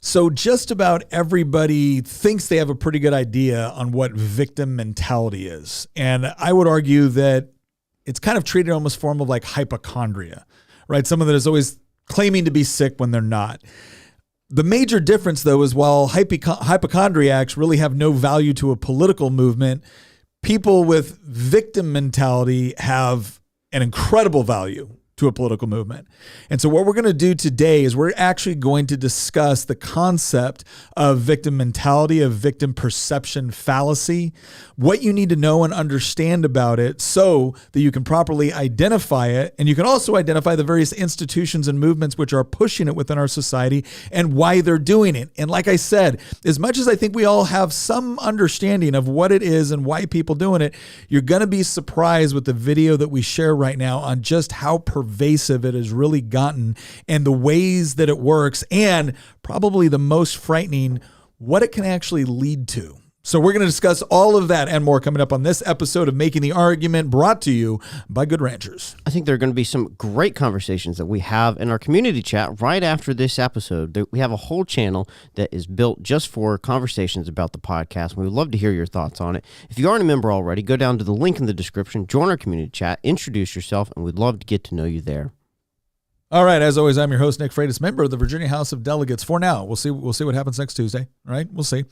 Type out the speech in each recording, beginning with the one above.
So just about everybody thinks they have a pretty good idea on what victim mentality is. And I would argue that it's kind of treated almost form of like hypochondria, right? Someone that is always claiming to be sick when they're not. The major difference, though, is while hypochondriacs really have no value to a political movement, people with victim mentality have an incredible value to a political movement. And so what we're going to do today is we're actually going to discuss the concept of victim mentality, of victim perception fallacy, what you need to know and understand about it so that you can properly identify it. And you can also identify the various institutions and movements which are pushing it within our society and why they're doing it. And like I said, as much as I think we all have some understanding of what it is and why people doing it, you're going to be surprised with the video that we share right now on just how pervasive it has really gotten and the ways that it works, and probably the most frightening, what it can actually lead to. So we're going to discuss all of that and more coming up on this episode of Making the Argument, brought to you by Good Ranchers. I think there are going to be some great conversations that we have in our community chat right after this episode. We have a whole channel that is built just for conversations about the podcast. We would love to hear your thoughts on it. If you aren't a member already, go down to the link in the description, join our community chat, introduce yourself, and we'd love to get to know you there. All right, as always, I'm your host, Nick Freitas, member of the Virginia House of Delegates. For now, we'll see what happens next Tuesday, right? We'll see.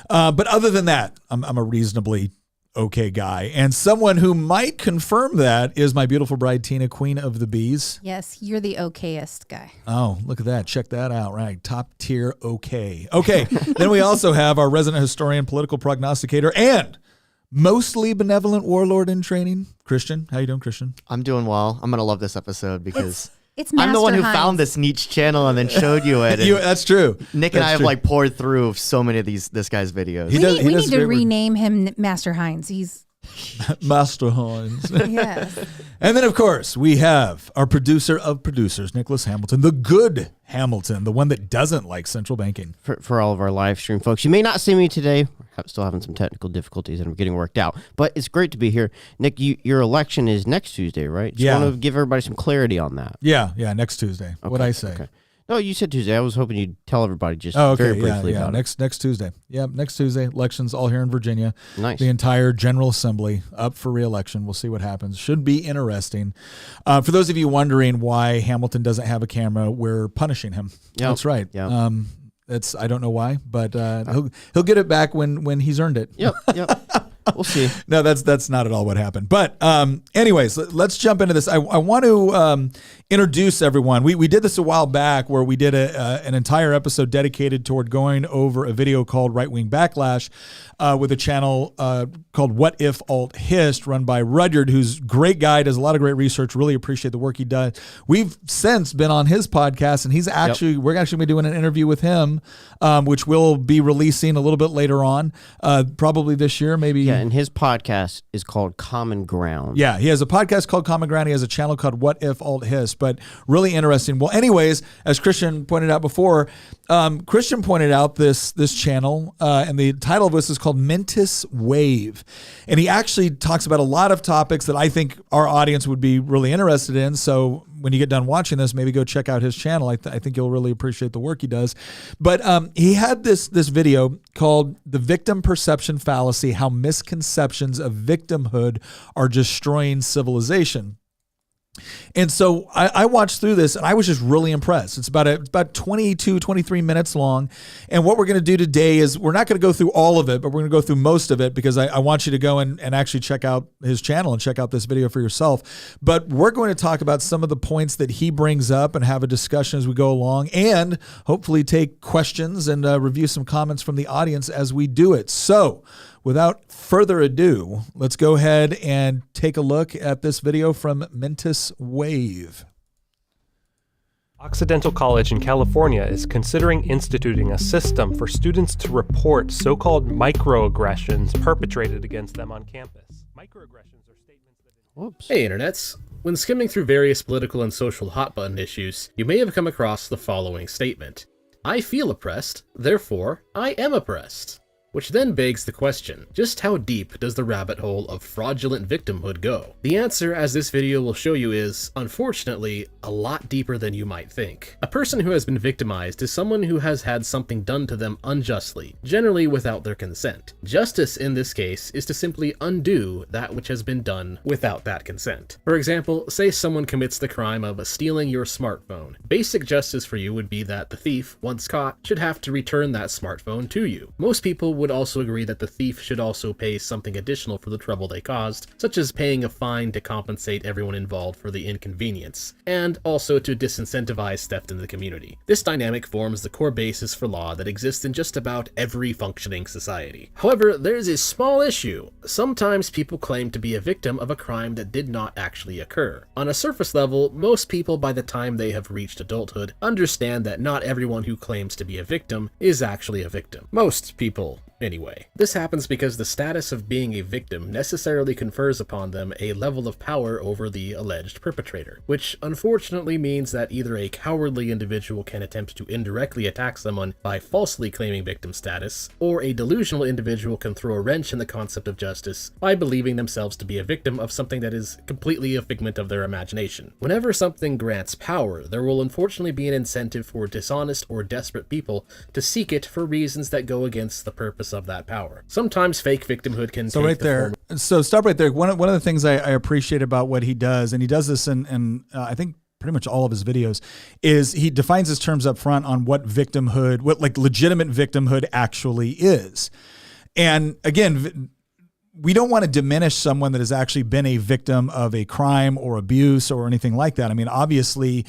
But other than that, I'm a reasonably okay guy. And someone who might confirm that is my beautiful bride, Tina, Queen of the Bees. Yes, you're the okayest guy. Oh, look at that. Check that out, right? Top tier okay. Okay, then we also have our resident historian, political prognosticator, and mostly benevolent warlord in training, Christian. How you doing, Christian? I'm doing well. I'm going to love this episode because... It's I'm the one who Hines. found this niche channel and then showed you it. That's true. Nick and I have like poured through so many of this guy's videos. We need to rename him Master Hines. He's Master Hines. yes. And then, of course, we have our producer of producers, Nicholas Hamilton, the good Hamilton, the one that doesn't like central banking. For all of our live stream folks, you may not see me today. We're still having some technical difficulties and I'm getting worked out, but it's great to be here. Nick, your election is next Tuesday, right? Just want to give everybody some clarity on that. Yeah, next Tuesday. Okay, What'd I say? Okay. No, you said Tuesday. I was hoping you'd tell everybody just very briefly about it. Next Tuesday. Yeah, next Tuesday. Elections all here in Virginia. Nice. The entire General Assembly up for re-election. We'll see what happens. Should be interesting. For those of you wondering why Hamilton doesn't have a camera, we're punishing him. Yep. That's right. Yep. I don't know why, but he'll get it back when he's earned it. Yep. We'll see. No, that's not at all what happened. But anyways, let's jump into this. I want to introduce everyone. We did this a while back where we did an entire episode dedicated toward going over a video called Right Wing Backlash with a channel called What If Alt Hist, run by Rudyard, who's a great guy, does a lot of great research. Really appreciate the work he does. We've since been on his podcast, and we're actually going to be doing an interview with him, which we'll be releasing a little bit later on, probably this year, maybe. Yeah, and his podcast is called Common Ground. Yeah, he has a podcast called Common Ground. He has a channel called What If Alt Hist, but really interesting. Well, anyways, as Christian pointed out before, Christian pointed out this channel, and the title of this is called Mentis Wave. And he actually talks about a lot of topics that I think our audience would be really interested in. So when you get done watching this, maybe go check out his channel. I think you'll really appreciate the work he does. But he had this video called The Victim Perception Fallacy, How Misconceptions of Victimhood Are Destroying Civilization. And so I watched through this and I was just really impressed. It's about 22, 23 minutes long. And what we're going to do today is we're not going to go through all of it, but we're going to go through most of it because I want you to go and actually check out his channel and check out this video for yourself. But we're going to talk about some of the points that he brings up and have a discussion as we go along, and hopefully take questions and review some comments from the audience as we do it. So without further ado, let's go ahead and take a look at this video from Mentis Wave. Occidental College in California is considering instituting a system for students to report so-called microaggressions perpetrated against them on campus. Microaggressions are statements that... Whoops. Hey, internets. When skimming through various political and social hot-button issues, you may have come across the following statement. I feel oppressed, therefore I am oppressed. Which then begs the question, just how deep does the rabbit hole of fraudulent victimhood go? The answer, as this video will show you, is, unfortunately, a lot deeper than you might think. A person who has been victimized is someone who has had something done to them unjustly, generally without their consent. Justice in this case is to simply undo that which has been done without that consent. For example, say someone commits the crime of stealing your smartphone. Basic justice for you would be that the thief, once caught, should have to return that smartphone to you. Most people would also agree that the thief should also pay something additional for the trouble they caused, such as paying a fine to compensate everyone involved for the inconvenience, and also to disincentivize theft in the community. This dynamic forms the core basis for law that exists in just about every functioning society. However, there's a small issue. Sometimes people claim to be a victim of a crime that did not actually occur. On a surface level, most people by the time they have reached adulthood understand that not everyone who claims to be a victim is actually a victim. Most people, anyway. This happens because the status of being a victim necessarily confers upon them a level of power over the alleged perpetrator, which unfortunately means that either a cowardly individual can attempt to indirectly attack someone by falsely claiming victim status, or a delusional individual can throw a wrench in the concept of justice by believing themselves to be a victim of something that is completely a figment of their imagination. Whenever something grants power, there will unfortunately be an incentive for dishonest or desperate people to seek it for reasons that go against the purpose of that power. Sometimes fake victimhood can So take right the there. form So stop right there. One of the things I appreciate about what he does, and he does this in I think pretty much all of his videos, is he defines his terms up front on what victimhood, what like legitimate victimhood actually is. And again, we don't want to diminish someone that has actually been a victim of a crime or abuse or anything like that. I mean, obviously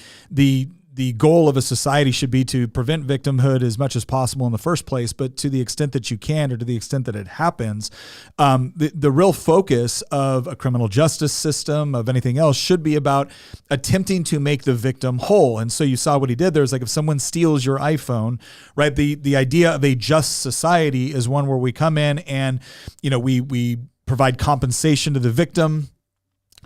the goal of a society should be to prevent victimhood as much as possible in the first place, but to the extent that you can, or to the extent that it happens, the real focus of a criminal justice system, of anything else, should be about attempting to make the victim whole. And so you saw what he did there is like, if someone steals your iPhone, right, the idea of a just society is one where we come in and, you know, we provide compensation to the victim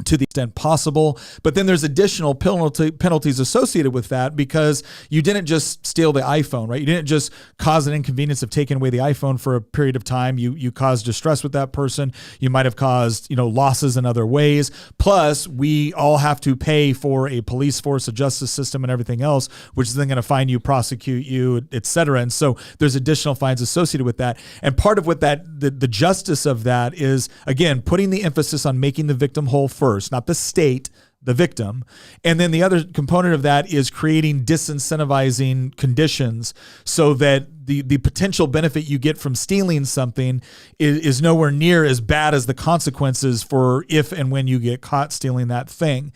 to the extent possible, but then there's additional penalties associated with that, because you didn't just steal the iPhone, right? You didn't just cause an inconvenience of taking away the iPhone for a period of time. You caused distress with that person. You might have caused, you know, losses in other ways. Plus, we all have to pay for a police force, a justice system, and everything else, which is then going to fine you, prosecute you, et cetera. And so there's additional fines associated with that. And part of what the justice of that is, again, putting the emphasis on making the victim whole first, not the state, the victim. And then the other component of that is creating disincentivizing conditions so that the potential benefit you get from stealing something is nowhere near as bad as the consequences for if and when you get caught stealing that thing.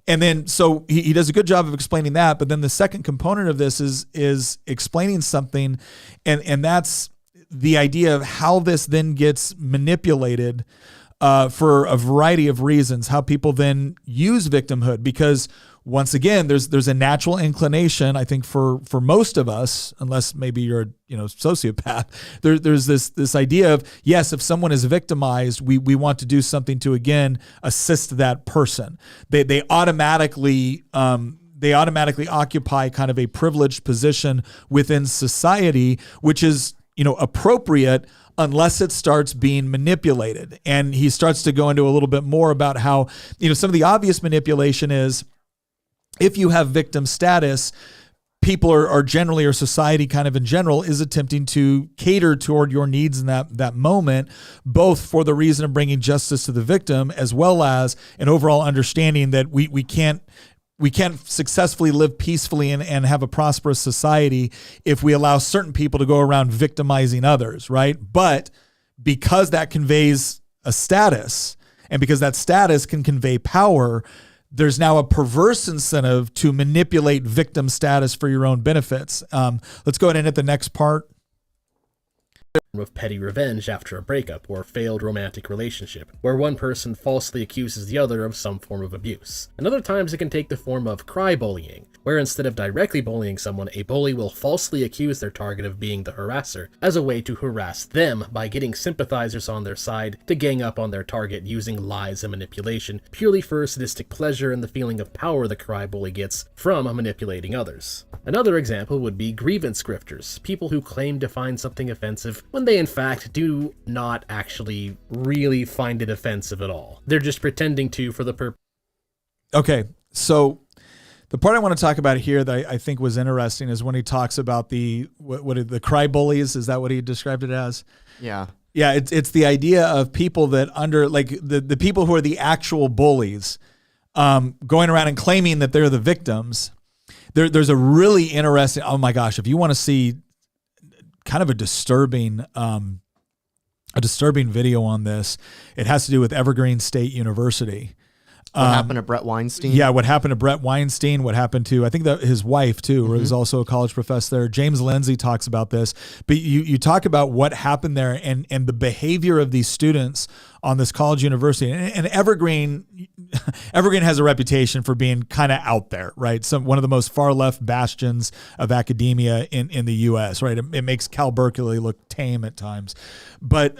And then, so he does a good job of explaining that. But then the second component of this is explaining something, and that's the idea of how this then gets manipulated for a variety of reasons, how people then use victimhood. Because once again, there's a natural inclination, I think, for most of us, unless maybe you're a sociopath, there's this idea of, yes, if someone is victimized, we want to do something to, again, assist that person. They automatically occupy kind of a privileged position within society, which is, appropriate, unless it starts being manipulated. And he starts to go into a little bit more about how, some of the obvious manipulation is, if you have victim status, people are generally, or society kind of in general, is attempting to cater toward your needs in that moment, both for the reason of bringing justice to the victim, as well as an overall understanding that we can't successfully live peacefully and have a prosperous society if we allow certain people to go around victimizing others, right? But because that conveys a status, and because that status can convey power, there's now a perverse incentive to manipulate victim status for your own benefits. Let's go ahead and hit the next part. Of petty revenge after a breakup or failed romantic relationship, where one person falsely accuses the other of some form of abuse. And other times it can take the form of cry bullying, where instead of directly bullying someone, a bully will falsely accuse their target of being the harasser as a way to harass them by getting sympathizers on their side to gang up on their target using lies and manipulation, purely for sadistic pleasure and the feeling of power the cry bully gets from manipulating others. Another example would be grievance grifters, people who claim to find something offensive when when they in fact do not actually really find it offensive at all. They're just pretending to for the purpose. Okay, so the part I want to talk about here that I think was interesting is when he talks about the the cry bullies. Is that what he described it as? Yeah. Yeah, it's the idea of people that the people who are the actual bullies going around and claiming that they're the victims. There's a really interesting, oh my gosh, if you want to see kind of a disturbing video on this, it has to do with Evergreen State University. What happened to Brett Weinstein? Yeah, what happened to Brett Weinstein, what happened to, I think that his wife too, who's also a college professor there. James Lindsay talks about this, but you talk about what happened there and the behavior of these students on this college university. And Evergreen has a reputation for being kind of out there, right? One of the most far left bastions of academia in the US, right? It makes Cal Berkeley look tame at times. But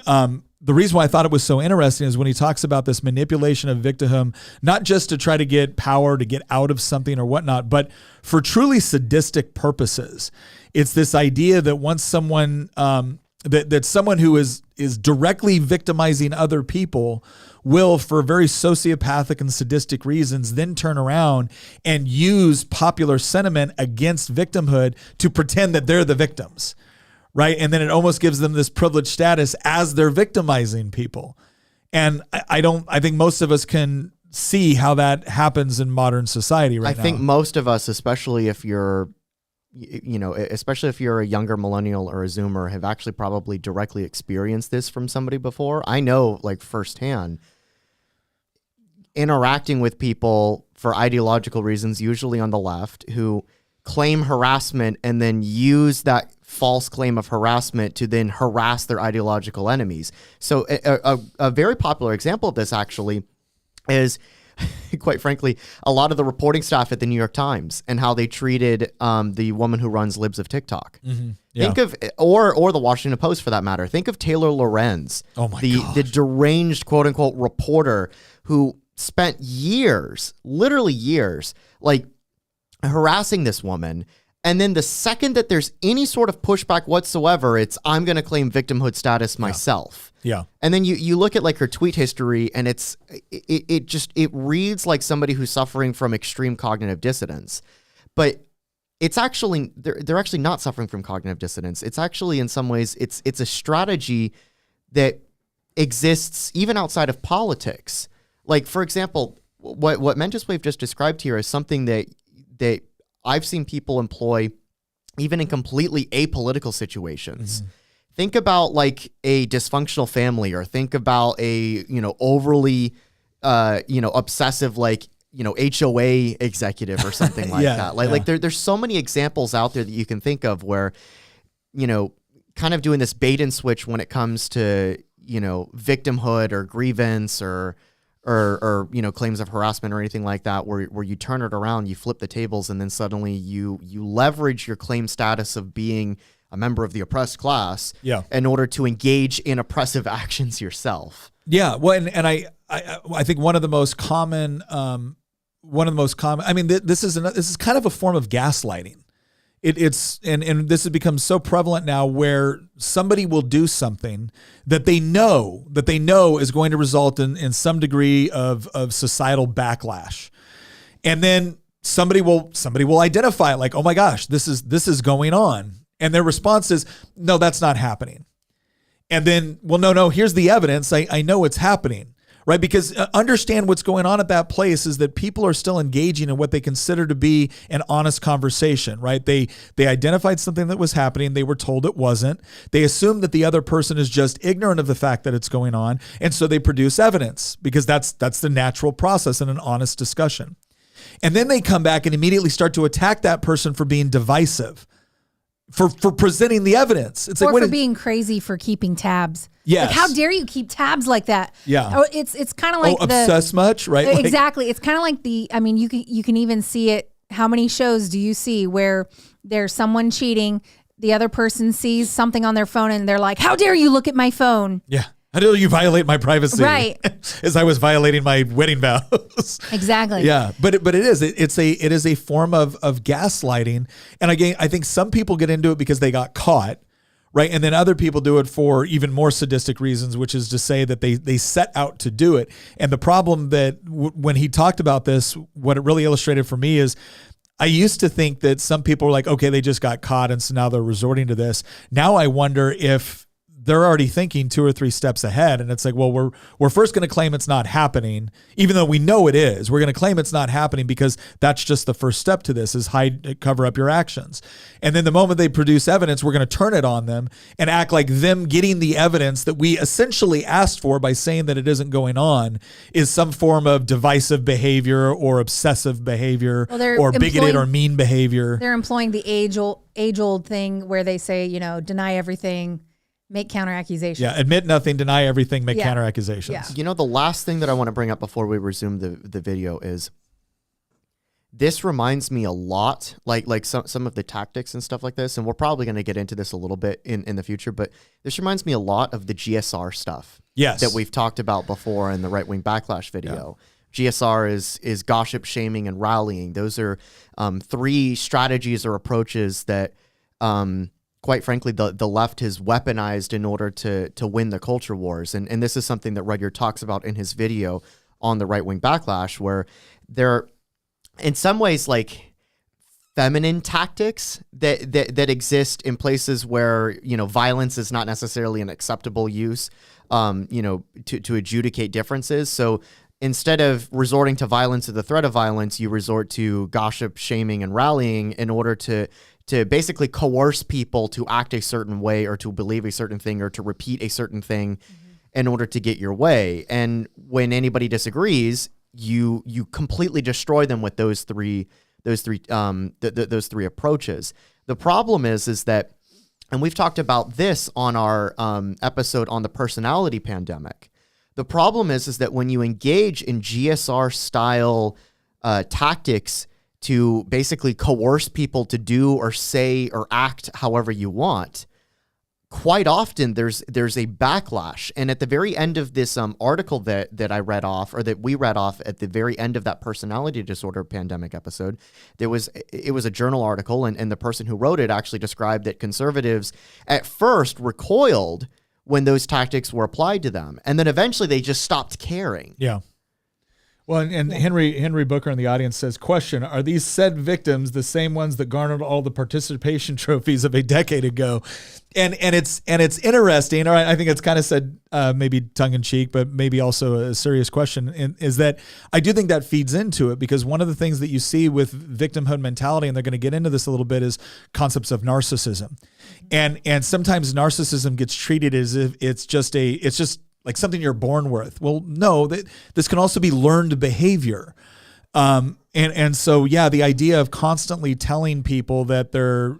the reason why I thought it was so interesting is when he talks about this manipulation of victimhood, not just to try to get power, to get out of something or whatnot, but for truly sadistic purposes. It's this idea that once someone, that someone who is directly victimizing other people will, for very sociopathic and sadistic reasons, then turn around and use popular sentiment against victimhood to pretend that they're the victims. Right. And then it almost gives them this privileged status as they're victimizing people. And I think most of us can see how that happens in modern society right now. I think most of us, especially if you're a younger millennial or a Zoomer, have actually probably directly experienced this from somebody before. I know, like, firsthand, interacting with people for ideological reasons, usually on the left, who claim harassment and then use that false claim of harassment to then harass their ideological enemies. So a very popular example of this actually is, quite frankly, a lot of the reporting staff at the New York Times and how they treated the woman who runs Libs of TikTok. Mm-hmm. Yeah. Think of, or the Washington Post for that matter. Think of Taylor Lorenz, the deranged quote unquote reporter who spent years, literally years, like harassing this woman. And then the second that there's any sort of pushback whatsoever, it's, I'm going to claim victimhood status myself. Yeah. And then you look at like her tweet history and it reads like somebody who's suffering from extreme cognitive dissonance. But it's actually, they're actually not suffering from cognitive dissonance. It's actually, in some ways, it's a strategy that exists even outside of politics. Like, for example, what Mentis Wave just described here is something that I've seen people employ even in completely apolitical situations. Mm-hmm. Think about like a dysfunctional family, or think about a, overly, obsessive, like, HOA executive or something like that. Like there's so many examples out there that you can think of where, kind of doing this bait and switch when it comes to, victimhood or grievance or claims of harassment or anything like that, where you turn it around, you flip the tables, and then suddenly you leverage your claim status of being a member of the oppressed class in order to engage in oppressive actions yourself. Yeah. Well, and I think one of the most common, I mean, this is kind of a form of gaslighting. It's this has become so prevalent now, where somebody will do something that they know is going to result in some degree of societal backlash, and then somebody will identify it, like, oh my gosh, this is going on, and their response is, no, that's not happening. And then, well, no, here's the evidence. I know it's happening. Right? Because understand what's going on at that place is that people are still engaging in what they consider to be an honest conversation, right? They identified something that was happening. They were told it wasn't. They assume that the other person is just ignorant of the fact that it's going on. And so they produce evidence, because that's the natural process in an honest discussion. And then they come back and immediately start to attack that person for being divisive, for presenting the evidence. It's or like, for being crazy for keeping tabs. Yes. Like, how dare you keep tabs like that? Yeah. Oh, it's kind of like obsessed much, right? Exactly. It's kind of like you can even see it. How many shows do you see where there's someone cheating, the other person sees something on their phone, and they're like, how dare you look at my phone? Yeah. How dare you violate my privacy? Right. As I was violating my wedding vows. Exactly. Yeah. But it is a form of gaslighting. And again, I think some people get into it because they got caught, right? And then other people do it for even more sadistic reasons, which is to say that they set out to do it. And the problem that when he talked about this, what it really illustrated for me is I used to think that some people were like, okay, they just got caught, and so now they're resorting to this. Now I wonder if they're already thinking 2 or 3 steps ahead. And it's like, well, we're first going to claim it's not happening, even though we know it is. We're going to claim it's not happening because that's just the first step to this, is cover up your actions. And then the moment they produce evidence, we're going to turn it on them and act like them getting the evidence that we essentially asked for by saying that it isn't going on is some form of divisive behavior or obsessive behavior or bigoted or mean behavior. They're employing the age-old thing where they say, deny everything, make counter accusations. Yeah, admit nothing, deny everything, make counter accusations. Yeah. The last thing that I want to bring up before we resume the video is this reminds me a lot, like some of the tactics and stuff like this, and we're probably going to get into this a little bit in the future, but this reminds me a lot of the GSR stuff that we've talked about before in the right-wing backlash video. Yeah. GSR is gossip, shaming, and rallying. Those are 3 strategies or approaches that quite frankly, the left has weaponized in order to win the culture wars. And this is something that Rudyard talks about in his video on the right-wing backlash, where they're, in some ways, like feminine tactics that exist in places where, violence is not necessarily an acceptable use, to adjudicate differences. So instead of resorting to violence or the threat of violence, you resort to gossip, shaming, and rallying in order to basically coerce people to act a certain way or to believe a certain thing or to repeat a certain thing in order to get your way. And when anybody disagrees, you completely destroy them with those three approaches. The problem is that, and we've talked about this on our episode on the personality pandemic. The problem is that when you engage in GSR style tactics to basically coerce people to do or say or act however you want, quite often there's a backlash. And at the very end of this article that I read off, or that we read off at the very end of that personality disorder pandemic episode, it was a journal article, and the person who wrote it actually described that conservatives at first recoiled when those tactics were applied to them, and then eventually they just stopped caring. Yeah. Well, and Henry Booker in the audience says, question, are these said victims the same ones that garnered all the participation trophies of a decade ago? And it's interesting, or I think it's kind of said maybe tongue in cheek, but maybe also a serious question, is that I do think that feeds into it, because one of the things that you see with victimhood mentality, and they're going to get into this a little bit, is concepts of narcissism. And sometimes narcissism gets treated as if it's just like something you're born with. Well, no, this can also be learned behavior. And so, the idea of constantly telling people that they're,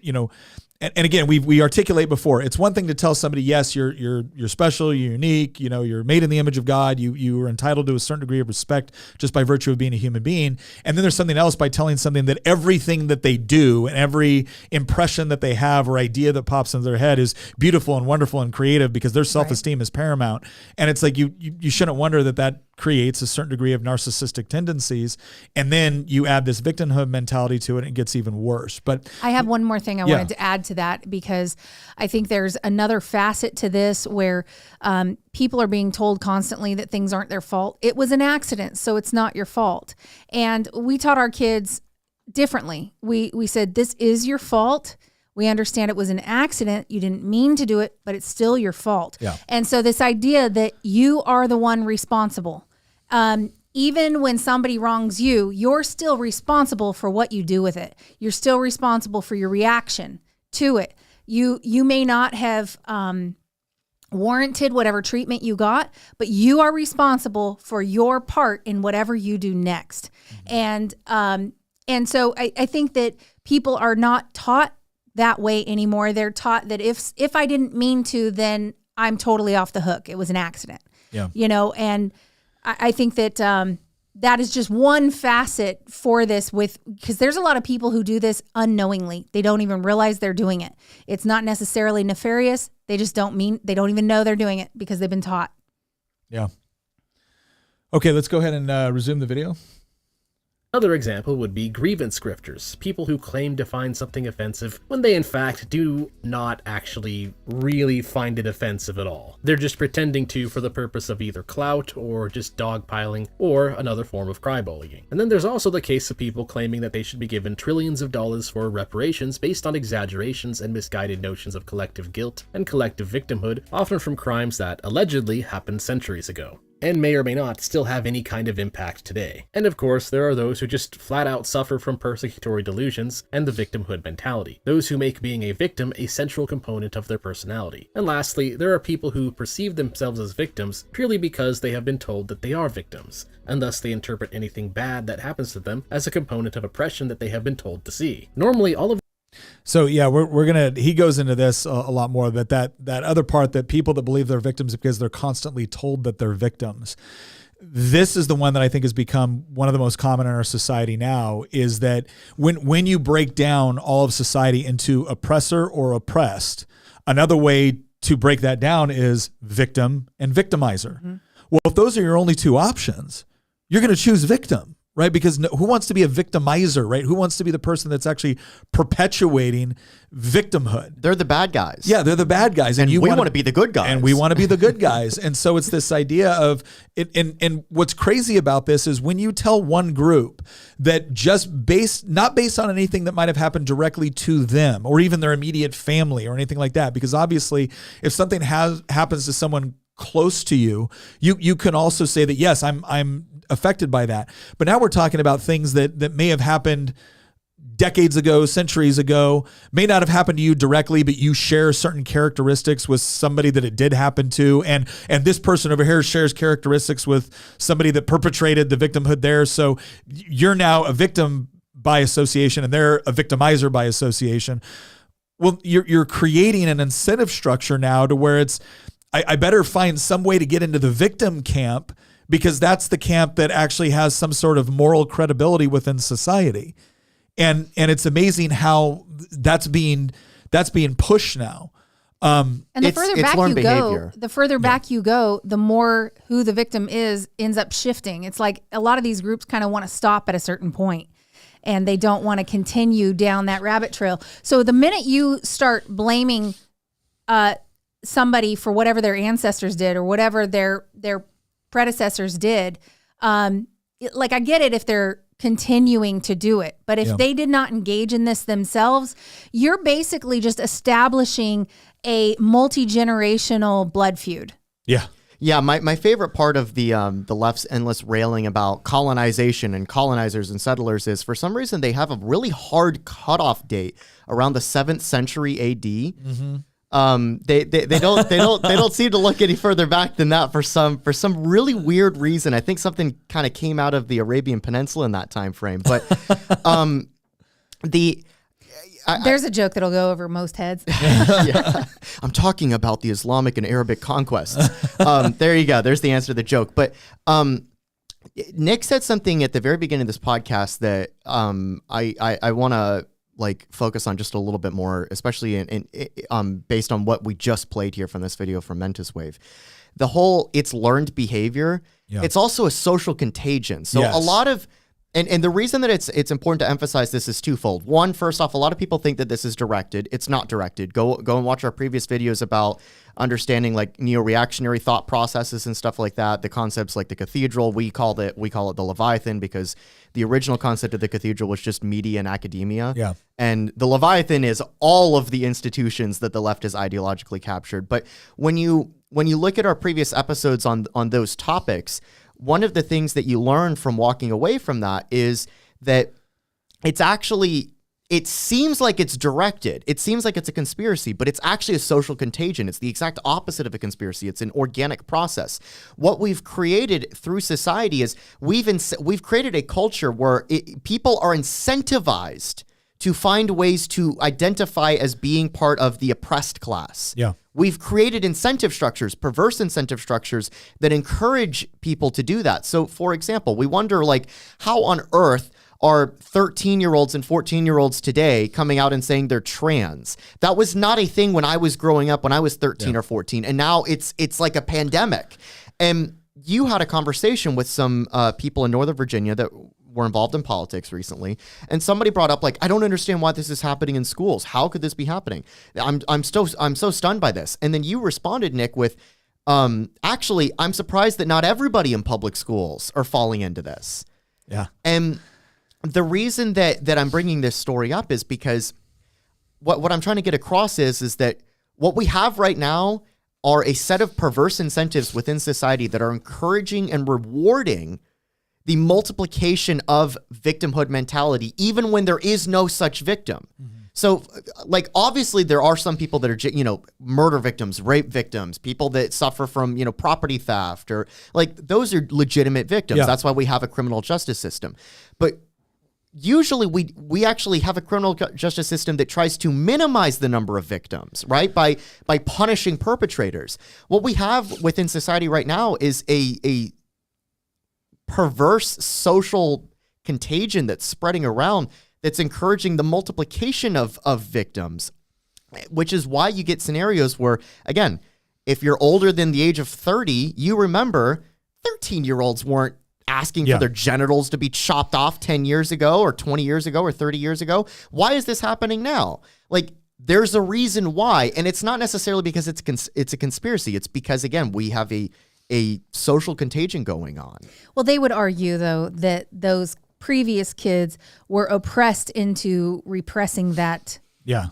and again, we articulate before, it's one thing to tell somebody, yes, you're special, you're unique, you're made in the image of God, you are entitled to a certain degree of respect just by virtue of being a human being. And then there's something else by telling something that everything that they do and every impression that they have or idea that pops into their head is beautiful and wonderful and creative, because their self-esteem is paramount. And it's like you shouldn't wonder that creates a certain degree of narcissistic tendencies. And then you add this victimhood mentality to it, and it gets even worse. But I have one more thing I wanted to add to that, because I think there's another facet to this where people are being told constantly that things aren't their fault. It was an accident, so it's not your fault. And we taught our kids differently. We said, this is your fault. We understand it was an accident. You didn't mean to do it, but it's still your fault. Yeah. And so this idea that you are the one responsible, even when somebody wrongs you, you're still responsible for what you do with it. You're still responsible for your reaction to it. You may not have warranted whatever treatment you got, but you are responsible for your part in whatever you do next. Mm-hmm. And so I think that people are not taught that way anymore. They're taught that if I didn't mean to, then I'm totally off the hook. It was an accident. Yeah. And I think that that is just one facet for this, because there's a lot of people who do this unknowingly. They don't even realize they're doing it. It's not necessarily nefarious. They don't even know they're doing it because they've been taught. Yeah. Okay, let's go ahead and resume the video. Another example would be grievance grifters, people who claim to find something offensive when they in fact do not actually really find it offensive at all. They're just pretending to for the purpose of either clout or just dogpiling or another form of crybullying. And then there's also the case of people claiming that they should be given trillions of dollars for reparations based on exaggerations and misguided notions of collective guilt and collective victimhood, often from crimes that allegedly happened centuries ago, and may or may not still have any kind of impact today. And of course, there are those who just flat out suffer from persecutory delusions and the victimhood mentality, those who make being a victim a central component of their personality. And lastly, there are people who perceive themselves as victims purely because they have been told that they are victims, and thus they interpret anything bad that happens to them as a component of oppression that they have been told to see. Normally, all of So yeah, we're gonna. He goes into this a lot more. That other part, that people that believe they're victims because they're constantly told that they're victims. This is the one that I think has become one of the most common in our society now. Is that when you break down all of society into oppressor or oppressed, another way to break that down is victim and victimizer. Mm-hmm. Well, if those are your only two options, you're going to choose victim. Right? Because who wants to be a victimizer, right? Who wants to be the person that's actually perpetuating victimhood? They're the bad guys. Yeah, they're the bad guys. And we want to be the good guys. And we want to be the good guys. And so it's this idea of it. And what's crazy about this is when you tell one group that just not based on anything that might have happened directly to them or even their immediate family or anything like that, because obviously if something happens to someone close to you, you can also say that, yes, I'm affected by that. But now we're talking about things that may have happened decades ago, centuries ago, may not have happened to you directly, but you share certain characteristics with somebody that it did happen to. And this person over here shares characteristics with somebody that perpetrated the victimhood there. So you're now a victim by association and they're a victimizer by association. Well, you're creating an incentive structure now to where it's, I better find some way to get into the victim camp because that's the camp that actually has some sort of moral credibility within society. And it's amazing how that's being pushed now. And the further back you go, the more who the victim is ends up shifting. It's like a lot of these groups kind of want to stop at a certain point and they don't want to continue down that rabbit trail. So the minute you start blaming somebody for whatever their ancestors did or whatever their predecessors did, like I get it if they're continuing to do it, but if they did not engage in this themselves, you're basically just establishing a multi-generational blood feud. Yeah, my favorite part of the left's endless railing about colonization and colonizers and settlers is for some reason they have a really hard cutoff date around the 7th century AD. Mm-hmm. They don't seem to look any further back than that for some really weird reason. I think something kind of came out of the Arabian Peninsula in that time frame. But there's a joke that'll go over most heads. Yeah. I'm talking about the Islamic and Arabic conquests. There you go. There's the answer to the joke. But Nick said something at the very beginning of this podcast that I want to focus on just a little bit more, especially in based on what we just played here from this video from Mentis Wave. The whole it's learned behavior. Yeah. It's also a social contagion. So a lot of and the reason that it's important to emphasize this is twofold. One, first off, a lot of people think that this is directed. It's not directed. Go and watch our previous videos about understanding neo-reactionary thought processes and stuff like that. The concepts like the cathedral, we call it the Leviathan because the original concept of the cathedral was just media and academia. Yeah. And the Leviathan is all of the institutions that the left has ideologically captured. But when you look at our previous episodes on those topics, one of the things that you learn from walking away from that is that it seems like it's directed. It seems like it's a conspiracy, but it's actually a social contagion. It's the exact opposite of a conspiracy. It's an organic process. What we've created through society is we've created a culture where people are incentivized to find ways to identify as being part of the oppressed class. Yeah. We've created incentive structures, perverse incentive structures that encourage people to do that. So, for example, we wonder how on earth are 13-year-olds and 14-year-olds today coming out and saying they're trans? That was not a thing when I was growing up, when I was 13 or 14, and now it's like a pandemic. And you had a conversation with some people in Northern Virginia that were involved in politics recently, and somebody brought up, like, I don't understand why this is happening in schools. How could this be happening? I'm so stunned by this. And then you responded, Nick, with, actually, I'm surprised that not everybody in public schools are falling into this. Yeah. And the reason that I'm bringing this story up is because what I'm trying to get across is that what we have right now are a set of perverse incentives within society that are encouraging and rewarding the multiplication of victimhood mentality, even when there is no such victim. Mm-hmm. So, like, obviously there are some people that are, murder victims, rape victims, people that suffer from, property theft, or like those are legitimate victims. Yeah. That's why we have a criminal justice system. But usually we actually have a criminal justice system that tries to minimize the number of victims, right? By punishing perpetrators. What we have within society right now is a perverse social contagion that's spreading around, that's encouraging the multiplication of victims, which is why you get scenarios where, again, if you're older than the age of 30, you remember 13-year-olds weren't asking for their genitals to be chopped off 10 years ago or 20 years ago or 30 years ago. Why is this happening now? Like, there's a reason why, and it's not necessarily because it's a conspiracy. It's because, again, we have a social contagion going on. Well, they would argue, though, that those previous kids were oppressed into repressing that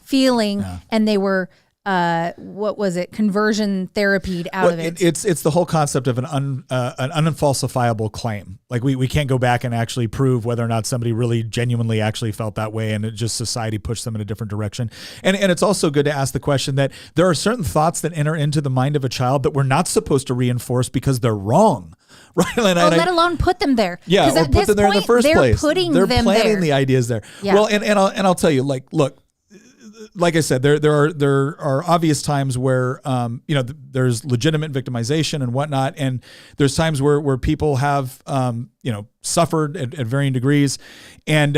feeling, and they were conversion therapied out of it. It's the whole concept of an unfalsifiable claim. Like we can't go back and actually prove whether or not somebody really genuinely actually felt that way, and it just society pushed them in a different direction. And it's also good to ask the question that there are certain thoughts that enter into the mind of a child that we're not supposed to reinforce because they're wrong. Right? Let alone put them there. Yeah, or put them there in the first place. They're planting the ideas there. Yeah. Well, and I'll tell you, like, look, like I said, there are obvious times where there's legitimate victimization and whatnot, and there's times where people have suffered at varying degrees, and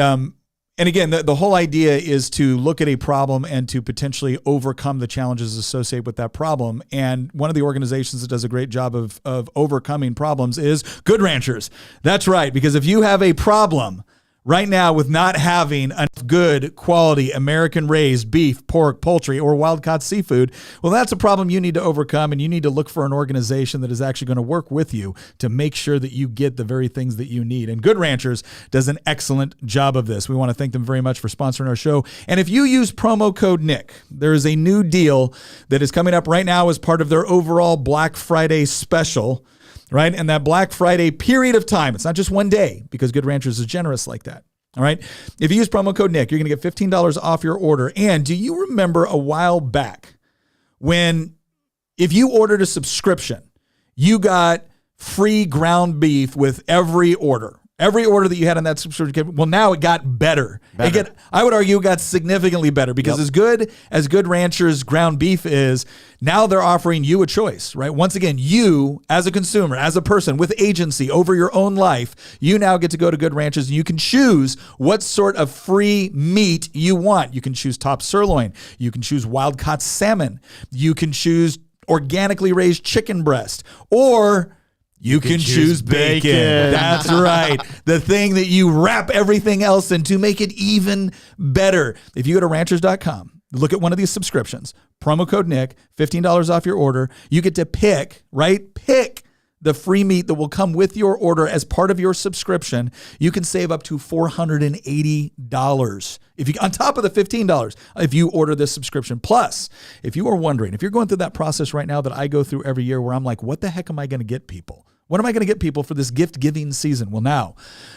again, the whole idea is to look at a problem and to potentially overcome the challenges associated with that problem. And one of the organizations that does a great job of overcoming problems is Good Ranchers. That's right, because if you have a problem right now with not having enough good quality American raised beef, pork, poultry, or wild caught seafood, well, that's a problem you need to overcome, and you need to look for an organization that is actually going to work with you to make sure that you get the very things that you need. And Good Ranchers does an excellent job of this. We want to thank them very much for sponsoring our show. And if you use promo code Nick, there is a new deal that is coming up right now as part of their overall Black Friday special. Right? And that Black Friday period of time, it's not just one day, because Good Ranchers is generous like that. All right. If you use promo code Nick, you're going to get $15 off your order. And do you remember a while back when, if you ordered a subscription, you got free ground beef with every order? Every order that you had on that subscription, well, now it got better. I would argue it got significantly better, because as good as Good Ranchers ground beef is, now they're offering you a choice, right? Once again, you as a consumer, as a person with agency over your own life, you now get to go to Good Ranchers and you can choose what sort of free meat you want. You can choose top sirloin. You can choose wild caught salmon. You can choose organically raised chicken breast, or you can choose bacon. That's right. The thing that you wrap everything else in to make it even better. If you go to ranchers.com, look at one of these subscriptions, promo code Nick, $15 off your order. You get to pick the free meat that will come with your order as part of your subscription. You can save up to $480 if you, on top of the $15, if you order this subscription. Plus, if you are wondering, if you're going through that process right now that I go through every year where I'm like, what the heck am I going to get people? What am I going to get people for this gift giving season? Well, now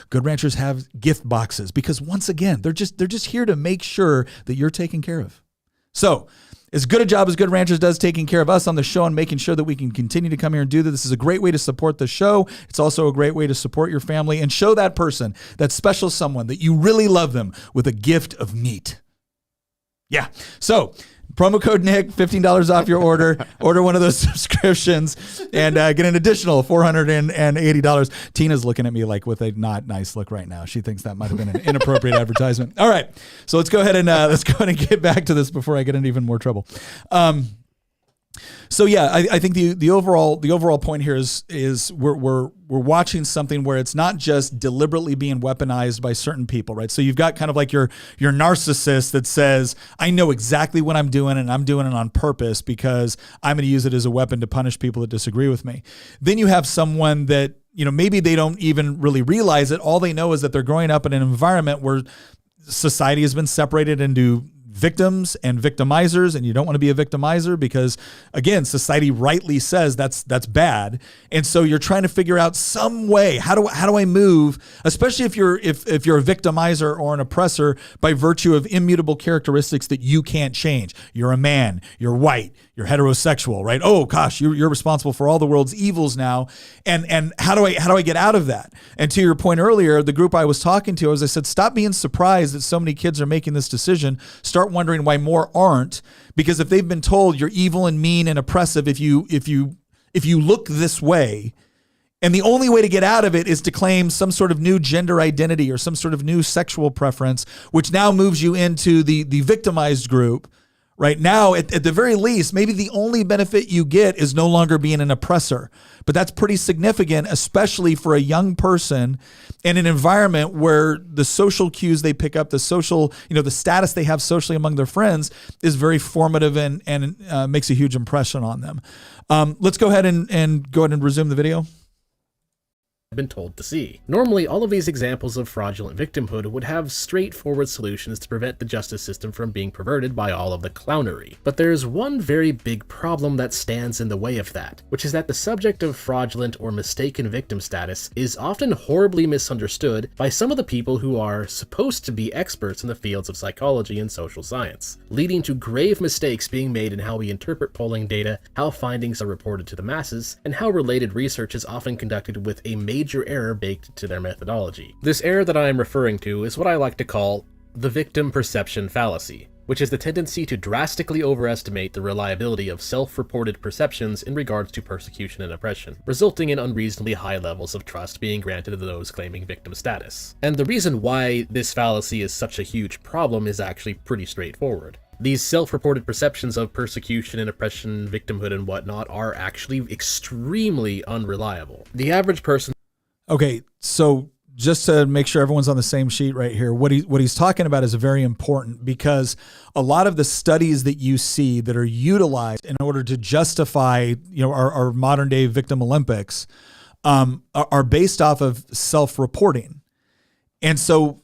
Good Ranchers have gift boxes, because once again, they're just here to make sure that you're taken care of. So, as good a job as Good Ranchers does taking care of us on the show and making sure that we can continue to come here and do this, this is a great way to support the show. It's also a great way to support your family and show that person, that special someone, that you really love them with a gift of meat. Yeah. So, promo code Nick, $15 off your order. Order one of those subscriptions and get an additional $480. Tina's looking at me like with a not nice look right now. She thinks that might have been an inappropriate advertisement. All right, so let's go ahead and get back to this before I get into even more trouble. So yeah, I think the overall point here is we're watching something where it's not just deliberately being weaponized by certain people, right? So you've got kind of like your narcissist that says, I know exactly what I'm doing and I'm doing it on purpose because I'm going to use it as a weapon to punish people that disagree with me. Then you have someone that, maybe they don't even really realize it. All they know is that they're growing up in an environment where society has been separated into victims and victimizers, and you don't want to be a victimizer because, again, society rightly says that's bad. And so you're trying to figure out some way, how do I move, especially if you're a victimizer or an oppressor by virtue of immutable characteristics that you can't change. You're a man, you're white, you're heterosexual, right? Oh gosh, you're responsible for all the world's evils now. And how do I get out of that? And to your point earlier, the group I was talking to, as I said, stop being surprised that so many kids are making this decision. Start wondering why more aren't, because if they've been told you're evil and mean and oppressive if you look this way, and the only way to get out of it is to claim some sort of new gender identity or some sort of new sexual preference, which now moves you into the victimized group. Right now, at the very least, maybe the only benefit you get is no longer being an oppressor. But that's pretty significant, especially for a young person in an environment where the social cues they pick up, the social, the status they have socially among their friends is very formative and makes a huge impression on them. Let's go ahead and resume the video. Been told to see. Normally, all of these examples of fraudulent victimhood would have straightforward solutions to prevent the justice system from being perverted by all of the clownery. But there's one very big problem that stands in the way of that, which is that the subject of fraudulent or mistaken victim status is often horribly misunderstood by some of the people who are supposed to be experts in the fields of psychology and social science, leading to grave mistakes being made in how we interpret polling data, how findings are reported to the masses, and how related research is often conducted with a major error baked into their methodology. This error that I am referring to is what I like to call the victim perception fallacy, which is the tendency to drastically overestimate the reliability of self-reported perceptions in regards to persecution and oppression, resulting in unreasonably high levels of trust being granted to those claiming victim status. And the reason why this fallacy is such a huge problem is actually pretty straightforward. These self-reported perceptions of persecution and oppression, victimhood, and whatnot are actually extremely unreliable. The average person. Okay, so just to make sure everyone's on the same sheet right here, what he's talking about is very important, because a lot of the studies that you see that are utilized in order to justify, our modern day victim Olympics, are based off of self-reporting. And so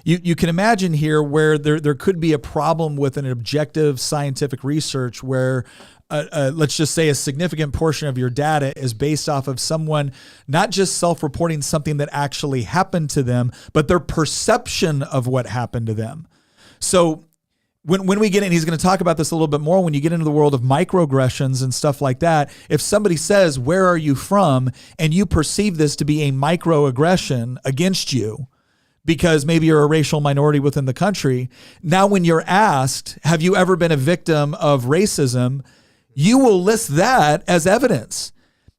you can imagine here where there could be a problem with an objective scientific research where let's just say a significant portion of your data is based off of someone not just self-reporting something that actually happened to them, but their perception of what happened to them. So when we get in, he's going to talk about this a little bit more, when you get into the world of microaggressions and stuff like that, if somebody says, where are you from? And you perceive this to be a microaggression against you, because maybe you're a racial minority within the country. Now, when you're asked, have you ever been a victim of racism? You will list that as evidence.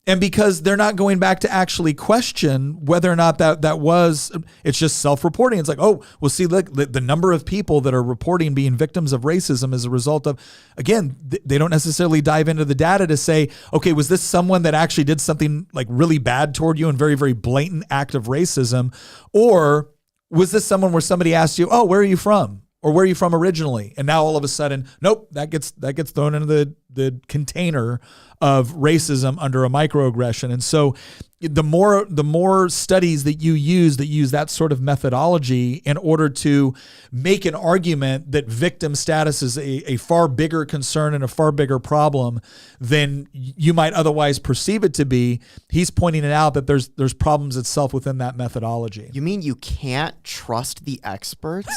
And because they're not going back to actually question whether or not that was, it's just self-reporting. It's like, oh, well, see, look, the number of people that are reporting being victims of racism as a result of, again, they don't necessarily dive into the data to say, okay, was this someone that actually did something like really bad toward you and very, very blatant act of racism? Or was this someone where somebody asked you, oh, where are you from? Or where are you from originally? And now all of a sudden, nope, that gets thrown into the container of racism under a microaggression. And so the more studies that use that sort of methodology in order to make an argument that victim status is a far bigger concern and a far bigger problem than you might otherwise perceive it to be, he's pointing it out that there's problems itself within that methodology. You mean you can't trust the experts?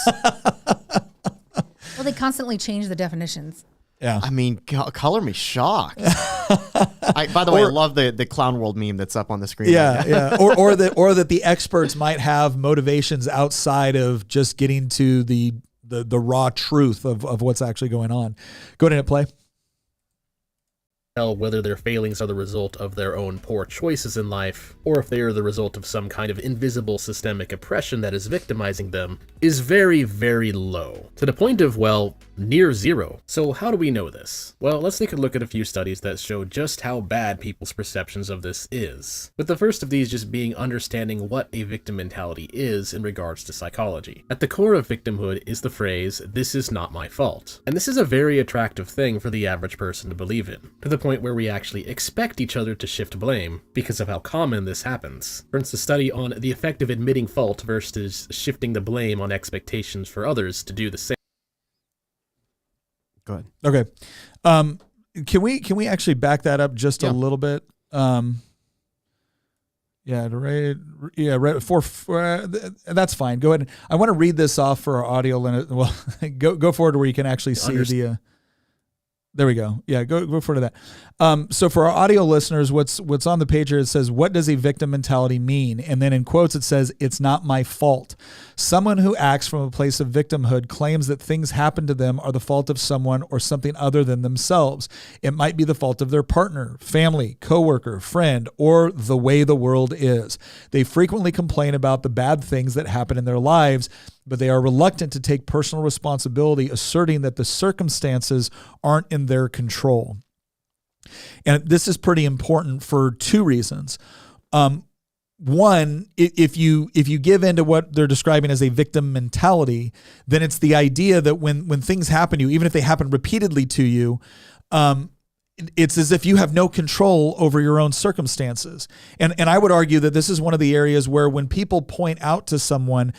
Well, they constantly change the definitions. Yeah. I mean, color me shocked. By the way, I love the clown world meme that's up on the screen. Yeah, right now. yeah. Or that the experts might have motivations outside of just getting to the raw truth of what's actually going on. Go ahead and play. Tell whether their failings are the result of their own poor choices in life, or if they are the result of some kind of invisible systemic oppression that is victimizing them, is very, very low. To the point of, well, near zero. So how do we know this? Well, let's take a look at a few studies that show just how bad people's perceptions of this is. With the first of these just being understanding what a victim mentality is in regards to psychology. At the core of victimhood is the phrase, "this is not my fault." And this is a very attractive thing for the average person to believe in, to the point where we actually expect each other to shift blame because of how common this happens. For instance, a study on the effect of admitting fault versus shifting the blame on expectations for others to do the same. Go ahead. Okay. Can we actually back that up just a little bit? That's fine. Go ahead. I want to read this off for our audio. Well, go forward where you can actually see there we go. Yeah, go forward to that. So for our audio listeners, what's on the page here, it says, what does a victim mentality mean? And then in quotes, it says, it's not my fault. Someone who acts from a place of victimhood claims that things happen to them are the fault of someone or something other than themselves. It might be the fault of their partner, family, coworker, friend, or the way the world is. They frequently complain about the bad things that happen in their lives, but they are reluctant to take personal responsibility, asserting that the circumstances aren't in their control. And this is pretty important for two reasons. One, if you give into what they're describing as a victim mentality, then it's the idea that when things happen to you, even if they happen repeatedly to you, it's as if you have no control over your own circumstances. And I would argue that this is one of the areas where when people point out to someone,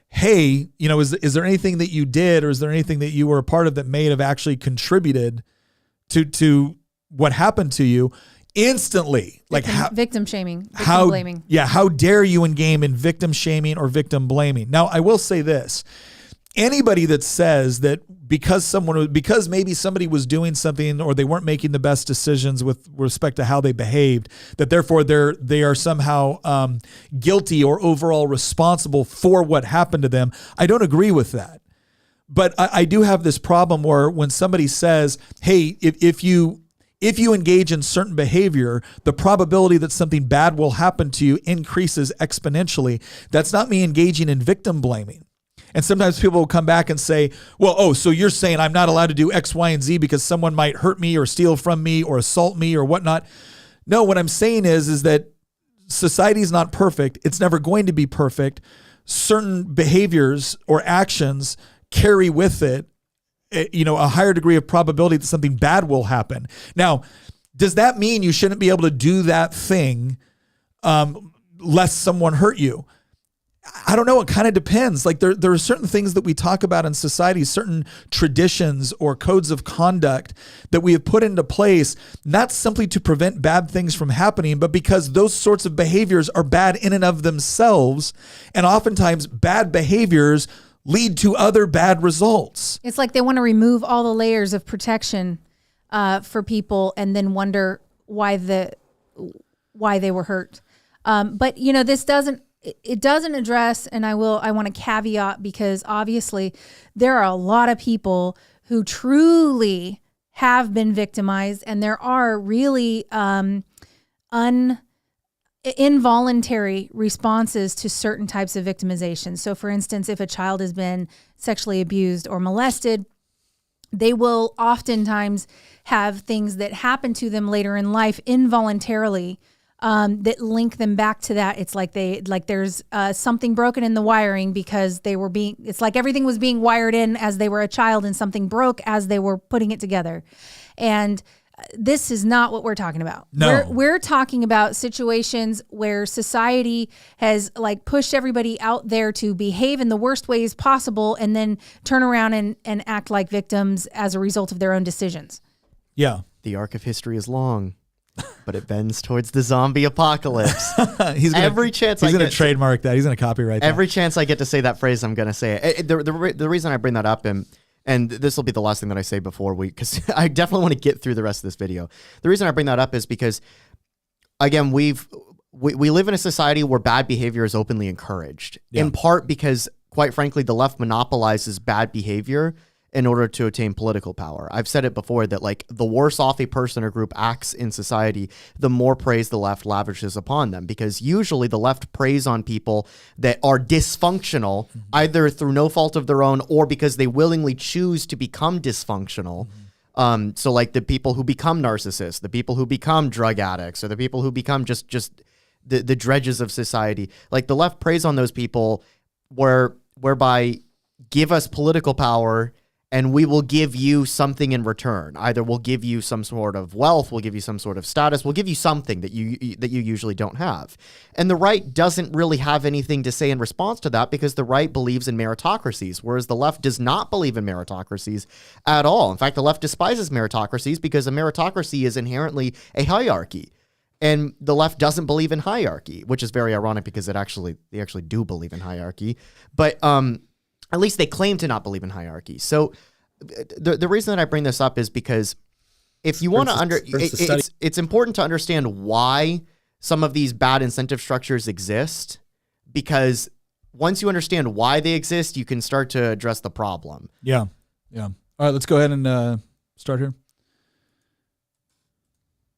hey, is there anything that you did, or is there anything that you were a part of that may have actually contributed to what happened to you, instantly, victim shaming, victim blaming. Yeah, how dare you engage in victim shaming or victim blaming? Now, I will say this. Anybody that says that because maybe somebody was doing something or they weren't making the best decisions with respect to how they behaved, that therefore they are somehow guilty or overall responsible for what happened to them, I don't agree with that. But I do have this problem where when somebody says, hey, if you engage in certain behavior, the probability that something bad will happen to you increases exponentially. That's not me engaging in victim blaming. And sometimes people will come back and say, well, so you're saying I'm not allowed to do X, Y, and Z because someone might hurt me or steal from me or assault me or whatnot. No, what I'm saying is that society is not perfect. It's never going to be perfect. Certain behaviors or actions carry with it, a higher degree of probability that something bad will happen. Now, does that mean you shouldn't be able to do that thing lest someone hurt you? I don't know. It kind of depends. Like there are certain things that we talk about in society, certain traditions or codes of conduct that we have put into place, not simply to prevent bad things from happening, but because those sorts of behaviors are bad in and of themselves. And oftentimes bad behaviors lead to other bad results. It's like they want to remove all the layers of protection for people and then wonder why they were hurt. But this doesn't address, and I want to caveat, because obviously there are a lot of people who truly have been victimized, and there are really involuntary responses to certain types of victimization. So for instance, if a child has been sexually abused or molested, they will oftentimes have things that happen to them later in life involuntarily that link them back to that. It's like there's something broken in the wiring because it's like everything was being wired in as they were a child and something broke as they were putting it together. And this is not what we're talking about. No. We're talking about situations where society has pushed everybody out there to behave in the worst ways possible and then turn around and act like victims as a result of their own decisions. Yeah. The arc of history is long, but it bends towards the zombie apocalypse. He's going to trademark that. He's going to copyright that. Every chance I get to say that phrase, I'm going to say it. The reason I bring that up, and this will be the last thing that I say before because I definitely want to get through the rest of this video. The reason I bring that up is because, again, we live in a society where bad behavior is openly encouraged, in part because, quite frankly, the left monopolizes bad behavior in order to attain political power. I've said it before that like the worse off a person or group acts in society, the more praise the left lavishes upon them, because usually the left preys on people that are dysfunctional, either through no fault of their own or because they willingly choose to become dysfunctional. So like the people who become narcissists, the people who become drug addicts, or the people who become just the dredges of society, like the left preys on those people whereby give us political power and we will give you something in return. Either we'll give you some sort of wealth, we'll give you some sort of status, we'll give you something that you usually don't have. And the right doesn't really have anything to say in response to that, because the right believes in meritocracies, whereas the left does not believe in meritocracies at all. In fact, the left despises meritocracies because a meritocracy is inherently a hierarchy. And the left doesn't believe in hierarchy, which is very ironic because they actually do believe in hierarchy. But at least they claim to not believe in hierarchy. So the reason that I bring this up is because if you want to it's important to understand why some of these bad incentive structures exist, because once you understand why they exist, you can start to address the problem. Yeah. All right, let's go ahead and start here.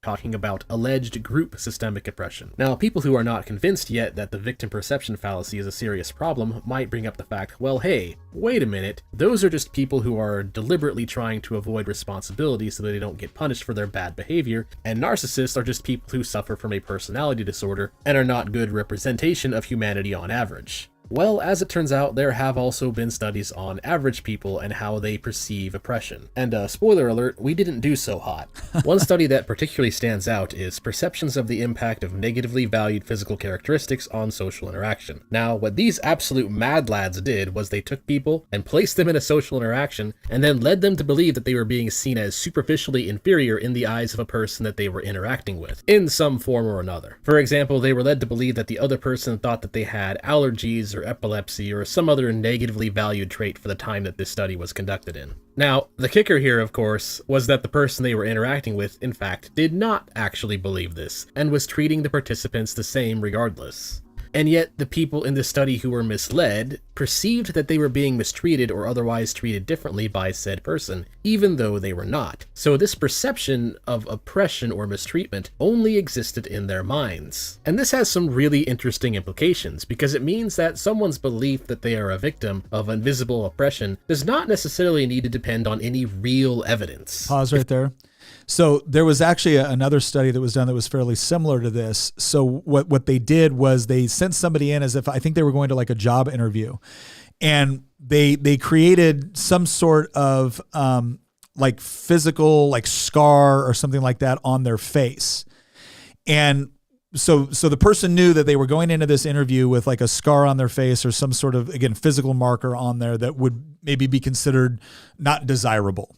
Talking about alleged group systemic oppression. Now, people who are not convinced yet that the victim perception fallacy is a serious problem might bring up the fact, well, hey, wait a minute, those are just people who are deliberately trying to avoid responsibility so that they don't get punished for their bad behavior, and narcissists are just people who suffer from a personality disorder and are not good representation of humanity on average. Well, as it turns out, there have also been studies on average people and how they perceive oppression. And spoiler alert, we didn't do so hot. One study that particularly stands out is perceptions of the impact of negatively valued physical characteristics on social interaction. Now, what these absolute mad lads did was they took people and placed them in a social interaction and then led them to believe that they were being seen as superficially inferior in the eyes of a person that they were interacting with, in some form or another. For example, they were led to believe that the other person thought that they had allergies or epilepsy or some other negatively valued trait for the time that this study was conducted in. Now, the kicker here, of course, was that the person they were interacting with, in fact, did not actually believe this, and was treating the participants the same regardless. And yet, the people in the study who were misled perceived that they were being mistreated or otherwise treated differently by said person, even though they were not. So this perception of oppression or mistreatment only existed in their minds. And this has some really interesting implications, because it means that someone's belief that they are a victim of invisible oppression does not necessarily need to depend on any real evidence. Pause right there. So there was actually another study that was done that was fairly similar to this. So what they did was they sent somebody in as if, I think they were going to like a job interview, and they created some sort of like physical like scar or something like that on their face. And so the person knew that they were going into this interview with like a scar on their face or some sort of, again, physical marker on there that would maybe be considered not desirable.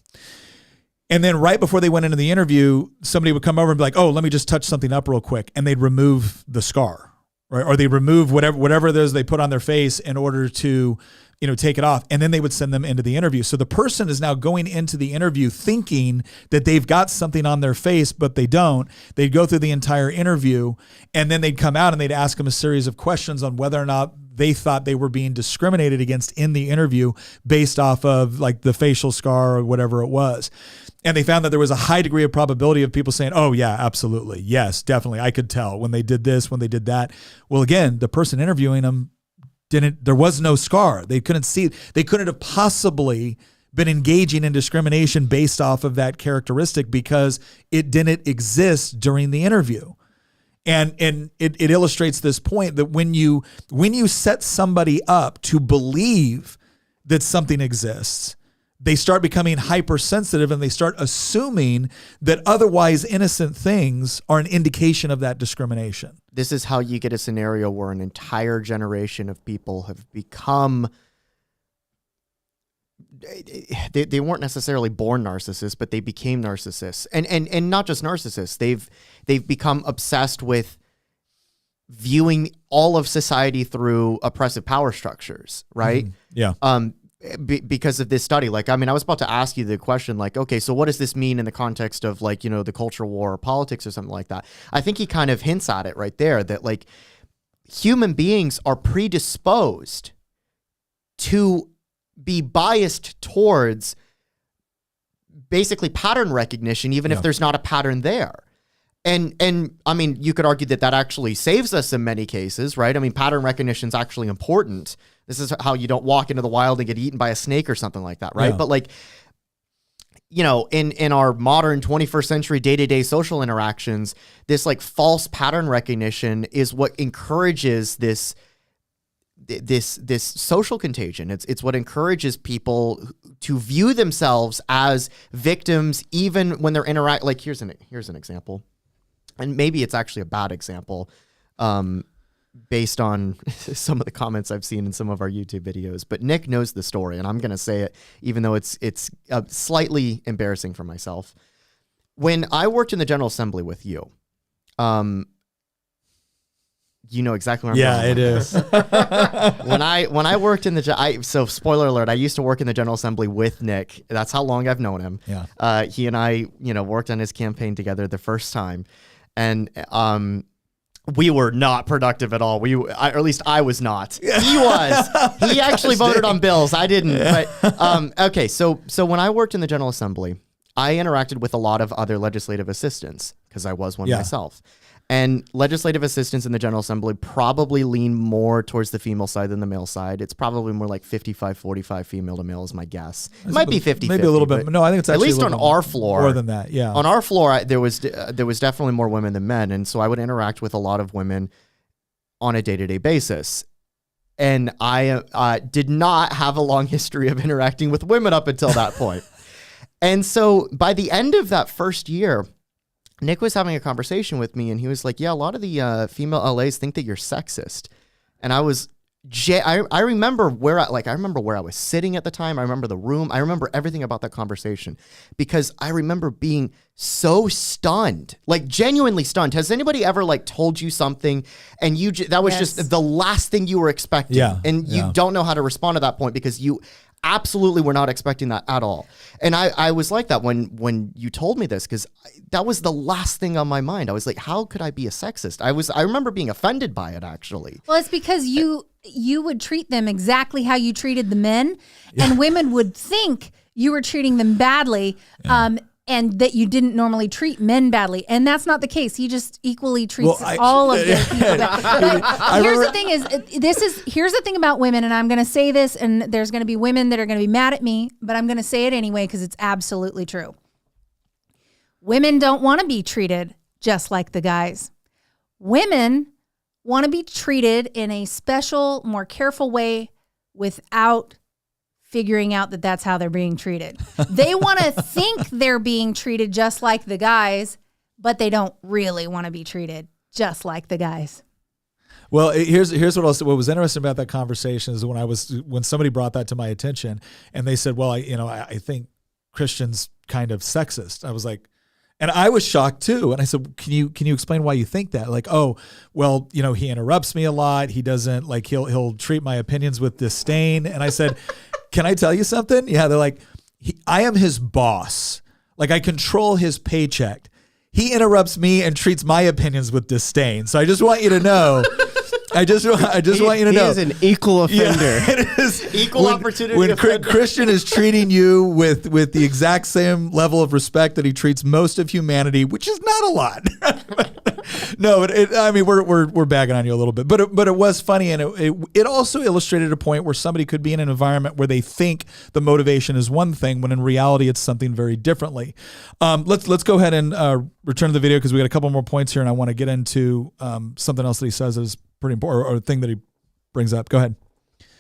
And then right before they went into the interview, somebody would come over and be like, oh, let me just touch something up real quick. And they'd remove the scar, right? Or they remove whatever it is they put on their face in order to, take it off. And then they would send them into the interview. So the person is now going into the interview thinking that they've got something on their face, but they don't. They'd go through the entire interview, and then they'd come out and they'd ask them a series of questions on whether or not they thought they were being discriminated against in the interview based off of like the facial scar or whatever it was. And they found that there was a high degree of probability of people saying, oh yeah, absolutely. Yes, definitely. I could tell when they did this, when they did that. Well, again, the person interviewing them there was no scar. They couldn't have possibly been engaging in discrimination based off of that characteristic because it didn't exist during the interview. And it illustrates this point that when you set somebody up to believe that something exists, they start becoming hypersensitive and they start assuming that otherwise innocent things are an indication of that discrimination. This is how you get a scenario where an entire generation of people have become, they weren't necessarily born narcissists, but they became narcissists. And not just narcissists, they've become obsessed with viewing all of society through oppressive power structures, right? Yeah. Because of this study. Like, I mean, I was about to ask you the question, like, okay, so what does this mean in the context of like, the culture war or politics or something like that? I think he kind of hints at it right there, that like human beings are predisposed to be biased towards basically pattern recognition, even if there's not a pattern there. And I mean, you could argue that actually saves us in many cases, right? I mean, pattern recognition is actually important. This is how you don't walk into the wild and get eaten by a snake or something like that, right? Yeah. But like, you know, in our modern 21st century day-to-day social interactions, this like false pattern recognition is what encourages this social contagion. It's what encourages people to view themselves as victims, even when they're like, here's an example. And maybe it's actually a bad example, based on some of the comments I've seen in some of our YouTube videos. But Nick knows the story, and I'm going to say it, even though it's slightly embarrassing for myself. When I worked in the General Assembly with you, you know exactly where I'm going. Yeah, it is. When I worked in so spoiler alert, I used to work in the General Assembly with Nick. That's how long I've known him. Yeah. He and I, worked on his campaign together the first time. And we were not productive at all. Or at least I was not. He was. He actually voted on bills. I didn't. Yeah. But okay, so when I worked in the General Assembly, I interacted with a lot of other legislative assistants because I was one myself. And legislative assistants in the General Assembly probably lean more towards the female side than the male side. It's probably more like 55-45 female to male is my guess. It might be 50-50. Maybe a little bit. No, I think it's actually at least on our floor. More than that, yeah. On our floor, there was definitely more women than men. And so I would interact with a lot of women on a day-to-day basis. And I did not have a long history of interacting with women up until that point. And so by the end of that first year, Nick was having a conversation with me, and he was like, yeah, a lot of the female LAs think that you're sexist. And I was, I remember where I was sitting at the time. I remember the room. I remember everything about that conversation because I remember being so stunned, like genuinely stunned. Has anybody ever like told you something and that was just the last thing you were expecting? Yeah, and you don't know how to respond at that point because you absolutely were not expecting that at all. And I was like that when you told me this, because that was the last thing on my mind. I was like, how could I be a sexist? I remember being offended by it, actually. Well, it's because you would treat them exactly how you treated the men, and women would think you were treating them badly, and that you didn't normally treat men badly. And that's not the case. He just equally treats all of the people badly. Here's the thing here's the thing about women, and I'm going to say this, and there's going to be women that are going to be mad at me, but I'm going to say it anyway because it's absolutely true. Women don't want to be treated just like the guys. Women want to be treated in a special, more careful way without figuring out that that's how they're being treated. They want to think they're being treated just like the guys, but they don't really want to be treated just like the guys. Well, here's what was interesting about that conversation is when somebody brought that to my attention and they said, well, I think Christian's kind of sexist. I was like, and I was shocked too. And I said, can you explain why you think that? Like, oh, well, he interrupts me a lot. He doesn't like, he'll treat my opinions with disdain. And I said, can I tell you something? Yeah. They're like, I am his boss. Like I control his paycheck. He interrupts me and treats my opinions with disdain. So I just want you to know. I just want you to know. He is an equal offender. Yeah, it is equal opportunity when offender. Christian is treating you with the exact same level of respect that he treats most of humanity, which is not a lot. No, we're bagging on you a little bit, but it was funny, and it also illustrated a point where somebody could be in an environment where they think the motivation is one thing when in reality it's something very differently. Let's go ahead and return to the video because we got a couple more points here, and I want to get into something else that he says is pretty important, or a thing that he brings up. Go ahead.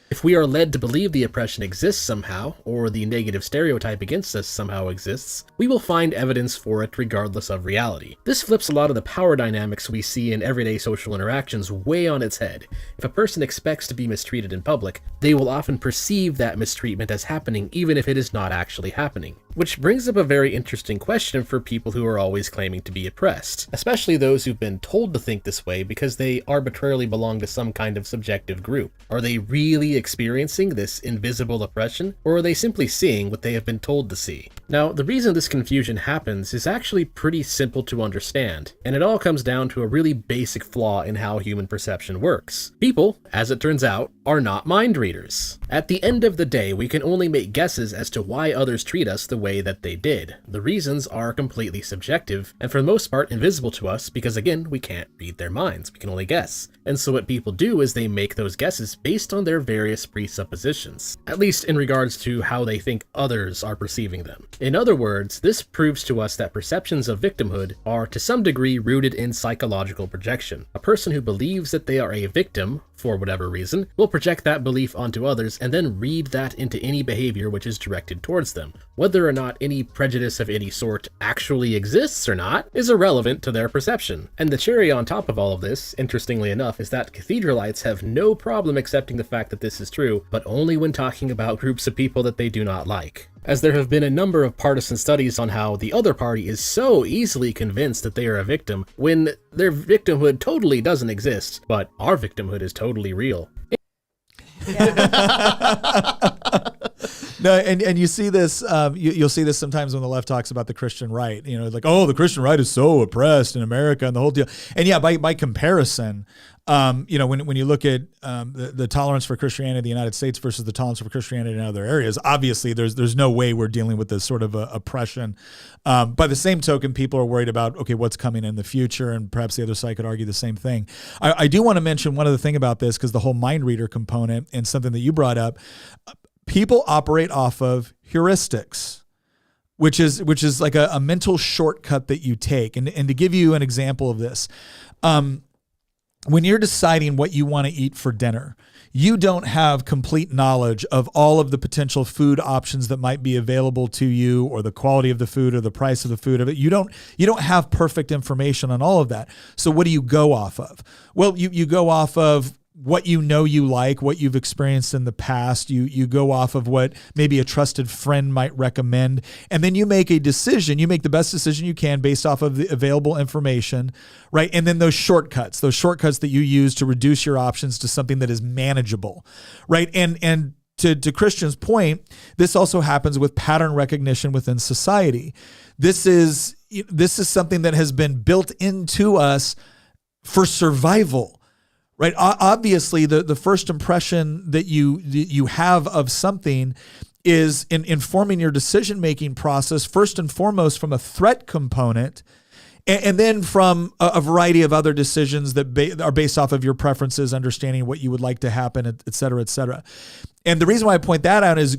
If we are led to believe the oppression exists somehow, or the negative stereotype against us somehow exists, we will find evidence for it regardless of reality. This flips a lot of the power dynamics we see in everyday social interactions way on its head. If a person expects to be mistreated in public, they will often perceive that mistreatment as happening even if it is not actually happening. Which brings up a very interesting question for people who are always claiming to be oppressed, especially those who've been told to think this way because they arbitrarily belong to some kind of subjective group. Are they really experiencing this invisible oppression, or are they simply seeing what they have been told to see? Now, the reason this confusion happens is actually pretty simple to understand, and it all comes down to a really basic flaw in how human perception works. People, as it turns out, are not mind readers. At the end of the day, we can only make guesses as to why others treat us the way that they did. The reasons are completely subjective, and for the most part invisible to us because, again, we can't read their minds, we can only guess. And so what people do is they make those guesses based on their various presuppositions, at least in regards to how they think others are perceiving them. In other words, this proves to us that perceptions of victimhood are to some degree rooted in psychological projection. A person who believes that they are a victim, for whatever reason, will project that belief onto others and then read that into any behavior which is directed towards them. Whether or not any prejudice of any sort actually exists or not is irrelevant to their perception. And the cherry on top of all of this, interestingly enough, is that cathedralites have no problem accepting the fact that this is true, but only when talking about groups of people that they do not like. As there have been a number of partisan studies on how the other party is so easily convinced that they are a victim when their victimhood totally doesn't exist, but our victimhood is totally real. No, and you see this, you'll see this sometimes when the left talks about the Christian right. You know, like, oh, the Christian right is so oppressed in America and the whole deal. And yeah, by comparison, you know, when you look at the tolerance for Christianity in the United States versus the tolerance for Christianity in other areas, obviously there's no way we're dealing with this sort of oppression. By the same token, people are worried about, okay, what's coming in the future, and perhaps the other side could argue the same thing. I do want to mention one other thing about this, because the whole mind reader component and something that you brought up, people operate off of heuristics, which is like a mental shortcut that you take. And to give you an example of this, when you're deciding what you want to eat for dinner, you don't have complete knowledge of all of the potential food options that might be available to you, or the quality of the food, or the price of the food of it. You don't have perfect information on all of that. So what do you go off of? Well, you go off of what you know you like, what you've experienced in the past. You go off of what maybe a trusted friend might recommend, and then you make a decision. You make the best decision you can based off of the available information, right? And then those shortcuts that you use to reduce your options to something that is manageable, right? And to Christian's point, this also happens with pattern recognition within society. This is something that has been built into us for survival. Right. Obviously, the first impression that you have of something is in informing your decision-making process, first and foremost from a threat component, and then from a variety of other decisions that are based off of your preferences, understanding what you would like to happen, et cetera, et cetera. And the reason why I point that out is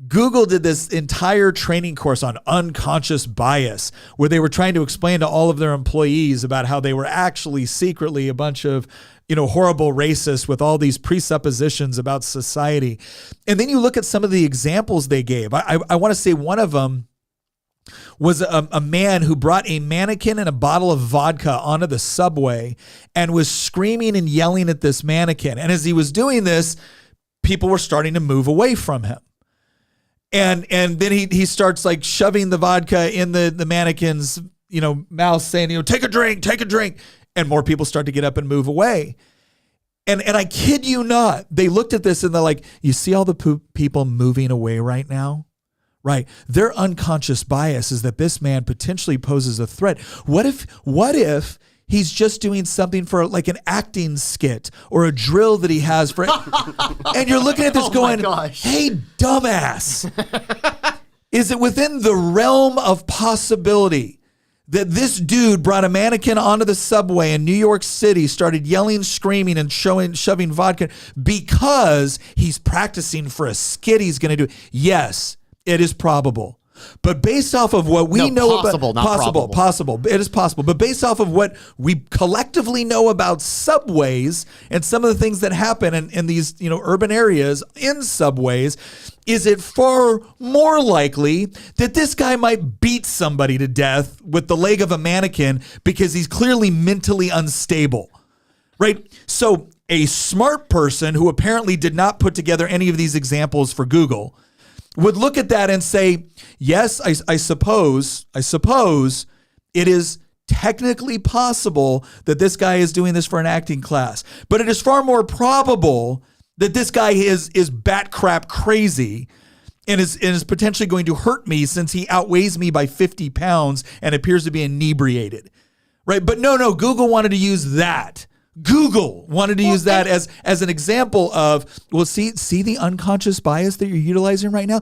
Google did this entire training course on unconscious bias, where they were trying to explain to all of their employees about how they were actually secretly a bunch of, horrible racists with all these presuppositions about society. And then you look at some of the examples they gave. I want to say one of them was a man who brought a mannequin and a bottle of vodka onto the subway and was screaming and yelling at this mannequin. And as he was doing this, people were starting to move away from him. And then he starts like shoving the vodka in the mannequin's, mouth, saying, take a drink. And more people start to get up and move away. And I kid you not, they looked at this and they're like, you see all the people moving away right now? Right. Their unconscious bias is that this man potentially poses a threat. What if he's just doing something for like an acting skit or a drill that he has for, and you're looking at this going, hey, dumbass, is it within the realm of possibility that this dude brought a mannequin onto the subway in New York City, started yelling, screaming, and shoving vodka because he's practicing for a skit he's going to do? Yes, it is probable. But based off of what we know about possible, it is possible. But based off of what we collectively know about subways and some of the things that happen in these, urban areas in subways, is it far more likely that this guy might beat somebody to death with the leg of a mannequin because he's clearly mentally unstable, right? So a smart person who apparently did not put together any of these examples for Google would look at that and say, yes, I suppose it is technically possible that this guy is doing this for an acting class, but it is far more probable that this guy is bat crap crazy and is potentially going to hurt me since he outweighs me by 50 pounds and appears to be inebriated, right? But no, Google wanted to use that. Google wanted to use that as an example of, well, see the unconscious bias that you're utilizing right now?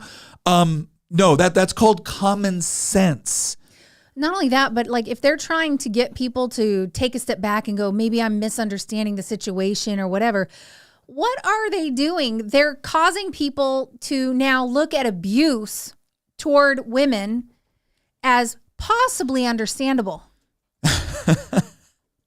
No, that's called common sense. Not only that, but like if they're trying to get people to take a step back and go, maybe I'm misunderstanding the situation or whatever, what are they doing? They're causing people to now look at abuse toward women as possibly understandable.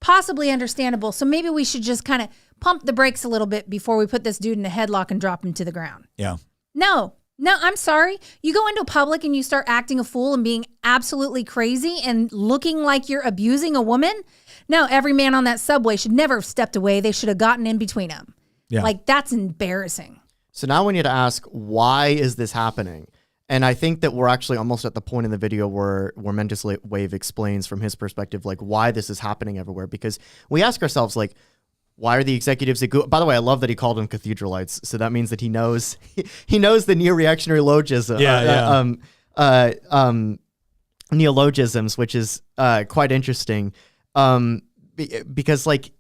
Possibly understandable. So maybe we should just kind of pump the brakes a little bit before we put this dude in a headlock and drop him to the ground. Yeah. No, I'm sorry. You go into public and you start acting a fool and being absolutely crazy and looking like you're abusing a woman. No, every man on that subway should never have stepped away. They should have gotten in between them. Yeah. Like, that's embarrassing. So now we need to ask, why is this happening? And I think that we're actually almost at the point in the video where Mendes Wave explains from his perspective, like, why this is happening everywhere. Because we ask ourselves, like, why are the executives at Google? By the way, I love that he called them cathedralites. So that means that he knows the neo-reactionary neologisms, which is quite interesting. Because, like,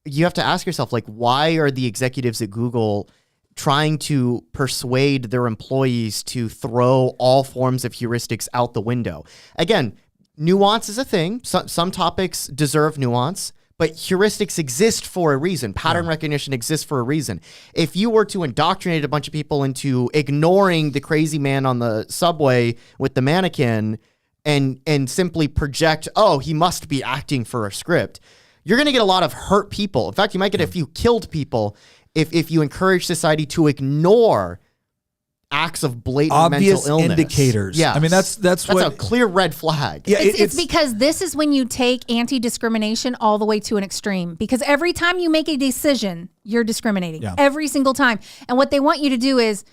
you have to ask yourself, like, why are the executives at Google trying to persuade their employees to throw all forms of heuristics out the window? Again, nuance is a thing. Some topics deserve nuance, but heuristics exist for a reason. Pattern recognition exists for a reason. If you were to indoctrinate a bunch of people into ignoring the crazy man on the subway with the mannequin and simply project, oh, he must be acting for a script, you're going to get a lot of hurt people. In fact, you might get a few killed people if you encourage society to ignore acts of blatant obvious mental illness. Indicators. Yeah, I mean, that's a clear red flag. Yeah, it's because this is when you take anti-discrimination all the way to an extreme. Because every time you make a decision, you're discriminating. Yeah. Every single time. And what they want you to do is,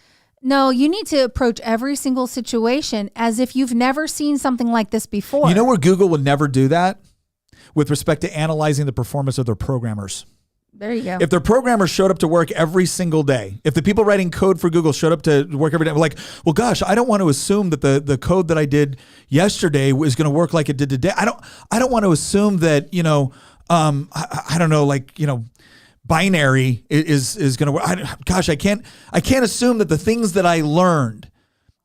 no, you need to approach every single situation as if you've never seen something like this before. You know where Google would never do that? With respect to analyzing the performance of their programmers. There you go. If their programmers showed up to work every single day, if the people writing code for Google showed up to work every day, we're like, well, gosh, I don't want to assume that the code that I did yesterday is going to work like it did today. I don't want to assume that, I don't know, like, binary is going to work. I can't assume that the things that I learned,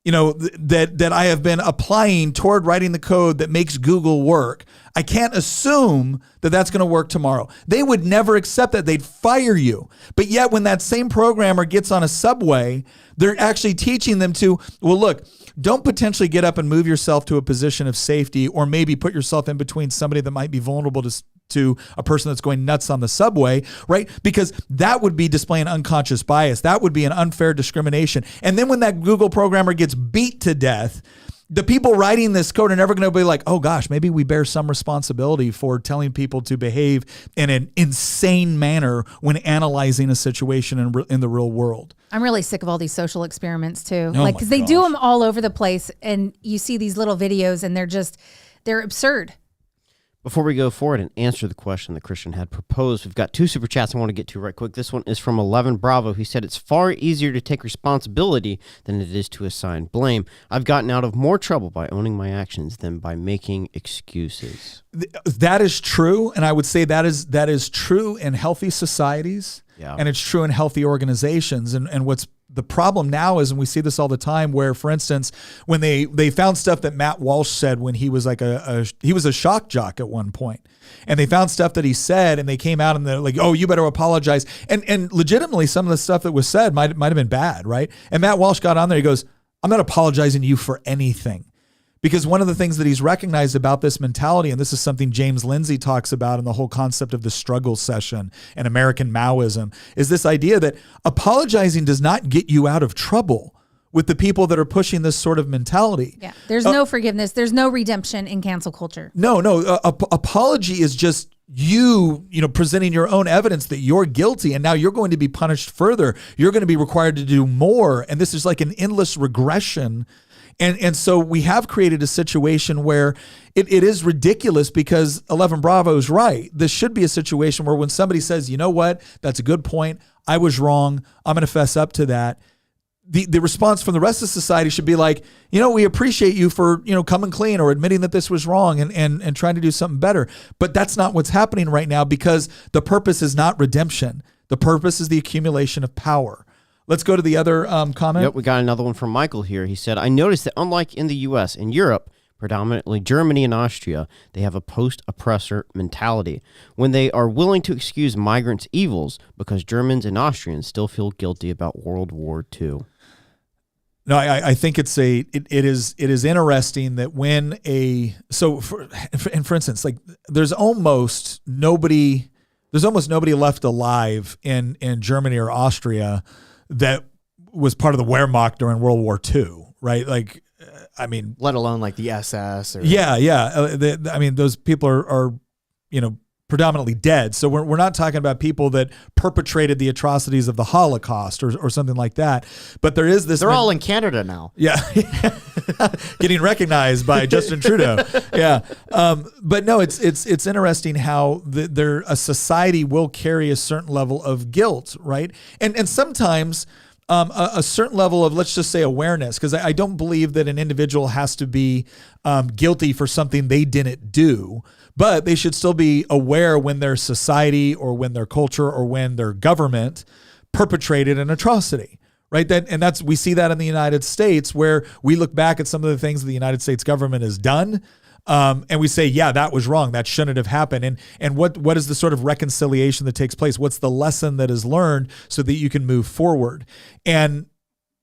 that I have been applying toward writing the code that makes Google work, I can't assume that that's going to work tomorrow. They would never accept that. They'd fire you. But yet when that same programmer gets on a subway, they're actually teaching them to, well, look, don't potentially get up and move yourself to a position of safety, or maybe put yourself in between somebody that might be vulnerable to a person that's going nuts on the subway, right? Because that would be displaying unconscious bias. That would be an unfair discrimination. And then when that Google programmer gets beat to death, the people writing this code are never going to be like, oh gosh, maybe we bear some responsibility for telling people to behave in an insane manner when analyzing a situation in the real world. I'm really sick of all these social experiments too. Oh because they do them all over the place, and you see these little videos and they're absurd. Before we go forward and answer the question that Christian had proposed, we've got two super chats I want to get to right quick. This one is from 11 Bravo. He said, it's far easier to take responsibility than it is to assign blame. I've gotten out of more trouble by owning my actions than by making excuses. That is true. And I would say that is true in healthy societies. Yeah. And it's true in healthy organizations. And what's the problem now is, and we see this all the time, where, for instance, when they found stuff that Matt Walsh said when he was like he was a shock jock at one point, and they found stuff that he said, and they came out and they're like, oh, you better apologize. And legitimately, some of the stuff that was said might have been bad, right? And Matt Walsh got on there, he goes, I'm not apologizing to you for anything. Because one of the things that he's recognized about this mentality, and this is something James Lindsay talks about in the whole concept of the struggle session and American Maoism, is this idea that apologizing does not get you out of trouble with the people that are pushing this sort of mentality. Yeah, there's no forgiveness. There's no redemption in cancel culture. No. Apology is just you presenting your own evidence that you're guilty, and now you're going to be punished further. You're going to be required to do more, and this is like an endless regression. And so we have created a situation where it is ridiculous, because 11 Bravo is right. This should be a situation where when somebody says, you know what, that's a good point, I was wrong, I'm going to fess up to that, the response from the rest of society should be like, we appreciate you for, coming clean or admitting that this was wrong and trying to do something better. But that's not what's happening right now, because the purpose is not redemption. The purpose is the accumulation of power. Let's go to the other comment. Yep, we got another one from Michael here. He said, I noticed that unlike in the U.S., in Europe, predominantly Germany and Austria, they have a post-oppressor mentality when they are willing to excuse migrants' evils because Germans and Austrians still feel guilty about World War II. No, I think it is interesting that when for instance, like there's almost nobody left alive in Germany or Austria that was part of the Wehrmacht during World War II, right? Like, I mean, let alone like the SS. Or those people are predominantly dead. So we're not talking about people that perpetrated the atrocities of the Holocaust or something like that. But there is this. They're all in Canada now. Yeah. Getting recognized by Justin Trudeau. Yeah. But no, it's interesting how a society will carry a certain level of guilt, right? And sometimes a certain level of, let's just say, awareness, because I don't believe that an individual has to be guilty for something they didn't do, but they should still be aware when their society or when their culture or when their government perpetrated an atrocity, right? We see that in the United States, where we look back at some of the things the United States government has done, and we say, yeah, that was wrong. That shouldn't have happened. And what is the sort of reconciliation that takes place? What's the lesson that is learned so that you can move forward? And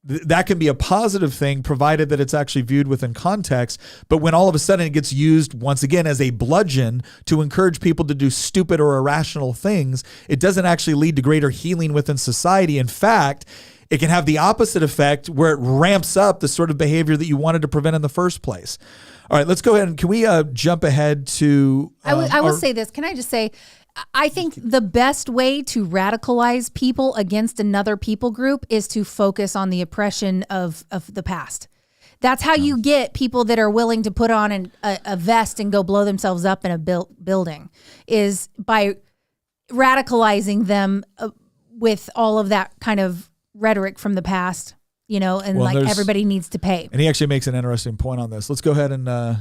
that can be a positive thing, provided that it's actually viewed within context. But when all of a sudden it gets used once again as a bludgeon to encourage people to do stupid or irrational things, it doesn't actually lead to greater healing within society. In fact, it can have the opposite effect, where it ramps up the sort of behavior that you wanted to prevent in the first place. All right, let's go ahead and can we jump ahead to... I will say this. Can I just say, I think the best way to radicalize people against another people group is to focus on the oppression of the past. That's how you get people that are willing to put on a vest and go blow themselves up in a building, is by radicalizing them with all of that kind of rhetoric from the past, and everybody needs to pay. And he actually makes an interesting point on this. Let's go ahead and...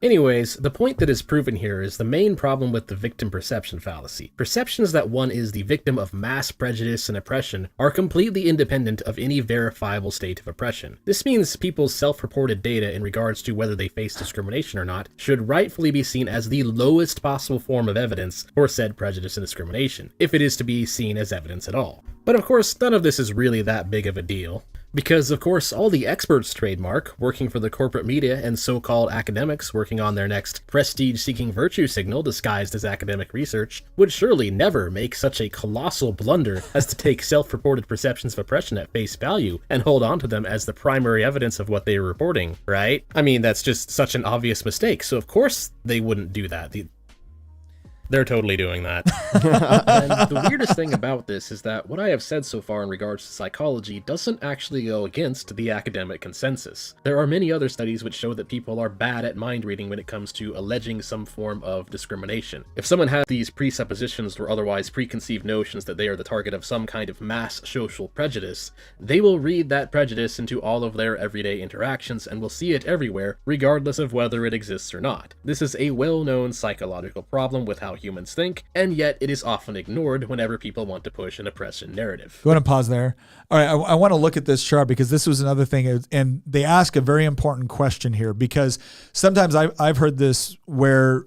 Anyways, the point that is proven here is the main problem with the victim perception fallacy. Perceptions that one is the victim of mass prejudice and oppression are completely independent of any verifiable state of oppression. This means people's self-reported data in regards to whether they face discrimination or not should rightfully be seen as the lowest possible form of evidence for said prejudice and discrimination, if it is to be seen as evidence at all. But of course, none of this is really that big of a deal. Because, of course, all the experts trademark, working for the corporate media and so-called academics working on their next prestige-seeking virtue signal disguised as academic research, would surely never make such a colossal blunder as to take self-reported perceptions of oppression at face value and hold on to them as the primary evidence of what they are reporting, right? I mean, that's just such an obvious mistake, so of course they wouldn't do that. They're totally doing that. And the weirdest thing about this is that what I have said so far in regards to psychology doesn't actually go against the academic consensus. There are many other studies which show that people are bad at mind reading when it comes to alleging some form of discrimination. If someone has these presuppositions or otherwise preconceived notions that they are the target of some kind of mass social prejudice, they will read that prejudice into all of their everyday interactions and will see it everywhere, regardless of whether it exists or not. This is a well-known psychological problem with how humans think, and yet it is often ignored whenever people want to push an oppression narrative. Go ahead and pause there. All right, I want to look at this chart because this was another thing, and they ask a very important question here, because sometimes I've heard this where...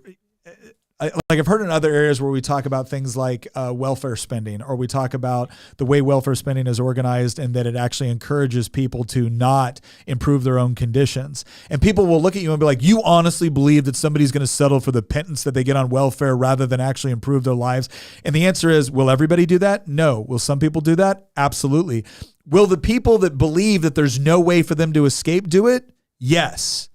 I've heard in other areas where we talk about things like welfare spending, or we talk about the way welfare spending is organized and that it actually encourages people to not improve their own conditions. And people will look at you and be like, you honestly believe that somebody's going to settle for the pittance that they get on welfare rather than actually improve their lives? And the answer is, will everybody do that? No. Will some people do that? Absolutely. Will the people that believe that there's no way for them to escape do it? Yes.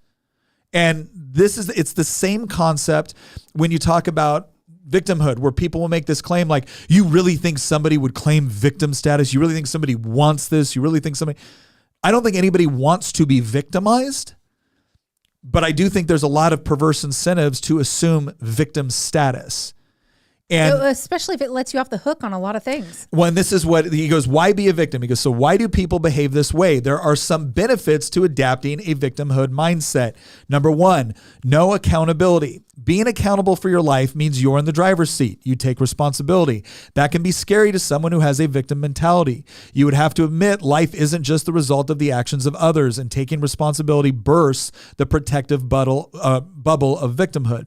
And it's the same concept when you talk about victimhood, where people will make this claim like, you really think somebody would claim victim status? You really think somebody wants this? You really think somebody... I don't think anybody wants to be victimized, but I do think there's a lot of perverse incentives to assume victim status. And especially if it lets you off the hook on a lot of things. when this is what he goes, why be a victim? He goes, so why do people behave this way? There are some benefits to adapting a victimhood mindset. Number one, no accountability. Being accountable for your life means you're in the driver's seat. You take responsibility. That can be scary to someone who has a victim mentality. You would have to admit life isn't just the result of the actions of others, and taking responsibility bursts the protective bubble of victimhood.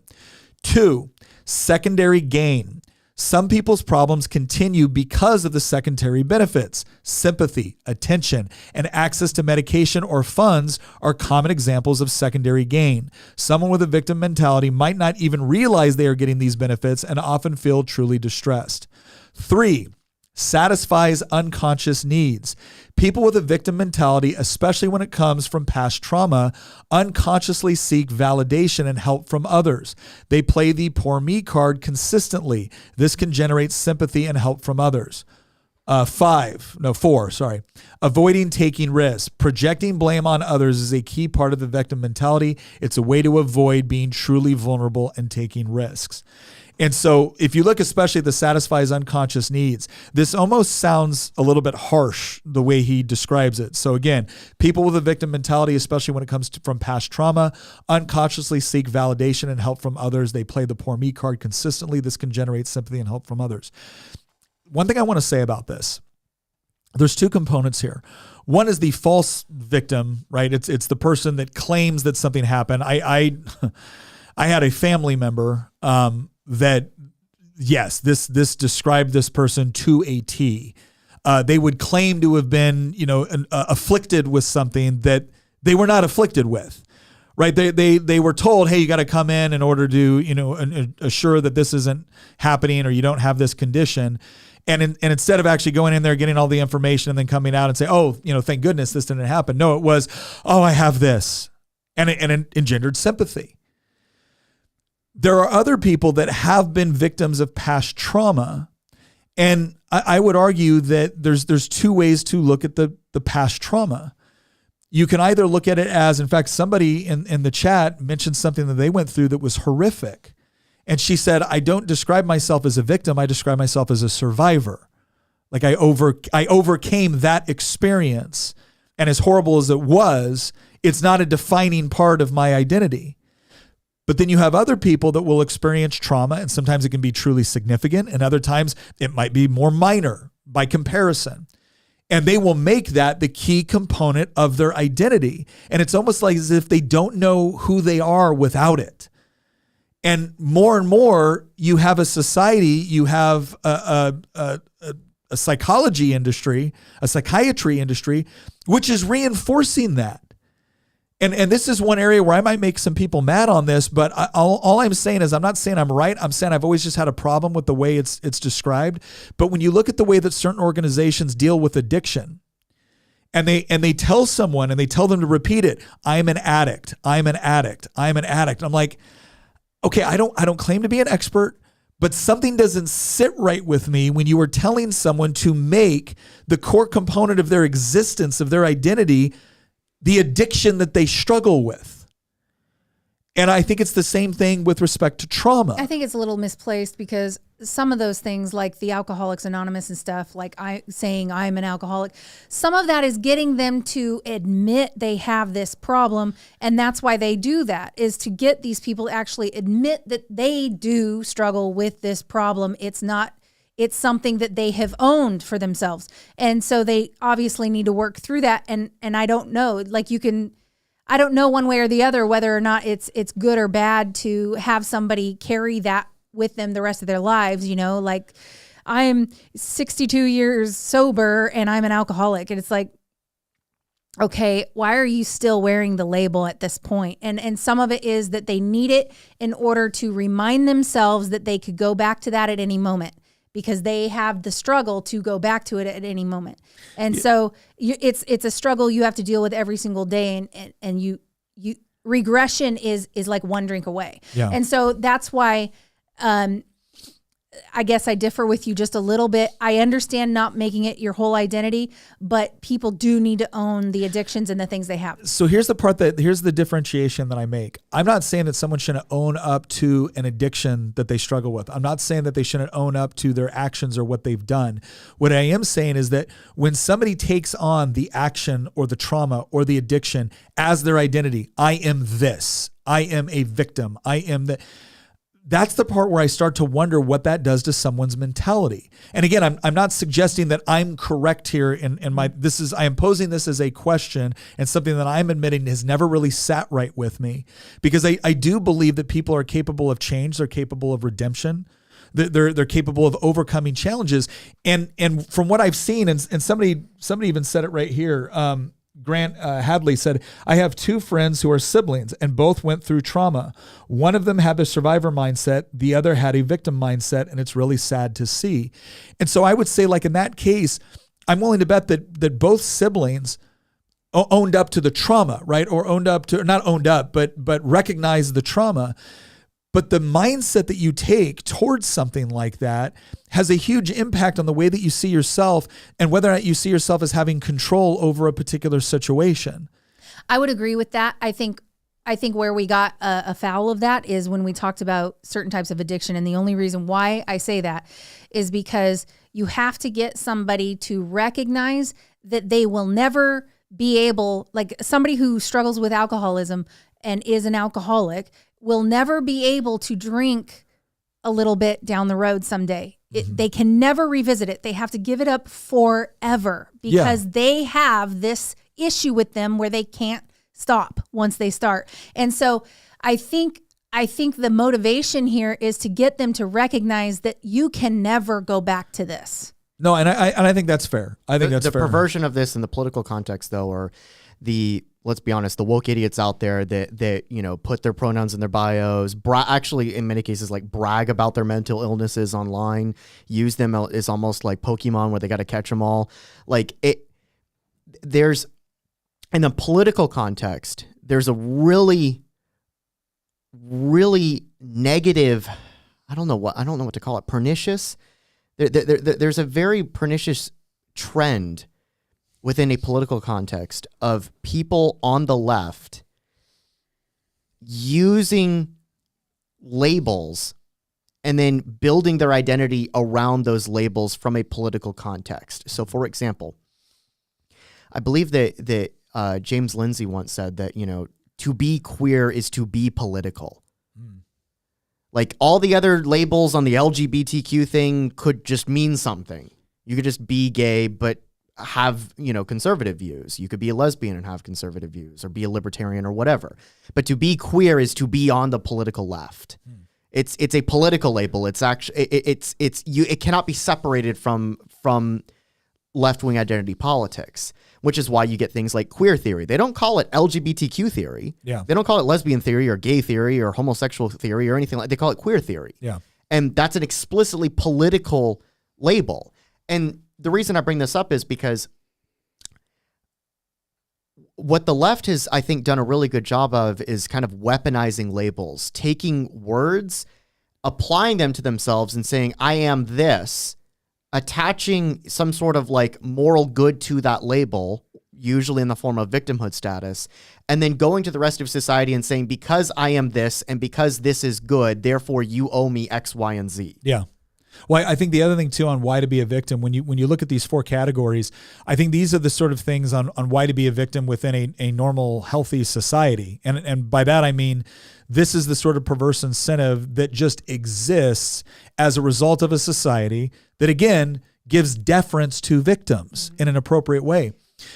2, secondary gain. Some people's problems continue because of the secondary benefits. Sympathy, attention, and access to medication or funds are common examples of secondary gain. Someone with a victim mentality might not even realize they are getting these benefits and often feel truly distressed. 3, satisfies unconscious needs. People with a victim mentality, especially when it comes from past trauma, unconsciously seek validation and help from others. They play the poor me card consistently. This can generate sympathy and help from others. 4, avoiding taking risks. Projecting blame on others is a key part of the victim mentality. It's a way to avoid being truly vulnerable and taking risks. And so if you look especially at the satisfies unconscious needs, this almost sounds a little bit harsh the way he describes it. So again, people with a victim mentality, especially when it comes to from past trauma, unconsciously seek validation and help from others. They play the poor me card consistently. This can generate sympathy and help from others. One thing I want to say about this, there's 2 components here. One is the false victim, right? It's the person that claims that something happened. I had a family member that, yes, this described this person to a T. They would claim to have been, afflicted with something that they were not afflicted with, right? They were told, hey, you got to come in order to, assure that this isn't happening or you don't have this condition. And instead of actually going in there, getting all the information and then coming out and say, oh, thank goodness this didn't happen. No, it was, oh, I have this. And it engendered sympathy. There are other people that have been victims of past trauma. And I would argue that there's 2 ways to look at the past trauma. You can either look at it as, in fact, somebody in the chat mentioned something that they went through that was horrific. And she said, I don't describe myself as a victim. I describe myself as a survivor. Like I overcame that experience. And as horrible as it was, it's not a defining part of my identity. But then you have other people that will experience trauma, and sometimes it can be truly significant, and other times it might be more minor by comparison. And they will make that the key component of their identity. And it's almost like as if they don't know who they are without it. And more, you have a society, you have a psychology industry, a psychiatry industry, which is reinforcing that. And this is one area where I might make some people mad on this, but all I'm saying is I'm not saying I'm right. I'm saying I've always just had a problem with the way it's described. But when you look at the way that certain organizations deal with addiction, and they tell someone and they tell them to repeat it, I'm an addict, I'm an addict, I'm an addict. I'm like, okay, I don't claim to be an expert, but something doesn't sit right with me when you are telling someone to make the core component of their existence, of their identity, the addiction that they struggle with. And I think it's the same thing with respect to trauma. I think it's a little misplaced because some of those things like the Alcoholics Anonymous and stuff, like saying I'm an alcoholic, some of that is getting them to admit they have this problem. And that's why they do that, is to get these people to actually admit that they do struggle with this problem. It's something that they have owned for themselves. And so they obviously need to work through that. And I don't know, I don't know one way or the other whether or not it's good or bad to have somebody carry that with them the rest of their lives. Like I'm 62 years sober and I'm an alcoholic. And it's like, okay, why are you still wearing the label at this point? And some of it is that they need it in order to remind themselves that they could go back to that at any moment, because they have the struggle to go back to it at any moment. And so it's a struggle you have to deal with every single day. And you regression is like one drink away. Yeah. And so that's why I guess I differ with you just a little bit. I understand not making it your whole identity, but people do need to own the addictions and the things they have. So here's the differentiation that I make. I'm not saying that someone shouldn't own up to an addiction that they struggle with. I'm not saying that they shouldn't own up to their actions or what they've done. What I am saying is that when somebody takes on the action or the trauma or the addiction as their identity, I am this, I am a victim, I am that. That's the part where I start to wonder what that does to someone's mentality. And again, I'm not suggesting that I'm correct here in my, I am posing this as a question and something that I'm admitting has never really sat right with me, because I do believe that people are capable of change. They're capable of redemption. They're capable of overcoming challenges. And from what I've seen, and somebody even said it right here, Grant Hadley said, I have two friends who are siblings and both went through trauma. One of them had the survivor mindset. The other had a victim mindset. And it's really sad to see. And so I would say, like, in that case, I'm willing to bet that both siblings owned up to the trauma, right? Or not owned up, but recognized the trauma. But the mindset that you take towards something like that has a huge impact on the way that you see yourself and whether or not you see yourself as having control over a particular situation. I would agree with that. I think where we got a foul of that is when we talked about certain types of addiction. And the only reason why I say that is because you have to get somebody to recognize that they will never be able, like somebody who struggles with alcoholism and is an alcoholic will never be able to drink a little bit down the road someday. They can never revisit it. They have to give it up forever because they have this issue with them where they can't stop once they start. And so I think the motivation here is to get them to recognize that you can never go back to this. No, and I think that's fair. I think that's fair. The perversion of this in the political context, though, or let's be honest, the woke idiots out there that put their pronouns in their bios, actually in many cases like brag about their mental illnesses online, use them as almost like Pokemon where they got to catch them all. Like there's in a political context, there's a really, really negative. I don't know what to call it. Pernicious. There's a very pernicious trend within a political context of people on the left using labels and then building their identity around those labels from a political context. So, for example, I believe that James Lindsay once said that, to be queer is to be political. Like all the other labels on the LGBTQ thing could just mean something. You could just be gay, but have, conservative views. You could be a lesbian and have conservative views, or be a libertarian or whatever. But to be queer is to be on the political left. It's a political label. It's actually it cannot be separated from left-wing identity politics, which is why you get things like queer theory. They don't call it LGBTQ theory. Yeah. They don't call it lesbian theory or gay theory or homosexual theory or anything like. They call it queer theory. Yeah. And that's an explicitly political label. And the reason I bring this up is because what the left has, I think, done a really good job of is kind of weaponizing labels, taking words, applying them to themselves and saying, I am this, attaching some sort of like moral good to that label, usually in the form of victimhood status, and then going to the rest of society and saying, because I am this and because this is good, therefore you owe me X, Y, and Z. Yeah. Well, I think the other thing too on why to be a victim, when you look at these four categories, I think these are the sort of things on why to be a victim within a normal, healthy society. And by that, I mean, this is the sort of perverse incentive that just exists as a result of a society that, again, gives deference to victims in an appropriate way.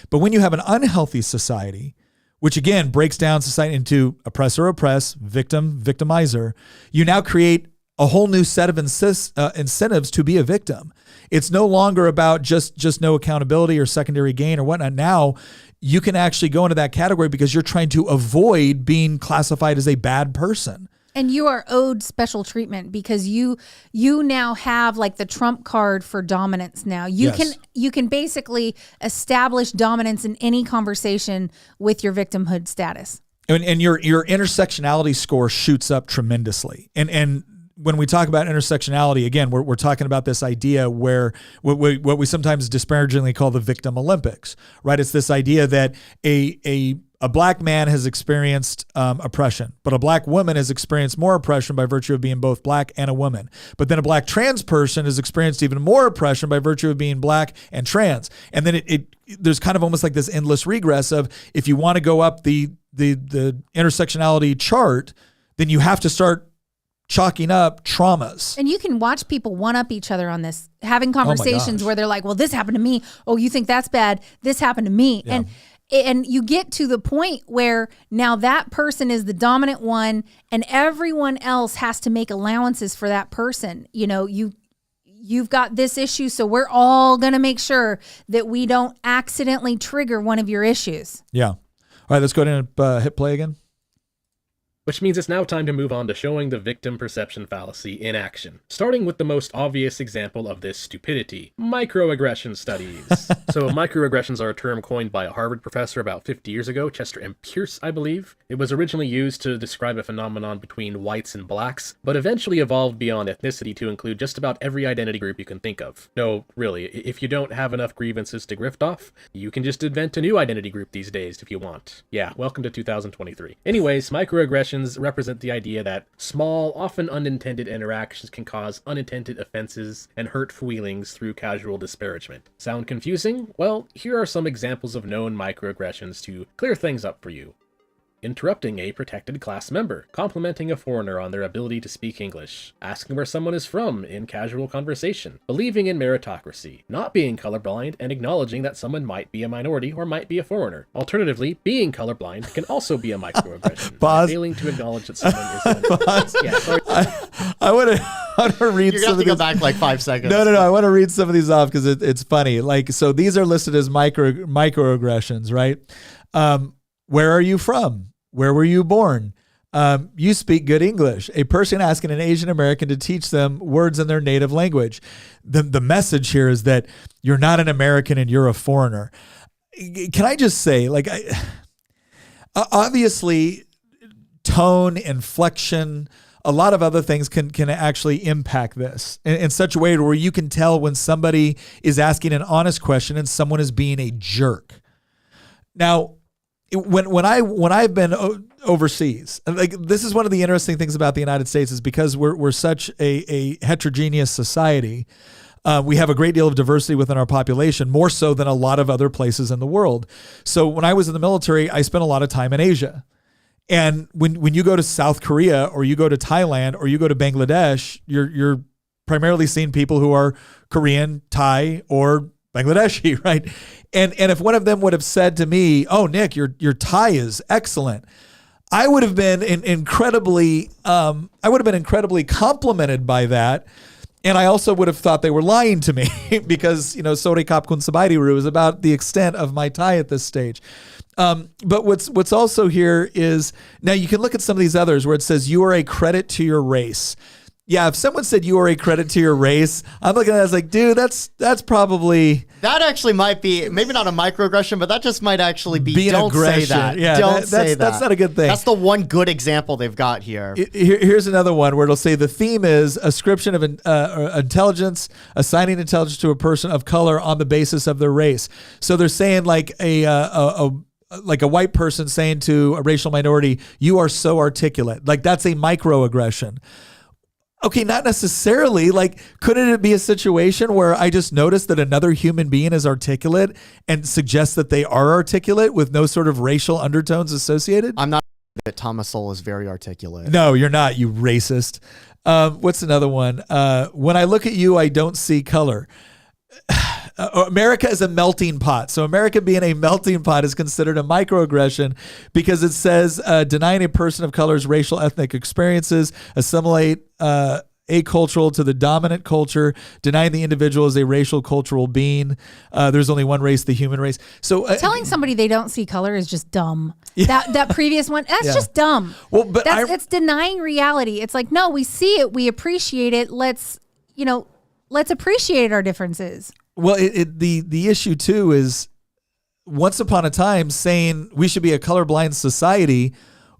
But when you have an unhealthy society, which again breaks down society into oppressor, oppress, victim, victimizer, you now create a whole new set of incentives to be a victim. It's no longer about just no accountability or secondary gain or whatnot. Now you can actually go into that category because you're trying to avoid being classified as a bad person. And you are owed special treatment because you now have like the trump card for dominance now. You can basically establish dominance in any conversation with your victimhood status. And your intersectionality score shoots up tremendously. And when we talk about intersectionality, again, we're talking about this idea where what we sometimes disparagingly call the victim Olympics, right? It's this idea that a black man has experienced oppression, but a black woman has experienced more oppression by virtue of being both black and a woman. But then a black trans person has experienced even more oppression by virtue of being black and trans. And then there's kind of almost like this endless regress of, if you want to go up the intersectionality chart, then you have to start chalking up traumas. And you can watch people one-up each other on this, having conversations where they're like, well, this happened to me. Oh, you think that's bad? This happened to me. Yeah. And you get to the point where now that person is the dominant one and everyone else has to make allowances for that person. You know, you've got this issue, so we're all going to make sure that we don't accidentally trigger one of your issues. Yeah. All right, let's go ahead and hit play again. Which means it's now time to move on to showing the victim perception fallacy in action. Starting with the most obvious example of this stupidity, microaggression studies. So microaggressions are a term coined by a Harvard professor about 50 years ago, Chester M. Pierce, I believe. It was originally used to describe a phenomenon between whites and blacks, but eventually evolved beyond ethnicity to include just about every identity group you can think of. No, really, if you don't have enough grievances to grift off, you can just invent a new identity group these days if you want. Yeah, welcome to 2023. Anyways, microaggressions represent the idea that small, often unintended interactions can cause unintended offenses and hurt feelings through casual disparagement. Sound confusing? Well, here are some examples of known microaggressions to clear things up for you. Interrupting a protected class member, complimenting a foreigner on their ability to speak English, asking where someone is from in casual conversation, believing in meritocracy, not being colorblind and acknowledging that someone might be a minority or might be a foreigner. Alternatively, being colorblind can also be a microaggression. Pause. Failing to acknowledge that someone is a Pause. Yeah, sorry. I want to read You're some going to of go these. back like 5 seconds. No. I want to read some of these off because it's funny. Like, so these are listed as microaggressions, right? Where are you from? Where were you born? You speak good English. A person asking an Asian American to teach them words in their native language. The message here is that you're not an American and you're a foreigner. Can I just say, like, obviously, tone, inflection, a lot of other things can actually impact this in such a way where you can tell when somebody is asking an honest question and someone is being a jerk. Now, when I've been overseas, like, this is one of the interesting things about the United States is because we're such a heterogeneous society. We have a great deal of diversity within our population, more so than a lot of other places in the world. So when I was in the military, I spent a lot of time in Asia. And when you go to South Korea or you go to Thailand or you go to Bangladesh, you're primarily seeing people who are Korean, Thai, or Bangladeshi, right? And if one of them would have said to me, "Oh, Nick, your Thai is excellent," I would have been incredibly complimented by that. And I also would have thought they were lying to me because, Sore Kap Kun Sabairu is about the extent of my Thai at this stage. But what's also here is, now you can look at some of these others where it says you are a credit to your race. Yeah, if someone said you are a credit to your race, I'm looking at it as like, dude, that's probably... That actually might be, maybe not a microaggression, but that just might actually be, don't say that. Yeah, don't say that. That's not a good thing. That's the one good example they've got here. Here's another one where it'll say the theme is ascription of intelligence, assigning intelligence to a person of color on the basis of their race. So they're saying like a white person saying to a racial minority, you are so articulate. Like, that's a microaggression. Okay, not necessarily. Like, couldn't it be a situation where I just noticed that another human being is articulate and suggest that they are articulate with no sort of racial undertones associated? I'm not that Thomas Sowell is very articulate. No, you're not, you racist. What's another one? When I look at you, I don't see color. America is a melting pot. So America being a melting pot is considered a microaggression because it says denying a person of color's racial ethnic experiences, assimilate acultural to the dominant culture, denying the individual as a racial cultural being. There's only one race, the human race. So telling somebody they don't see color is just dumb. Yeah. That previous one, that's just dumb. Well, but it's denying reality. It's like, no, we see it, we appreciate it. Let's appreciate our differences. Well, the issue too is once upon a time saying we should be a colorblind society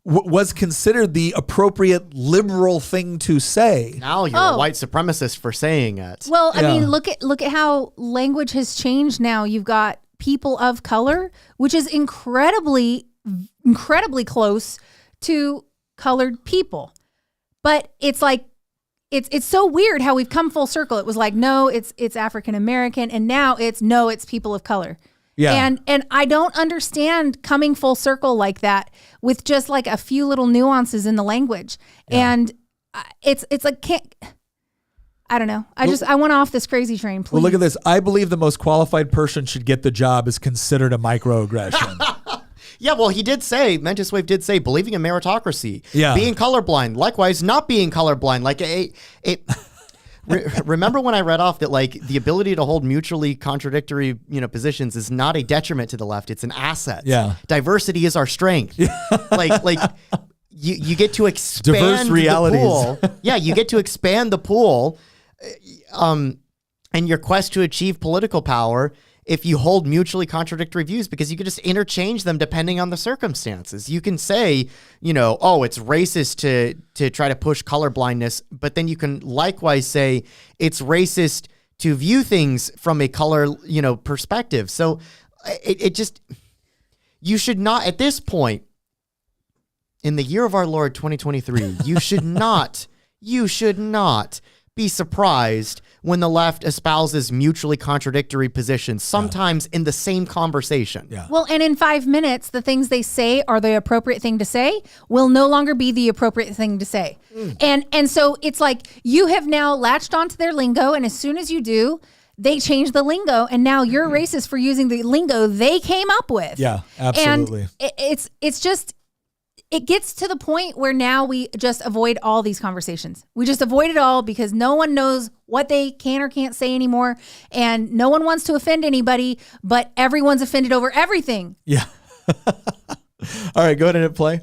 was considered the appropriate liberal thing to say. Now you're a white supremacist for saying it. Well, I mean, look at how language has changed now. You've got people of color, which is incredibly close to colored people. But it's like, it's so weird how we've come full circle. It was like, no, it's African American, and now it's people of color. Yeah. And I don't understand coming full circle like that with just like a few little nuances in the language. Yeah. And it's like, I don't know. I went off this crazy train, please. Well, look at this. I believe the most qualified person should get the job is considered a microaggression. Yeah, well, Mentis Wave did say, believing in meritocracy, being colorblind, likewise, not being colorblind. Like, remember when I read off that, like, the ability to hold mutually contradictory, positions is not a detriment to the left; it's an asset. Yeah, diversity is our strength. like you get to expand diverse realities. The pool. Yeah, you get to expand the pool, and your quest to achieve political power. If you hold mutually contradictory views, because you can just interchange them depending on the circumstances. You can say, it's racist to try to push colorblindness, but then you can likewise say it's racist to view things from a color, perspective. So you should not, at this point, in the year of our Lord 2023, you should not be surprised when the left espouses mutually contradictory positions, sometimes in the same conversation. Yeah. Well, and in 5 minutes, the things they say are the appropriate thing to say will no longer be the appropriate thing to say. And so it's like you have now latched onto their lingo, and as soon as you do, they change the lingo, and now you're racist for using the lingo they came up with. Yeah, absolutely. And it's just... It gets to the point where now we just avoid all these conversations. We just avoid it all because no one knows what they can or can't say anymore. And no one wants to offend anybody, but everyone's offended over everything. Yeah. All right, go ahead and hit play.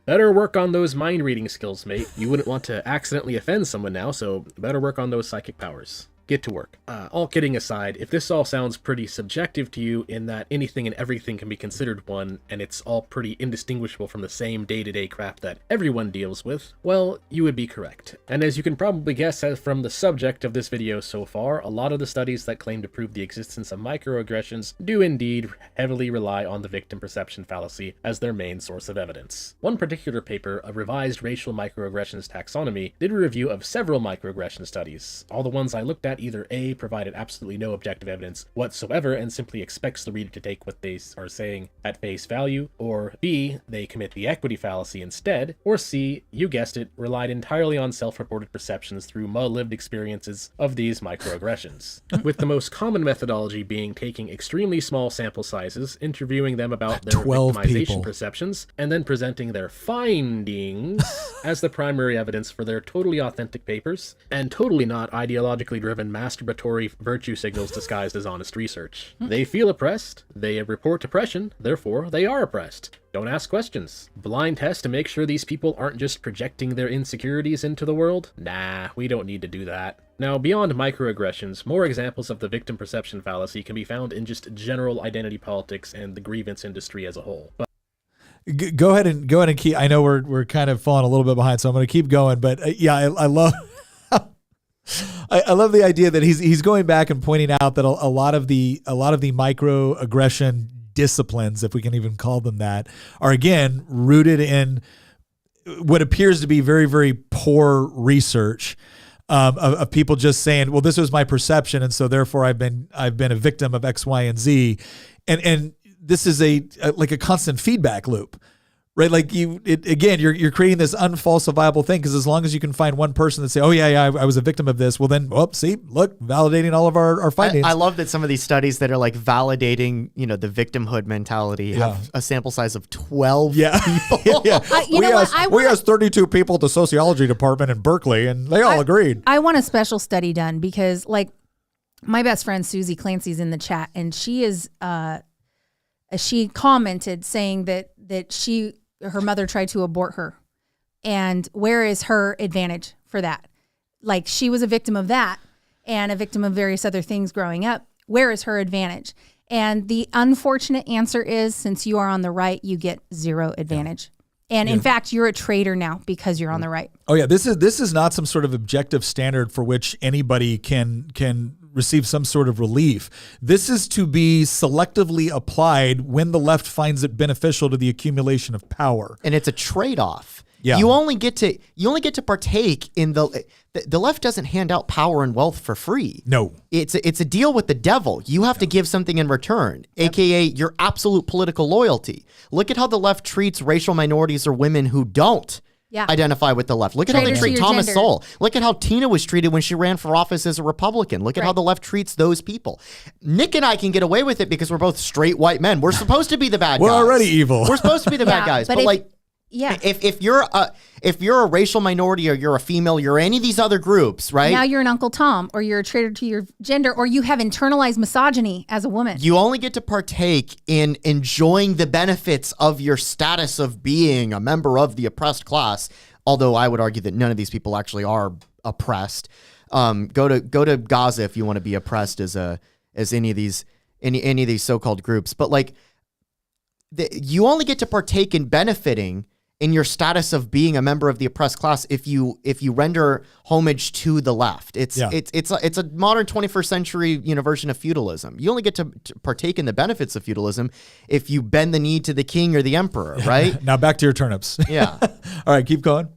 Better work on those mind reading skills, mate. You wouldn't want to accidentally offend someone now, so better work on those psychic powers. Get to work. All kidding aside, if this all sounds pretty subjective to you in that anything and everything can be considered one, and it's all pretty indistinguishable from the same day-to-day crap that everyone deals with, well, you would be correct. And as you can probably guess from the subject of this video so far, a lot of the studies that claim to prove the existence of microaggressions do indeed heavily rely on the victim perception fallacy as their main source of evidence. One particular paper, a revised racial microaggressions taxonomy, did a review of several microaggression studies. All the ones I looked at either A, provided absolutely no objective evidence whatsoever and simply expects the reader to take what they are saying at face value, or B, they commit the equity fallacy instead, or C, you guessed it, relied entirely on self-reported perceptions through lived experiences of these microaggressions. With the most common methodology being taking extremely small sample sizes, interviewing them about their victimization perceptions, and then presenting their findings as the primary evidence for their totally authentic papers, and totally not ideologically driven masturbatory virtue signals disguised as honest research. They feel oppressed, they report oppression, therefore they are oppressed. Don't ask questions. Blind test to make sure these people aren't just projecting their insecurities into the world? Nah, we don't need to do that. Now, beyond microaggressions, more examples of the victim perception fallacy can be found in just general identity politics and the grievance industry as a whole. But go ahead and keep. I know we're kind of falling a little bit behind, so I'm going to keep going. But I love. I love the idea that he's going back and pointing out that a lot of the microaggression disciplines, if we can even call them that, are again rooted in what appears to be very, very poor research of people just saying, well, this was my perception, and so therefore I've been a victim of X, Y, and Z, and this is a constant feedback loop. Right, like you're creating this unfalsifiable thing, because as long as you can find one person that say, "Oh yeah, I was a victim of this," well then, look, validating all of our findings. I love that some of these studies that are like validating, the victimhood mentality have a sample size of 12 people. We asked 32 people at the sociology department in Berkeley, and they all agreed. I want a special study done because, like, my best friend Susie Clancy's in the chat, and she commented saying that her mother tried to abort her. And where is her advantage for that? Like, she was a victim of that and a victim of various other things growing up. Where is her advantage? And the unfortunate answer is, since you are on the right, you get zero advantage. And in fact, you're a traitor now because you're on the right. Oh yeah, this is not some sort of objective standard for which anybody can receive some sort of relief. This is to be selectively applied when the left finds it beneficial to the accumulation of power. And it's a trade-off. Yeah. You only get to partake in the left doesn't hand out power and wealth for free. No. It's a deal with the devil. You have to give something in return, aka your absolute political loyalty. Look at how the left treats racial minorities or women who don't identify with the left. Look at how they Traitors to treat your Thomas gender. Sowell. Look at how Tina was treated when she ran for office as a Republican. Look at how the left treats those people. Nick and I can get away with it because we're both straight white men. We're supposed to be the bad guys. We're already evil. We're supposed to be the bad guys. But like, if you're a racial minority or you're a female, you're any of these other groups, right? Now you're an Uncle Tom, or you're a traitor to your gender, or you have internalized misogyny as a woman. You only get to partake in enjoying the benefits of your status of being a member of the oppressed class. Although I would argue that none of these people actually are oppressed. Go to Gaza if you want to be oppressed as any of these so-called groups. But like, you only get to partake in benefiting in your status of being a member of the oppressed class if you render homage to the left. It's a modern 21st century version of feudalism. You only get to partake in the benefits of feudalism if you bend the knee to the king or the emperor, right? Now back to your turnips. Yeah. All right, keep going.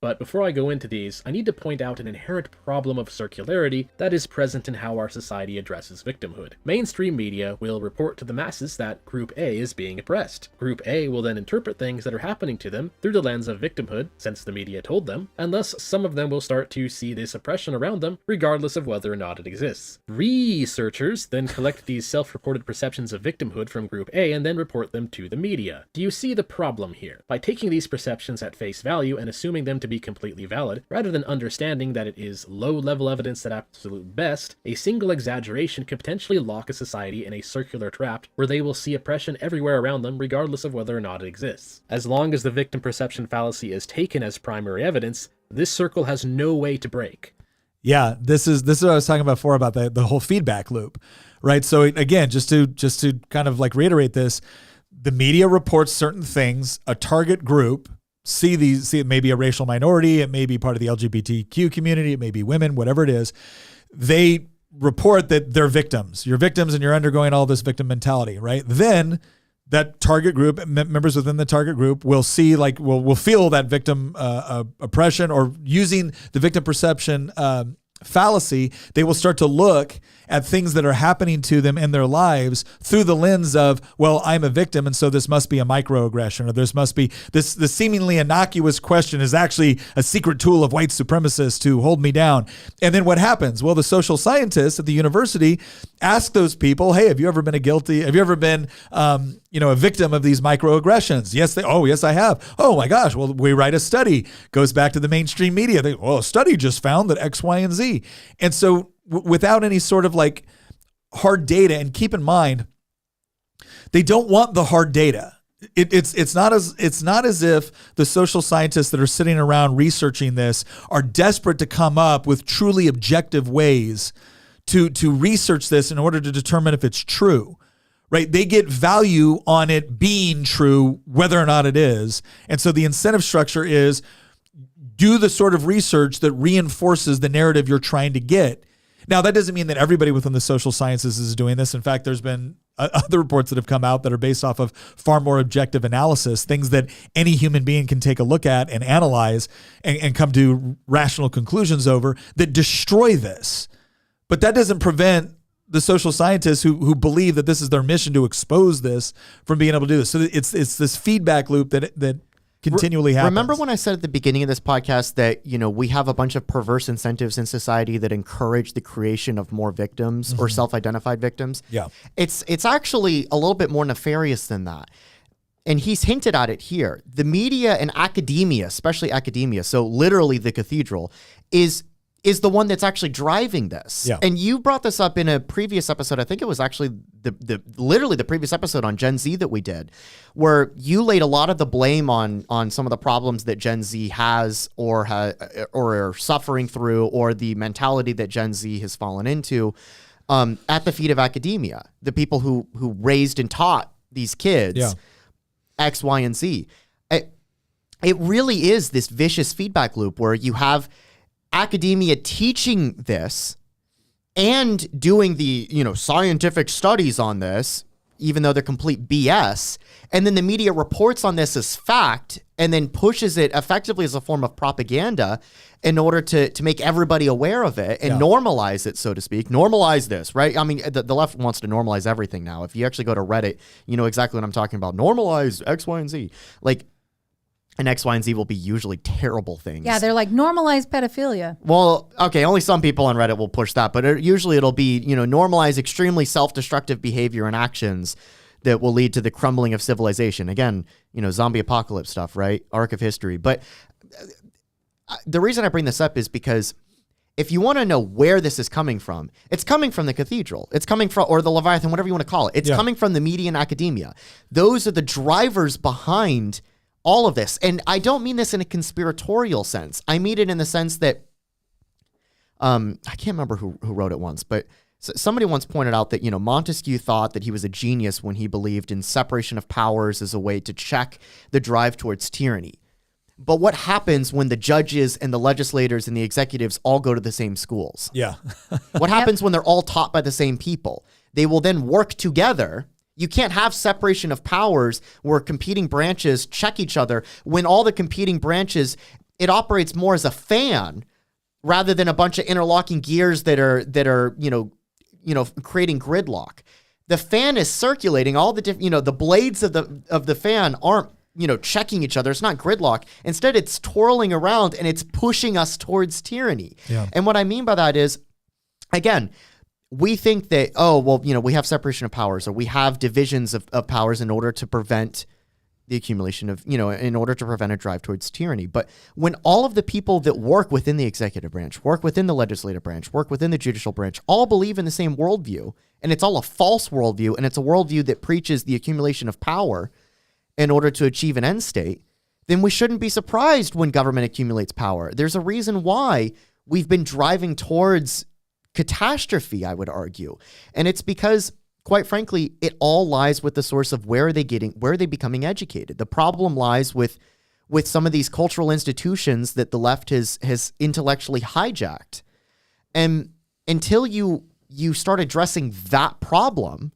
But before I go into these, I need to point out an inherent problem of circularity that is present in how our society addresses victimhood. Mainstream media will report to the masses that Group A is being oppressed. Group A will then interpret things that are happening to them through the lens of victimhood, since the media told them, and thus some of them will start to see this oppression around them, regardless of whether or not it exists. Researchers then collect these self-reported perceptions of victimhood from Group A and then report them to the media. Do you see the problem here? By taking these perceptions at face value and assuming them to be completely valid, rather than understanding that it is low-level evidence at absolute best, a single exaggeration could potentially lock a society in a circular trap where they will see oppression everywhere around them regardless of whether or not it exists. As long as the victim perception fallacy is taken as primary evidence, this circle has no way to break. Yeah, this is what I was talking about before about the whole feedback loop, right? So again, just to kind of like reiterate this, the media reports certain things, a target group see it may be a racial minority, it may be part of the LGBTQ community, it may be women, whatever it is. They report that they're victims. You're victims and you're undergoing all this victim mentality, right? Then that target group, members within the target group will see will feel that victim oppression, or using the victim perception fallacy, they will start to look at things that are happening to them in their lives through the lens of, well, I'm a victim, and so this must be a microaggression, or this must be this seemingly innocuous question is actually a secret tool of white supremacists to hold me down. And then what happens? Well, the social scientists at the university ask those people, hey, have you ever been a victim of these microaggressions? Yes, I have. Oh my gosh. Well, we write a study, goes back to the mainstream media. A study just found that X, Y, and Z. And so without any sort of like hard data, and keep in mind, they don't want the hard data. It's not as if the social scientists that are sitting around researching this are desperate to come up with truly objective ways to research this in order to determine if it's true. Right? They get value on it being true, whether or not it is. And so the incentive structure is do the sort of research that reinforces the narrative you're trying to get. Now, that doesn't mean that everybody within the social sciences is doing this. In fact, there's been other reports that have come out that are based off of far more objective analysis, things that any human being can take a look at and analyze and come to rational conclusions over, that destroy this. But that doesn't prevent the social scientists who believe that this is their mission to expose this from being able to do this. So it's this feedback loop that continually happens. Remember when I said at the beginning of this podcast that, we have a bunch of perverse incentives in society that encourage the creation of more victims or self-identified victims? Yeah. It's actually a little bit more nefarious than that. And he's hinted at it here. The media and academia, especially academia, so literally the cathedral, is the one that's actually driving this. Yeah. And you brought this up in a previous episode. I think it was actually literally the previous episode on Gen Z that we did, where you laid a lot of the blame on some of the problems that Gen Z has or are suffering through, or the mentality that Gen Z has fallen into, at the feet of academia, the people who raised and taught these kids X, Y, and Z. It really is this vicious feedback loop where you have academia teaching this and doing the, scientific studies on this, even though they're complete BS. And then the media reports on this as fact and then pushes it effectively as a form of propaganda in order to make everybody aware of it and normalize it, so to speak. Normalize this, right? I mean, the left wants to normalize everything now. If you actually go to Reddit, you know exactly what I'm talking about. Normalize X, Y, and Z. And X, Y, and Z will be usually terrible things. Yeah, they're like normalize pedophilia. Well, okay, only some people on Reddit will push that, but usually it'll be, normalize extremely self-destructive behavior and actions that will lead to the crumbling of civilization. Again, zombie apocalypse stuff, right? Arc of history. But the reason I bring this up is because if you want to know where this is coming from, it's coming from the cathedral. It's coming from, or the Leviathan, whatever you want to call it. It's coming from the media and academia. Those are the drivers behind all of this. And I don't mean this in a conspiratorial sense. I mean it in the sense that, I can't remember who wrote it once, but somebody once pointed out that, Montesquieu thought that he was a genius when he believed in separation of powers as a way to check the drive towards tyranny. But what happens when the judges and the legislators and the executives all go to the same schools? Yeah. What happens when they're all taught by the same people? They will then work together. You can't have separation of powers where competing branches check each other when all the competing branches, it operates more as a fan rather than a bunch of interlocking gears that are creating gridlock. The fan is circulating all the different, the blades of the fan aren't, checking each other. It's not gridlock. Instead, it's twirling around and it's pushing us towards tyranny. Yeah. And what I mean by that is, again, we think that, we have separation of powers, or we have divisions of powers in order to prevent the accumulation of, in order to prevent a drive towards tyranny. But when all of the people that work within the executive branch, work within the legislative branch, work within the judicial branch, all believe in the same worldview, and it's all a false worldview, and it's a worldview that preaches the accumulation of power in order to achieve an end state, then we shouldn't be surprised when government accumulates power. There's a reason why we've been driving towards catastrophe, I would argue. And it's because, quite frankly, it all lies with the source of where are they becoming educated. The problem lies with some of these cultural institutions that the left has intellectually hijacked. And until you start addressing that problem,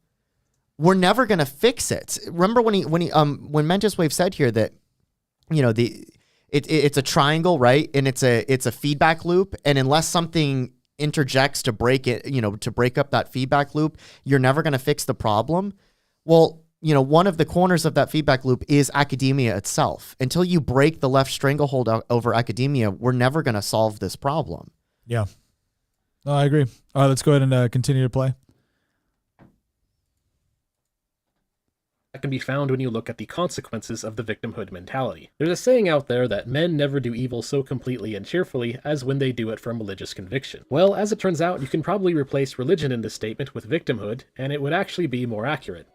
we're never going to fix it. Remember when Mentis Wave said here that, it's a triangle, right? And it's a feedback loop. And unless something interjects to break it, to break up that feedback loop, you're never going to fix the problem. Well, one of the corners of that feedback loop is academia itself. Until you break the left stranglehold over academia, we're never going to solve this problem. Yeah. No, I agree. All right, let's go ahead and continue to play. That can be found when you look at the consequences of the victimhood mentality. There's a saying out there that men never do evil so completely and cheerfully as when they do it from religious conviction. Well, as it turns out, you can probably replace religion in this statement with victimhood, and it would actually be more accurate.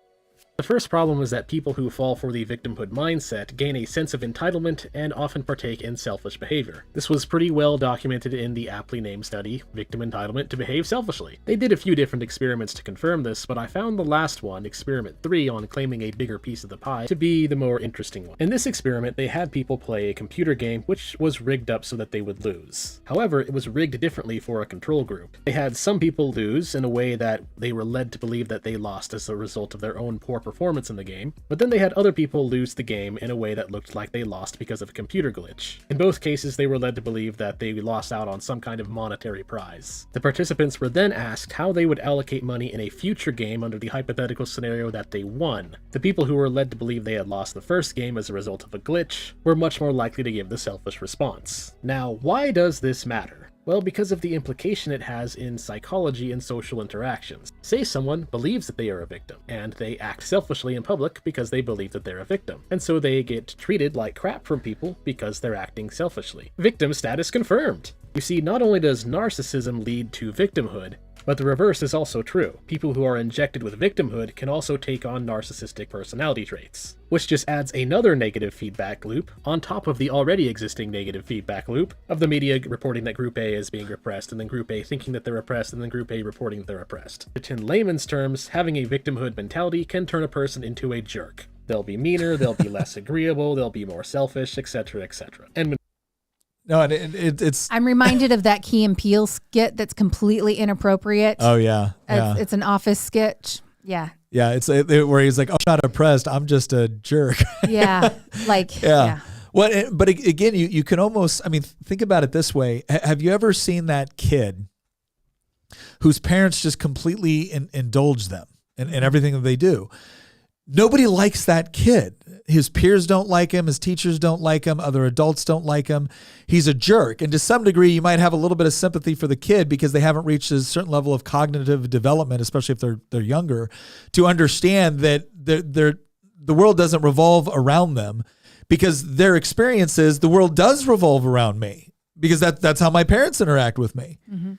The first problem is that people who fall for the victimhood mindset gain a sense of entitlement and often partake in selfish behavior. This was pretty well documented in the aptly named study, Victim Entitlement to Behave Selfishly. They did a few different experiments to confirm this, but I found the last one, Experiment 3 on claiming a bigger piece of the pie, to be the more interesting one. In this experiment, they had people play a computer game which was rigged up so that they would lose. However, it was rigged differently for a control group. They had some people lose in a way that they were led to believe that they lost as a result of their own poor performance in the game, but then they had other people lose the game in a way that looked like they lost because of a computer glitch. In both cases, they were led to believe that they lost out on some kind of monetary prize. The participants were then asked how they would allocate money in a future game under the hypothetical scenario that they won. The people who were led to believe they had lost the first game as a result of a glitch were much more likely to give the selfish response. Now, why does this matter? Well, because of the implication it has in psychology and social interactions. Say someone believes that they are a victim, and they act selfishly in public because they believe that they're a victim, and so they get treated like crap from people because they're acting selfishly. Victim status confirmed! You see, not only does narcissism lead to victimhood, But the reverse is also true. People who are injected with victimhood can also take on narcissistic personality traits, which just adds another negative feedback loop on top of the already existing negative feedback loop of the media reporting that Group A is being repressed, and then Group A thinking that they're repressed, and then Group A reporting that they're repressed. In layman's terms, having a victimhood mentality can turn a person into a jerk. They'll be meaner, they'll be less agreeable, they'll be more selfish, etc., etc. And No, and it's. I'm reminded of that Key and Peele skit that's completely inappropriate. Oh yeah, yeah. It's an office sketch. Yeah. Yeah, it's where he's like, "Oh, I'm not oppressed. I'm just a jerk." Yeah, like yeah. Well, but again, you can almost. I mean, think about it this way: have you ever seen that kid whose parents just completely indulge them in everything that they do? Nobody likes that kid. His peers don't like him. His teachers don't like him. Other adults don't like him. He's a jerk. And to some degree, you might have a little bit of sympathy for the kid because they haven't reached a certain level of cognitive development, especially if they're younger, to understand that the world doesn't revolve around them, because their experience is the world does revolve around me, because that's how my parents interact with me. Mm-hmm.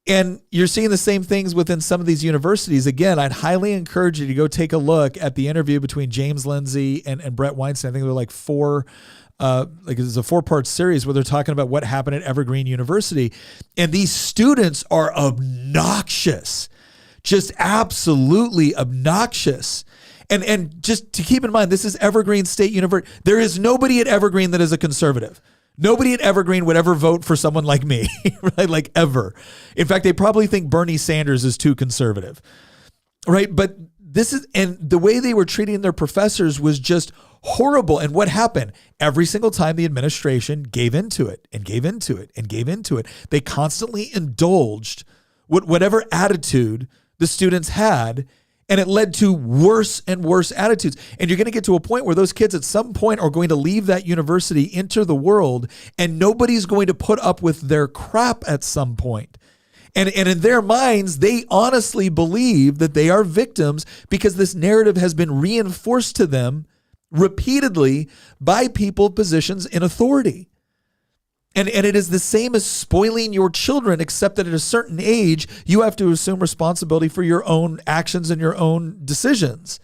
And you're seeing the same things within some of these universities. Again, I'd highly encourage you to go take a look at the interview between James Lindsay and Brett Weinstein. I think they're like it's a 4-part series where they're talking about what happened at Evergreen University. And these students are obnoxious, just absolutely obnoxious. And just to keep in mind, this is Evergreen State University. There is nobody at Evergreen that is a conservative. Nobody at Evergreen would ever vote for someone like me, right? Like ever. In fact, they probably think Bernie Sanders is too conservative, right? But and the way they were treating their professors was just horrible. And what happened? Every single time the administration gave into it and gave into it and gave into it, they constantly indulged whatever attitude the students had. And it led to worse and worse attitudes. And you're going to get to a point where those kids at some point are going to leave that university, enter the world, and nobody's going to put up with their crap at some point. And in their minds, they honestly believe that they are victims because this narrative has been reinforced to them repeatedly by people in positions in authority. And it is the same as spoiling your children, except that at a certain age, you have to assume responsibility for your own actions and your own decisions.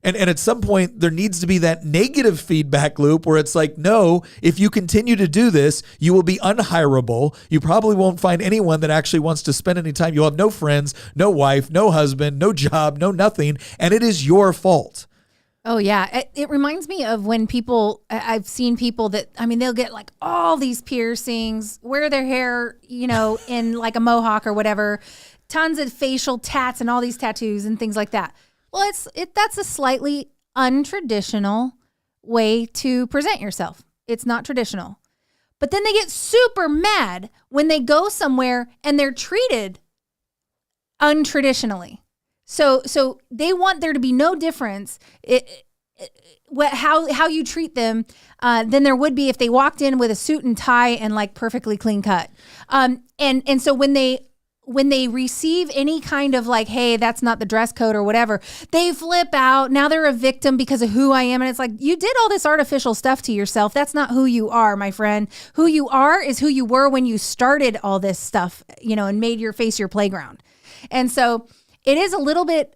And at some point, there needs to be that negative feedback loop where it's like, no, if you continue to do this, you will be unhireable. You probably won't find anyone that actually wants to spend any time. You'll have no friends, no wife, no husband, no job, no nothing. And it is your fault. Oh, yeah. It reminds me of when I've seen people that, I mean, they'll get like all these piercings, wear their hair, in like a mohawk or whatever, tons of facial tats and all these tattoos and things like that. Well, that's a slightly untraditional way to present yourself. It's not traditional. But then they get super mad when they go somewhere and they're treated untraditionally. So they want there to be no difference how you treat them than there would be if they walked in with a suit and tie and like perfectly clean cut. And so when they receive any kind of like, hey, that's not the dress code or whatever, they flip out. Now they're a victim because of who I am. And it's like, you did all this artificial stuff to yourself. That's not who you are, my friend. Who you are is who you were when you started all this stuff, and made your face your playground. And so it is a little bit,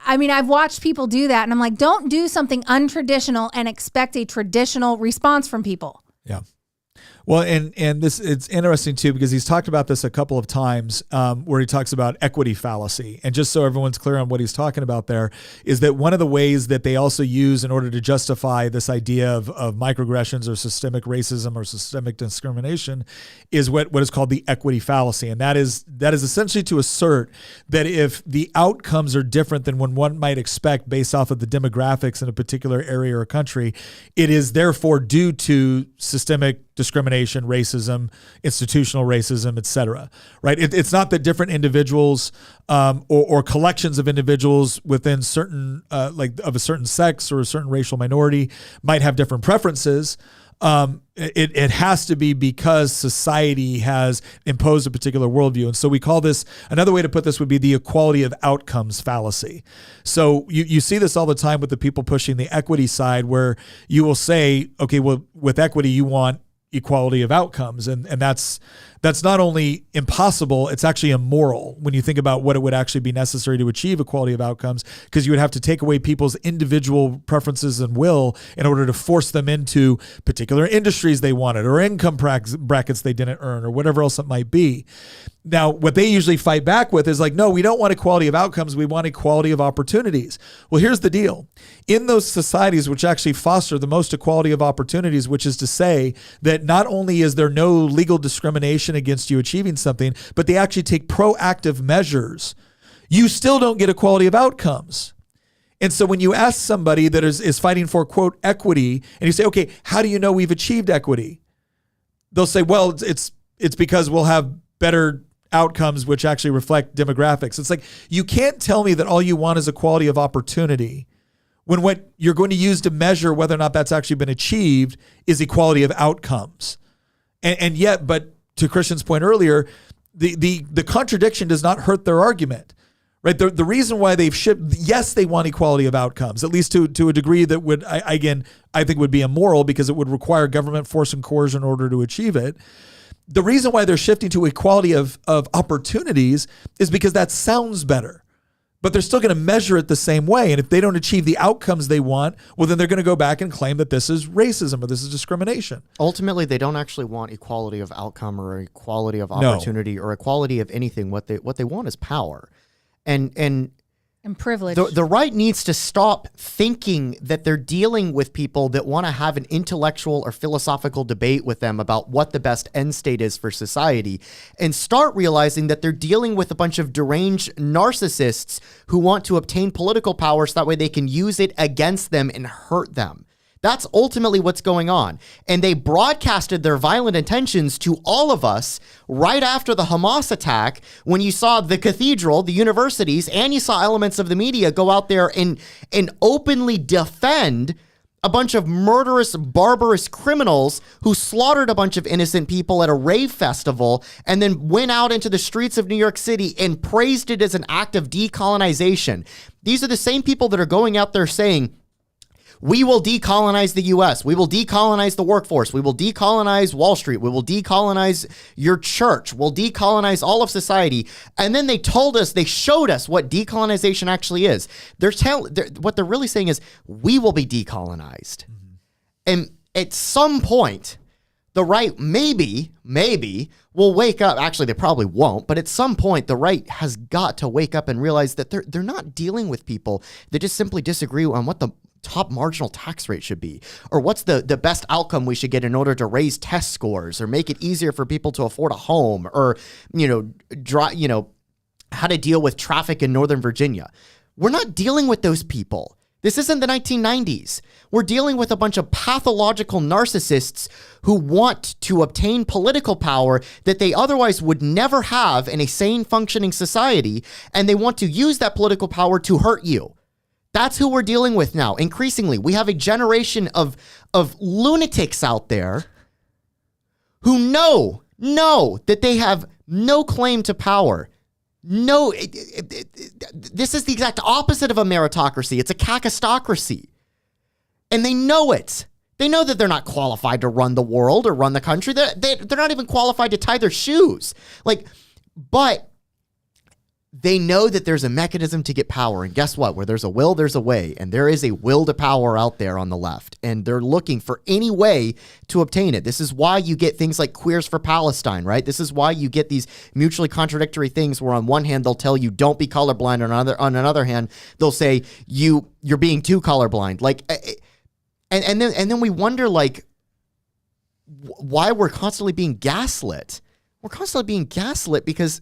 I mean, I've watched people do that and I'm like, don't do something untraditional and expect a traditional response from people. Yeah. Well, and it's interesting too, because he's talked about this a couple of times where he talks about equity fallacy. And just so everyone's clear on what he's talking about there is that one of the ways that they also use in order to justify this idea of microaggressions or systemic racism or systemic discrimination is what is called the equity fallacy. And that is essentially to assert that if the outcomes are different than one might expect based off of the demographics in a particular area or country, it is therefore due to systemic discrimination, racism, institutional racism, et cetera, right? It's not that different individuals or collections of individuals within certain, like of a certain sex or a certain racial minority might have different preferences. It has to be because society has imposed a particular worldview. And so we call this, another way to put this would be the equality of outcomes fallacy. So you see this all the time with the people pushing the equity side where you will say, okay, well, with equity, you want equality of outcomes. And that's that's not only impossible, it's actually immoral when you think about what it would actually be necessary to achieve equality of outcomes, because you would have to take away people's individual preferences and will in order to force them into particular industries they wanted or income brackets they didn't earn or whatever else it might be. Now, what they usually fight back with is like, no, we don't want equality of outcomes. We want equality of opportunities. Well, here's the deal. In those societies which actually foster the most equality of opportunities, which is to say that not only is there no legal discrimination against you achieving something, but they actually take proactive measures, you still don't get equality of outcomes. And so when you ask somebody that is fighting for, quote, equity, and you say, okay, how do you know we've achieved equity? They'll say, well, it's because we'll have better outcomes which actually reflect demographics. It's like, you can't tell me that all you want is equality of opportunity when what you're going to use to measure whether or not that's actually been achieved is equality of outcomes. And yet, but to Christian's point earlier, the contradiction does not hurt their argument, right? The reason why they've shipped, yes, they want equality of outcomes, at least to a degree that would, I think would be immoral because it would require government force and coercion in order to achieve it. The reason why they're shifting to equality of opportunities is because that sounds better, but they're still going to measure it the same way. And if they don't achieve the outcomes they want, well, then they're going to go back and claim that this is racism or this is discrimination. Ultimately, they don't actually want equality of outcome or equality of opportunity or equality of anything. What they want is power. And privilege. The right needs to stop thinking that they're dealing with people that want to have an intellectual or philosophical debate with them about what the best end state is for society, and start realizing that they're dealing with a bunch of deranged narcissists who want to obtain political power so that way they can use it against them and hurt them. That's ultimately what's going on. And they broadcasted their violent intentions to all of us right after the Hamas attack, when you saw the cathedral, the universities, and you saw elements of the media go out there and openly defend a bunch of murderous, barbarous criminals who slaughtered a bunch of innocent people at a rave festival and then went out into the streets of New York City and praised it as an act of decolonization. These are the same people that are going out there saying, we will decolonize the U.S. We will decolonize the workforce. We will decolonize Wall Street. We will decolonize your church. We'll decolonize all of society. And then they showed us what decolonization actually is. What they're really saying is, we will be decolonized. Mm-hmm. And at some point, the right maybe will wake up. Actually, they probably won't. But at some point, the right has got to wake up and realize that they're not dealing with people that just simply disagree on what the top marginal tax rate should be, or what's the best outcome we should get in order to raise test scores or make it easier for people to afford a home, or how to deal with traffic in Northern Virginia. We're not dealing with those people. This isn't the 1990s. We're dealing with a bunch of pathological narcissists who want to obtain political power that they otherwise would never have in a sane, functioning society, and they want to use that political power to hurt you. That's who we're dealing with now. Increasingly, we have a generation of lunatics out there who know that they have no claim to power. No, this is the exact opposite of a meritocracy. It's a kakistocracy. And they know it. They know that they're not qualified to run the world or run the country. They're not even qualified to tie their shoes. But they know that there's a mechanism to get power. And guess what? Where there's a will, there's a way. And there is a will to power out there on the left. And they're looking for any way to obtain it. This is why you get things like Queers for Palestine, right? This is why you get these mutually contradictory things where on one hand, they'll tell you don't be colorblind. On another hand, they'll say you're being too colorblind. And then we wonder why we're constantly being gaslit. We're constantly being gaslit because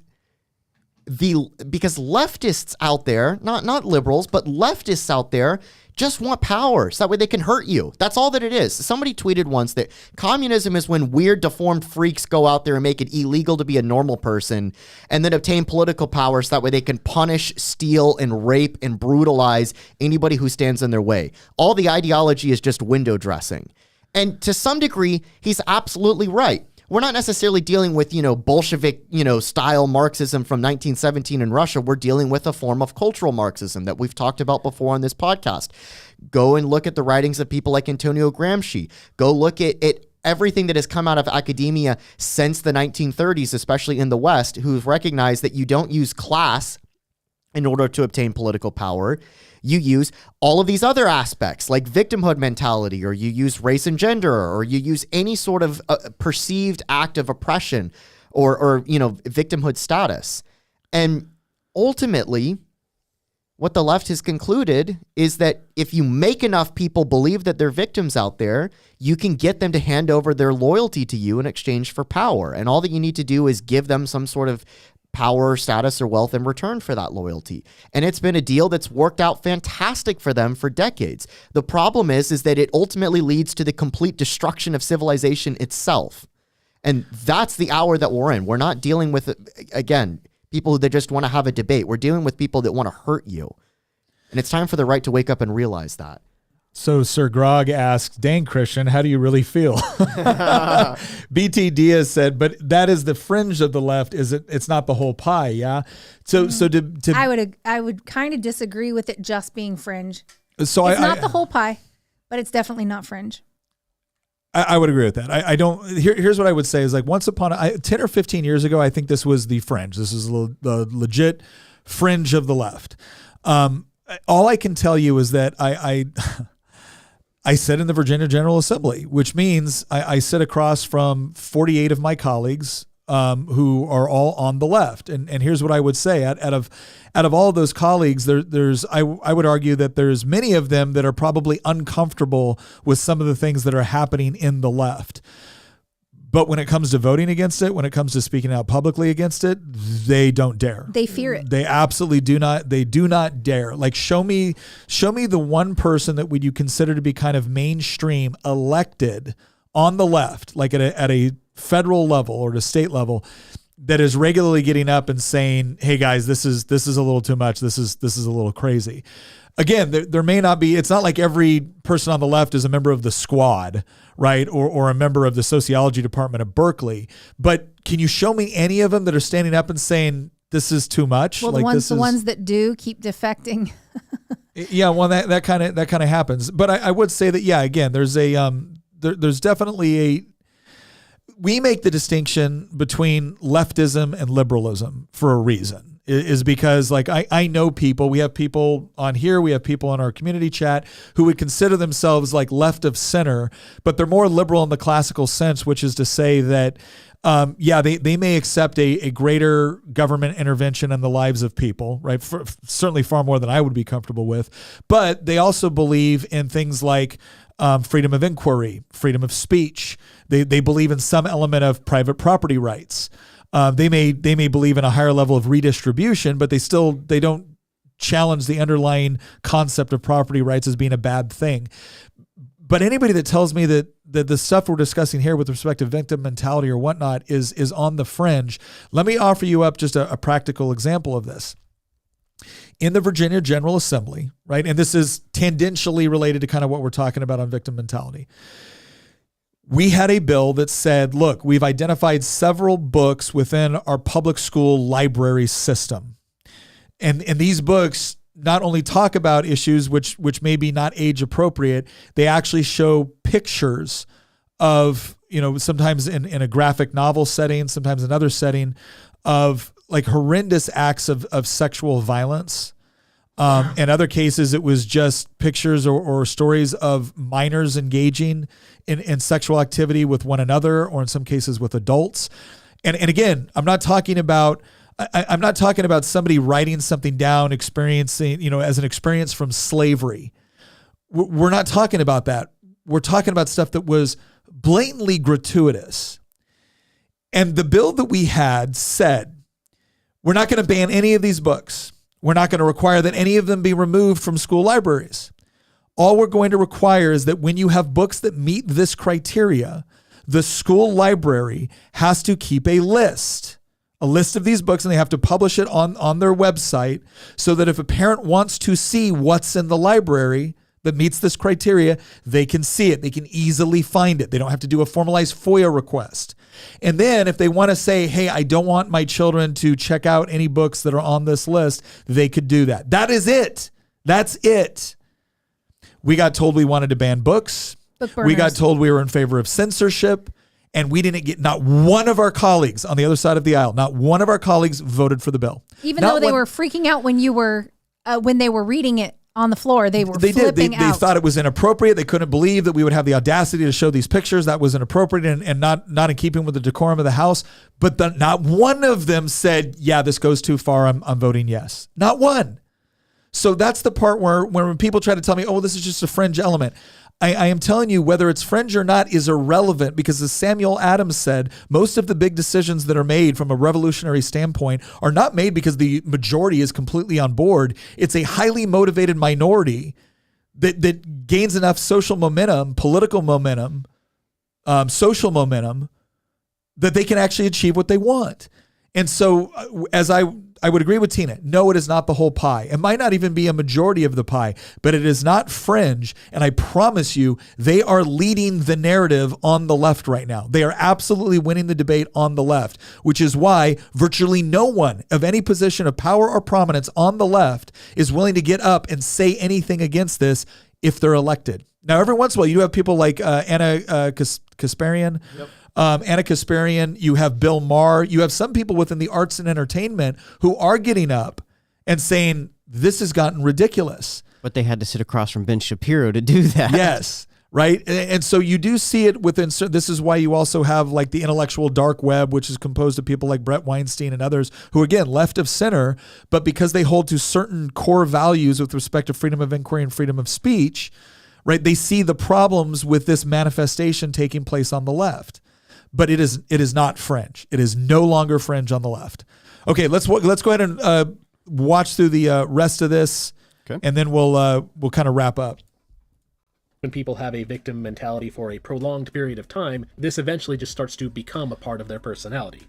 leftists out there, not liberals, but leftists out there just want power so that way they can hurt you. That's all that it is. Somebody tweeted once that communism is when weird, deformed freaks go out there and make it illegal to be a normal person and then obtain political power so that way they can punish, steal, and rape and brutalize anybody who stands in their way. All the ideology is just window dressing. And to some degree, he's absolutely right. We're not necessarily dealing with, Bolshevik, style Marxism from 1917 in Russia. We're dealing with a form of cultural Marxism that we've talked about before on this podcast. Go and look at the writings of people like Antonio Gramsci. Go look at everything that has come out of academia since the 1930s, especially in the West, who've recognized that you don't use class in order to obtain political power. You use all of these other aspects like victimhood mentality, or you use race and gender, or you use any sort of perceived act of oppression or victimhood status. And ultimately, what the left has concluded is that if you make enough people believe that they're victims out there, you can get them to hand over their loyalty to you in exchange for power. And all that you need to do is give them some sort of power, status, or wealth in return for that loyalty. And it's been a deal that's worked out fantastic for them for decades. The problem is that it ultimately leads to the complete destruction of civilization itself. And that's the hour that we're in. We're not dealing with, again, people that just want to have a debate. We're dealing with people that want to hurt you. And it's time for the right to wake up and realize that. So Sir Grog asks, dang, Christian, how do you really feel? BT Diaz said, but that is the fringe of the left. It's not the whole pie, yeah? So I would kind of disagree with it just being fringe. So it's not the whole pie, but it's definitely not fringe. I would agree with that. I don't. Here's what I would say is like once upon 10 or 15 years ago, I think this was the fringe. This is the legit fringe of the left. All I can tell you is that I sit in the Virginia General Assembly, which means I sit across from 48 of my colleagues who are all on the left. And here's what I would say: out of all of those colleagues, I would argue that there's many of them that are probably uncomfortable with some of the things that are happening in the left. But when it comes to voting against it, when it comes to speaking out publicly against it, they don't dare. They fear it. They absolutely do not. They do not dare. Like show me the one person that would you consider to be kind of mainstream elected on the left, like at a federal level or at a state level, that is regularly getting up and saying, "Hey guys, this is a little too much. This is a little crazy." Again, there may not be. It's not like every person on the left is a member of the Squad, right, or a member of the sociology department of Berkeley. But can you show me any of them that are standing up and saying this is too much? Well, like the ones that do keep defecting. Yeah, well, that kind of happens. But I would say that again, there's there's definitely we make the distinction between leftism and liberalism for a reason. Is because like I know people, we have people on here, we have people in our community chat who would consider themselves like left of center, but they're more liberal in the classical sense, which is to say that, they may accept a greater government intervention in the lives of people, right? Certainly far more than I would be comfortable with, but they also believe in things like freedom of inquiry, freedom of speech. They believe in some element of private property rights. They may believe in a higher level of redistribution, but they don't challenge the underlying concept of property rights as being a bad thing. But anybody that tells me that the stuff we're discussing here with respect to victim mentality or whatnot is on the fringe, let me offer you up just a practical example of this. In the Virginia General Assembly, right, and this is tangentially related to kind of what we're talking about on victim mentality, we had a bill that said, look, we've identified several books within our public school library system. And these books not only talk about issues which may be not age appropriate, they actually show pictures of, sometimes in a graphic novel setting, sometimes another setting, of like horrendous acts of sexual violence. In other cases, it was just pictures or stories of minors engaging in sexual activity with one another, or in some cases with adults. And again, I'm not talking about somebody writing something down, experiencing, as an experience from slavery. We're not talking about that. We're talking about stuff that was blatantly gratuitous. And the bill that we had said, we're not going to ban any of these books. We're not going to require that any of them be removed from school libraries. All we're going to require is that when you have books that meet this criteria, the school library has to keep a list of these books, and they have to publish it on their website so that if a parent wants to see what's in the library that meets this criteria, they can see it. They can easily find it. They don't have to do a formalized FOIA request. And then if they want to say, hey, I don't want my children to check out any books that are on this list, they could do that. That is it. That's it. We got told we wanted to ban books. We got told we were in favor of censorship, and we didn't get, not one of our colleagues on the other side of the aisle, not one of our colleagues voted for the bill. Even though they were freaking out when they were reading it on the floor, they flipping out. They thought it was inappropriate. They couldn't believe that we would have the audacity to show these pictures. That was inappropriate and not in keeping with the decorum of the House. But not one of them said, yeah, this goes too far. I'm voting yes. Not one. So that's the part where when people try to tell me, oh, this is just a fringe element. I am telling you, whether it's fringe or not is irrelevant, because as Samuel Adams said, most of the big decisions that are made from a revolutionary standpoint are not made because the majority is completely on board. It's a highly motivated minority that gains enough social momentum, political momentum, social momentum, that they can actually achieve what they want. And so as I would agree with Tina, no, it is not the whole pie. It might not even be a majority of the pie, but it is not fringe. And I promise you, they are leading the narrative on the left right now. They are absolutely winning the debate on the left, which is why virtually no one of any position of power or prominence on the left is willing to get up and say anything against this if they're elected. Now, every once in a while, you have people like Anna Kasparian. Yep. Anna Kasparian, you have Bill Maher, you have some people within the arts and entertainment who are getting up and saying, this has gotten ridiculous. But they had to sit across from Ben Shapiro to do that. Yes, right? And so you do see it within, this is why you also have like the intellectual dark web, which is composed of people like Brett Weinstein and others who, again, left of center, but because they hold to certain core values with respect to freedom of inquiry and freedom of speech, right? They see the problems with this manifestation taking place on the left. But it is not fringe. It is no longer fringe on the left. Okay, let's go ahead and watch through the rest of this, okay, and then we'll kind of wrap up. When people have a victim mentality for a prolonged period of time, this eventually just starts to become a part of their personality.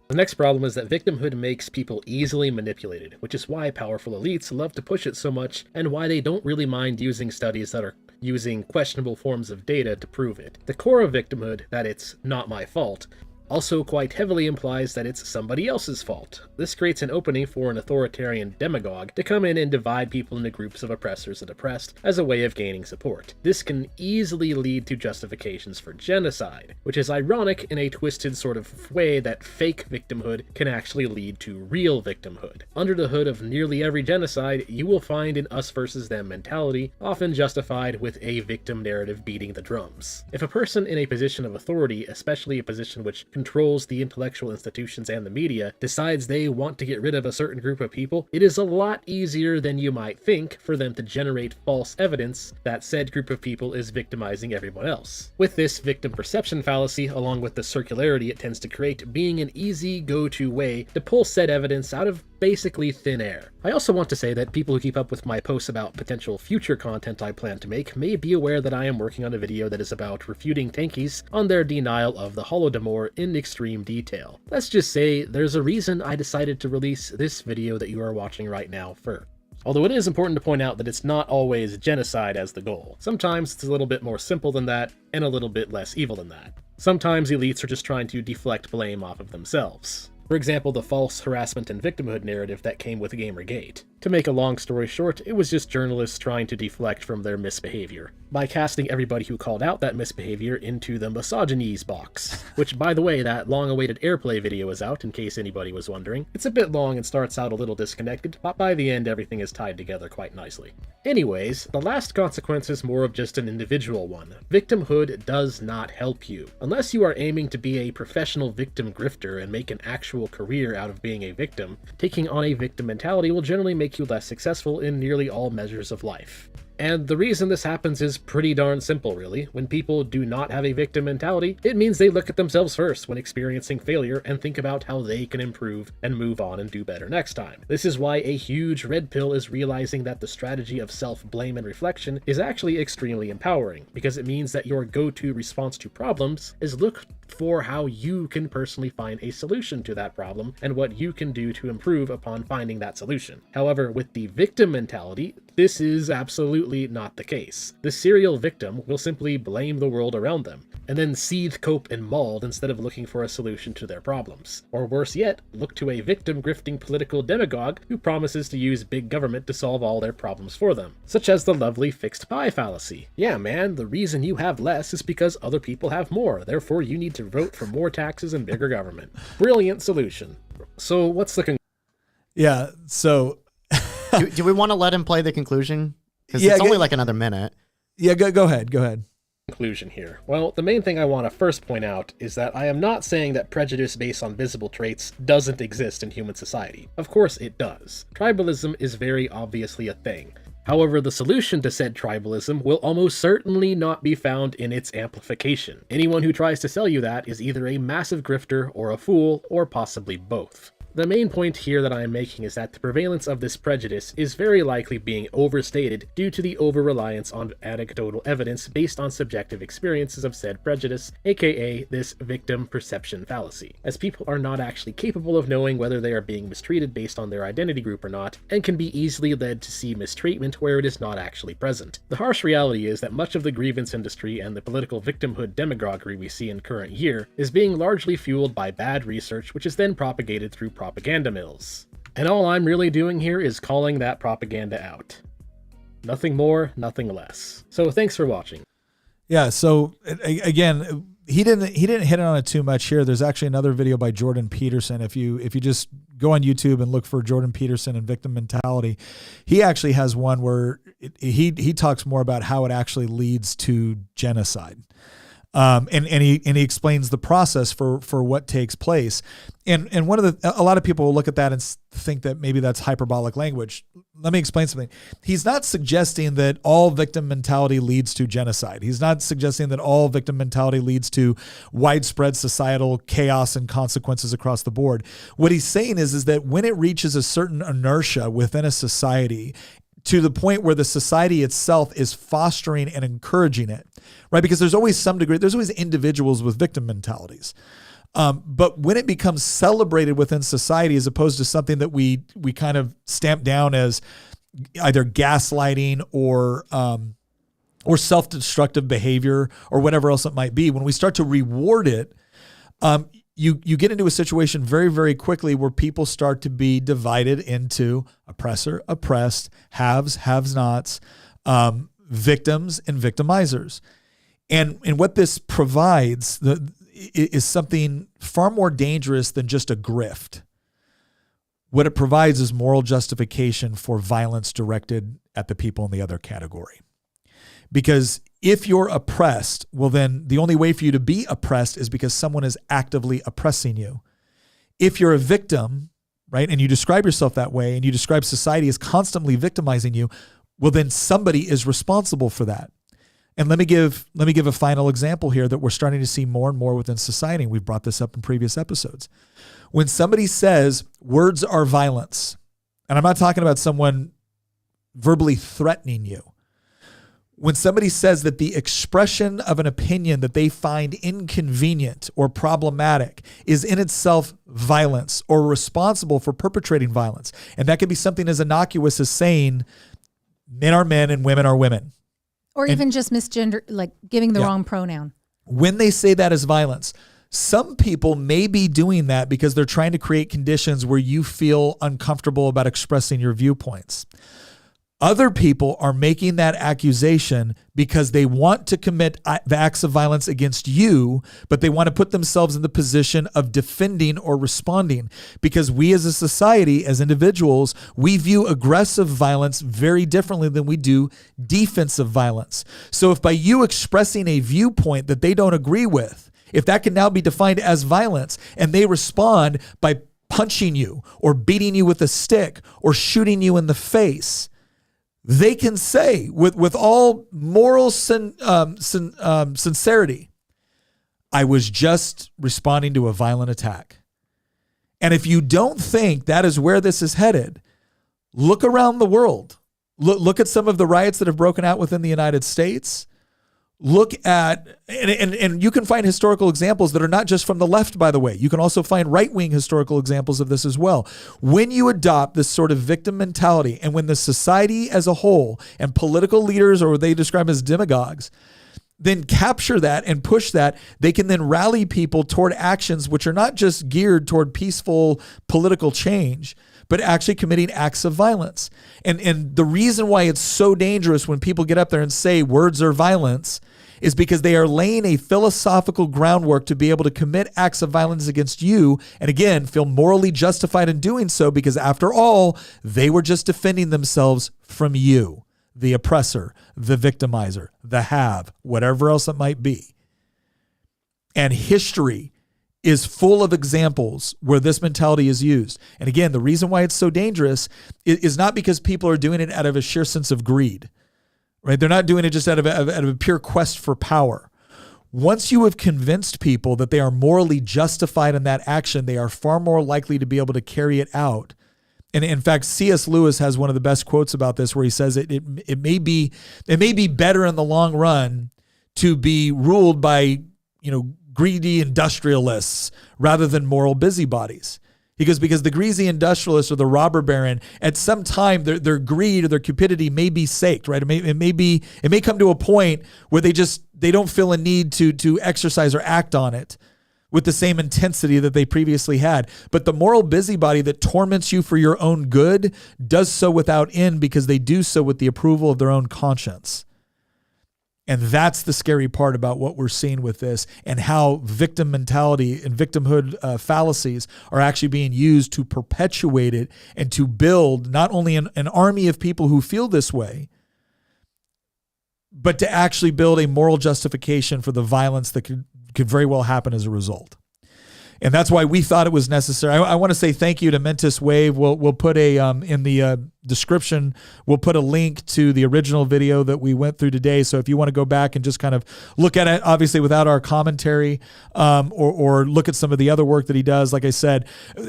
The next problem is that victimhood makes people easily manipulated, which is why powerful elites love to push it so much, and why they don't really mind using studies that are using questionable forms of data to prove it. The core of victimhood, that it's not my fault, also quite heavily implies that it's somebody else's fault. This creates an opening for an authoritarian demagogue to come in and divide people into groups of oppressors and oppressed as a way of gaining support. This can easily lead to justifications for genocide, which is ironic in a twisted sort of way that fake victimhood can actually lead to real victimhood. Under the hood of nearly every genocide, you will find an us versus them mentality, often justified with a victim narrative beating the drums. If a person in a position of authority, especially a position which controls the intellectual institutions and the media, decides they want to get rid of a certain group of people, it is a lot easier than you might think for them to generate false evidence that said group of people is victimizing everyone else. With this victim perception fallacy, along with the circularity it tends to create, being an easy go-to way to pull said evidence out of basically thin air. I also want to say that people who keep up with my posts about potential future content I plan to make may be aware that I am working on a video that is about refuting tankies on their denial of the Holodomor in extreme detail. Let's just say there's a reason I decided to release this video that you are watching right now first. Although it is important to point out that it's not always genocide as the goal. Sometimes it's a little bit more simple than that, and a little bit less evil than that. Sometimes elites are just trying to deflect blame off of themselves. For example, the false harassment and victimhood narrative that came with Gamergate. To make a long story short, it was just journalists trying to deflect from their misbehavior, by casting everybody who called out that misbehavior into the misogynies box. Which, by the way, that long-awaited airplay video is out, in case anybody was wondering. It's a bit long and starts out a little disconnected, but by the end everything is tied together quite nicely. Anyways, the last consequence is more of just an individual one. Victimhood does not help you. Unless you are aiming to be a professional victim grifter and make an actual career out of being a victim, taking on a victim mentality will generally make you less successful in nearly all measures of life. And the reason this happens is pretty darn simple, really. When people do not have a victim mentality, it means they look at themselves first when experiencing failure and think about how they can improve and move on and do better next time. This is why a huge red pill is realizing that the strategy of self-blame and reflection is actually extremely empowering, because it means that your go-to response to problems is look for how you can personally find a solution to that problem and what you can do to improve upon finding that solution. However, with the victim mentality, This is absolutely not the case. The serial victim will simply blame the world around them, and then seethe, cope, and maul instead of looking for a solution to their problems. Or worse yet, look to a victim-grifting political demagogue who promises to use big government to solve all their problems for them, such as the lovely fixed pie fallacy. Yeah, man, the reason you have less is because other people have more, therefore you need to vote for more taxes and bigger government. Brilliant solution. So what's the conclusion? Yeah, so... do we want to let him play the conclusion? Because Yeah, it's only like another minute. Yeah, go ahead. Conclusion here? Well, the main thing I want to first point out is that I am not saying that prejudice based on visible traits doesn't exist in human society. Of course it does. Tribalism is very obviously a thing. However, the solution to said tribalism will almost certainly not be found in its amplification. Anyone who tries to sell you that is either a massive grifter or a fool, or possibly both. The main point here that I am making is that the prevalence of this prejudice is very likely being overstated due to the over-reliance on anecdotal evidence based on subjective experiences of said prejudice, aka this victim perception fallacy, as people are not actually capable of knowing whether they are being mistreated based on their identity group or not, and can be easily led to see mistreatment where it is not actually present. The harsh reality is that much of the grievance industry and the political victimhood demagoguery we see in current year is being largely fueled by bad research, which is then propagated through propaganda mills. And all I'm really doing here is calling that propaganda out. Nothing more, nothing less. So thanks for watching. Yeah, so again, he didn't hit on it too much here. There's actually another video by Jordan Peterson. If you just go on YouTube and look for Jordan Peterson and victim mentality, he actually has one where he talks more about how it actually leads to genocide. And he explains the process for what takes place. And a lot of people will look at that and think that maybe that's hyperbolic language. Let me explain something. He's not suggesting that all victim mentality leads to genocide. He's not suggesting that all victim mentality leads to widespread societal chaos and consequences across the board. What he's saying is that when it reaches a certain inertia within a society, to the point where the society itself is fostering and encouraging it, right? Because there's always there's always individuals with victim mentalities. But when it becomes celebrated within society as opposed to something that we kind of stamp down as either gaslighting or self-destructive behavior or whatever else it might be, when we start to reward it, you get into a situation very, very quickly where people start to be divided into oppressor, oppressed, haves, have-nots, victims, and victimizers. And what this provides is something far more dangerous than just a grift. What it provides is moral justification for violence directed at the people in the other category. Because if you're oppressed, well, then the only way for you to be oppressed is because someone is actively oppressing you. If you're a victim, right, and you describe yourself that way and you describe society as constantly victimizing you, well, then somebody is responsible for that. And let me give a final example here that we're starting to see more and more within society. We've brought this up in previous episodes. When somebody says words are violence, and I'm not talking about someone verbally threatening you. When somebody says that the expression of an opinion that they find inconvenient or problematic is in itself violence or responsible for perpetrating violence, and that could be something as innocuous as saying men are men and women are women. Or even just misgender, like giving the wrong pronoun. When they say that as violence, some people may be doing that because they're trying to create conditions where you feel uncomfortable about expressing your viewpoints. Other people are making that accusation because they want to commit the acts of violence against you, but they want to put themselves in the position of defending or responding. Because we as a society, as individuals, we view aggressive violence very differently than we do defensive violence. So if by you expressing a viewpoint that they don't agree with, if that can now be defined as violence and they respond by punching you or beating you with a stick or shooting you in the face, they can say with all moral sincerity, I was just responding to a violent attack. And if you don't think that is where this is headed, look around the world. Look at some of the riots that have broken out within the United States. look at, and you can find historical examples that are not just from the left, by the way. You can also find right-wing historical examples of this as well. When you adopt this sort of victim mentality, and when the society as a whole and political leaders, or what they describe as demagogues, then capture that and push that, they can then rally people toward actions which are not just geared toward peaceful political change, but actually committing acts of violence. And the reason why it's so dangerous when people get up there and say words are violence is because they are laying a philosophical groundwork to be able to commit acts of violence against you, and again, feel morally justified in doing so because after all, they were just defending themselves from you, the oppressor, the victimizer, the have, whatever else it might be. And history is full of examples where this mentality is used. And again, the reason why it's so dangerous is not because people are doing it out of a sheer sense of greed, right? They're not doing it just out of a pure quest for power. Once you have convinced people that they are morally justified in that action, they are far more likely to be able to carry it out. And in fact, C.S. Lewis has one of the best quotes about this, where he says it may be better in the long run to be ruled by, greedy industrialists rather than moral busybodies. Because the greasy industrialist or the robber baron, at some time their greed or their cupidity may be saked, right? It may come to a point where they don't feel a need to exercise or act on it with the same intensity that they previously had. But the moral busybody that torments you for your own good does so without end, because they do so with the approval of their own conscience. And that's the scary part about what we're seeing with this, and how victim mentality and victimhood fallacies are actually being used to perpetuate it and to build not only an army of people who feel this way, but to actually build a moral justification for the violence that could very well happen as a result. And that's why we thought it was necessary. I want to say thank you to Mentis Wave. We'll put in the description, we'll put a link to the original video that we went through today. So if you want to go back and just kind of look at it, obviously without our commentary, or look at some of the other work that he does. Like I said,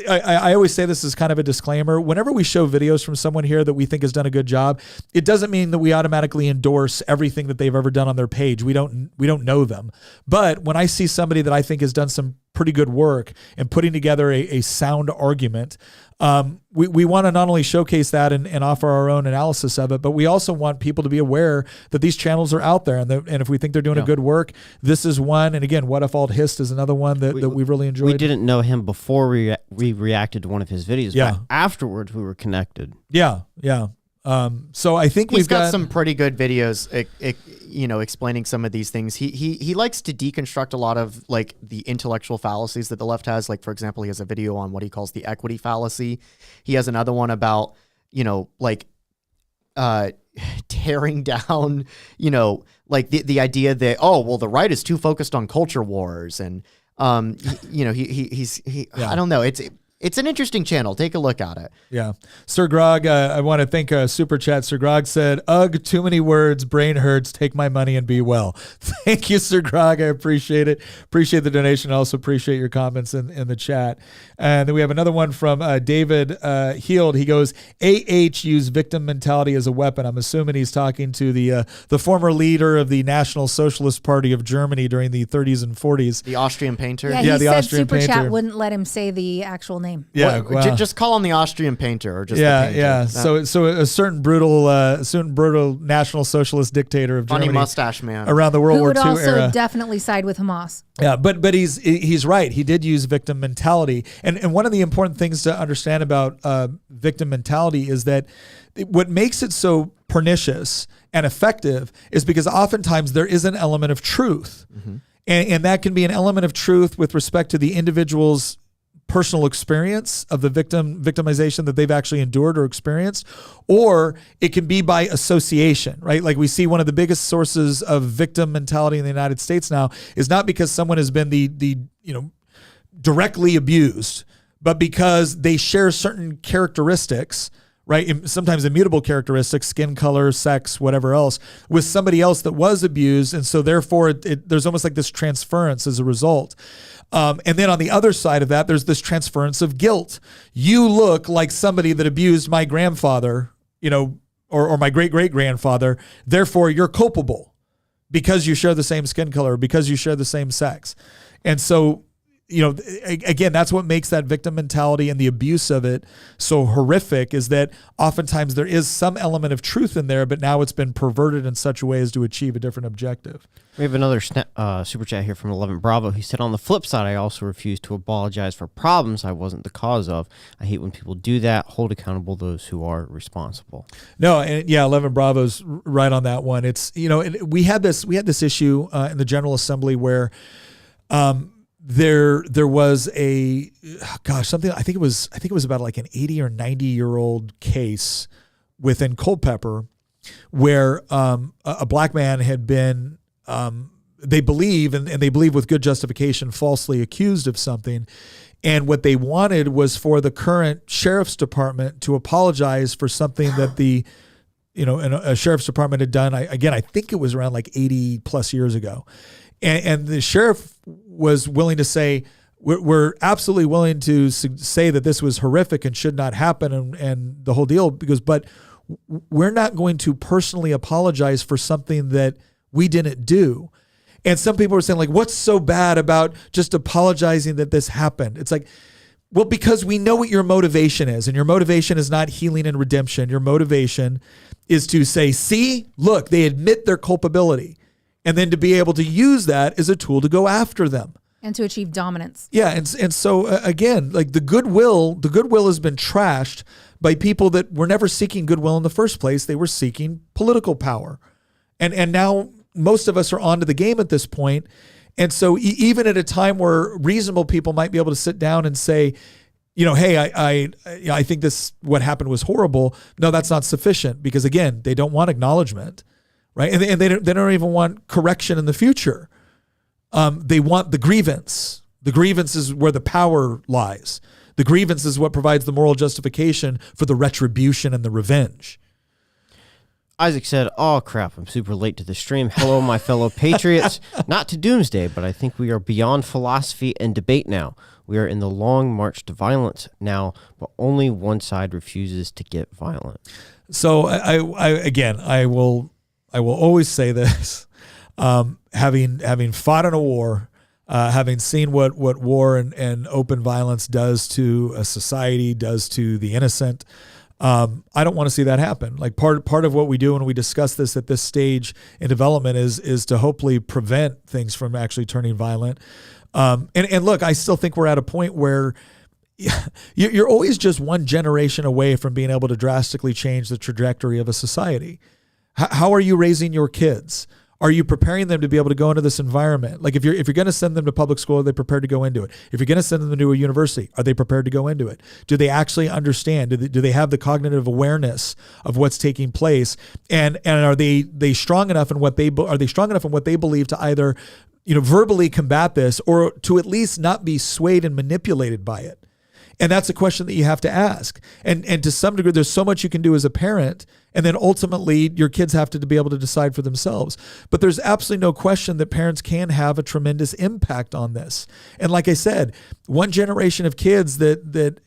I always say this as kind of a disclaimer. Whenever we show videos from someone here that we think has done a good job, it doesn't mean that we automatically endorse everything that they've ever done on their page. We don't know them. But when I see somebody that I think has done some pretty good work and putting together a sound argument, we want to not only showcase that and offer our own analysis of it, but we also want people to be aware that these channels are out there, and if we think they're doing a good work, this is one. And again, What If Alt Hist is another one that we've really enjoyed. We didn't know him before we reacted to one of his videos, but afterwards we were connected. Yeah. So I think he's got some pretty good videos, explaining some of these things. He likes to deconstruct a lot of like the intellectual fallacies that the left has. Like, for example, he has a video on what he calls the equity fallacy. He has another one about, tearing down, like the idea that, the right is too focused on culture wars. And, he's I don't know. It's an interesting channel. Take a look at it. Yeah. Sir Grog, I want to thank Super Chat. Sir Grog said, ugh, too many words, brain hurts, take my money and be well. Thank you, Sir Grog. I appreciate it. Appreciate the donation. I also appreciate your comments in the chat. And then we have another one from David Heald. He goes, AH used victim mentality as a weapon. I'm assuming he's talking to the former leader of the National Socialist Party of Germany during the 30s and 40s. The Austrian painter? Yeah, he said Super Chat wouldn't let him say the actual name. Yeah, well, just call him the Austrian painter, or just the painter. Yeah. So a certain brutal National Socialist dictator of Germany, funny mustache man around the World War II era, who would also definitely side with Hamas. Yeah, but he's right. He did use victim mentality, and one of the important things to understand about victim mentality is that what makes it so pernicious and effective is because oftentimes there is an element of truth, and that can be an element of truth with respect to the individual's personal experience of the victimization that they've actually endured or experienced, or it can be by association, right? Like we see one of the biggest sources of victim mentality in the United States now is not because someone has been the directly abused, but because they share certain characteristics, right? Sometimes immutable characteristics, skin color, sex, whatever else, with somebody else that was abused. And so therefore there's almost like this transference as a result. And then on the other side of that, there's this transference of guilt. You look like somebody that abused my grandfather, or my great-great-grandfather, therefore you're culpable. because you share the same skin color, because you share the same sex. And so, again, that's what makes that victim mentality and the abuse of it so horrific, is that oftentimes there is some element of truth in there, but now it's been perverted in such a way as to achieve a different objective. We have another super chat here from 11 Bravo. He said, on the flip side, I also refuse to apologize for problems I wasn't the cause of. I hate when people do that. Hold accountable those who are responsible. No, and 11 Bravo's right on that one. It's, we had this issue in the General Assembly where there was something, I think it was about like an 80 or 90-year-old case within Culpeper where a black man had been, they believe, and they believe with good justification, falsely accused of something. And what they wanted was for the current sheriff's department to apologize for something that a sheriff's department had done. I think it was around like 80 plus years ago. And the sheriff was willing to say, we're absolutely willing to say that this was horrific and should not happen and the whole deal, but we're not going to personally apologize for something that we didn't do. And some people were saying, like, what's so bad about just apologizing that this happened? It's like, well, because we know what your motivation is, and your motivation is not healing and redemption. Your motivation is to say, see, look, they admit their culpability, and then to be able to use that as a tool to go after them. And to achieve dominance. Yeah, and so again, like the goodwill has been trashed by people that were never seeking goodwill in the first place. They were seeking political power. And now most of us are onto the game at this point. And so even at a time where reasonable people might be able to sit down and say, hey, I think what happened was horrible. No, that's not sufficient, because again, they don't want acknowledgement, right? And they don't even want correction in the future. They want the grievance. The grievance is where the power lies. The grievance is what provides the moral justification for the retribution and the revenge. Isaac said, oh, crap, I'm super late to the stream. Hello, my fellow patriots. Not to doomsday, but I think we are beyond philosophy and debate now. We are in the long march to violence now, but only one side refuses to get violent. So I will always say this. Having fought in a war, having seen what war and open violence does to a society, does to the innocent, I don't want to see that happen. Like part of what we do when we discuss this at this stage in development is to hopefully prevent things from actually turning violent. And look, I still think we're at a point where you're always just one generation away from being able to drastically change the trajectory of a society. How are you raising your kids? Are you preparing them to be able to go into this environment? Like if you're going to send them to public school, are they prepared to go into it? If you're going to send them to a university, are they prepared to go into it? Do they actually understand? Do they have the cognitive awareness of what's taking place? And are they strong enough in what they believe to either verbally combat this, or to at least not be swayed and manipulated by it? And that's a question that you have to ask. And to some degree, there's so much you can do as a parent, and then ultimately your kids have to be able to decide for themselves. But there's absolutely no question that parents can have a tremendous impact on this. And like I said, one generation of kids that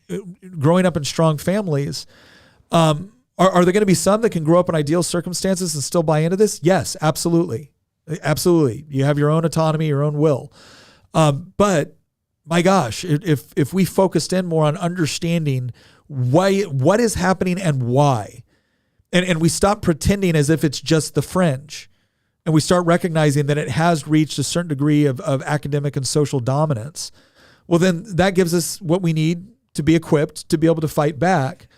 growing up in strong families, are there going to be some that can grow up in ideal circumstances and still buy into this? Yes, absolutely. Absolutely. You have your own autonomy, your own will. But my gosh, if we focused in more on understanding what is happening and why, and we stop pretending as if it's just the fringe, and we start recognizing that it has reached a certain degree of academic and social dominance, well, then that gives us what we need to be equipped to be able to fight back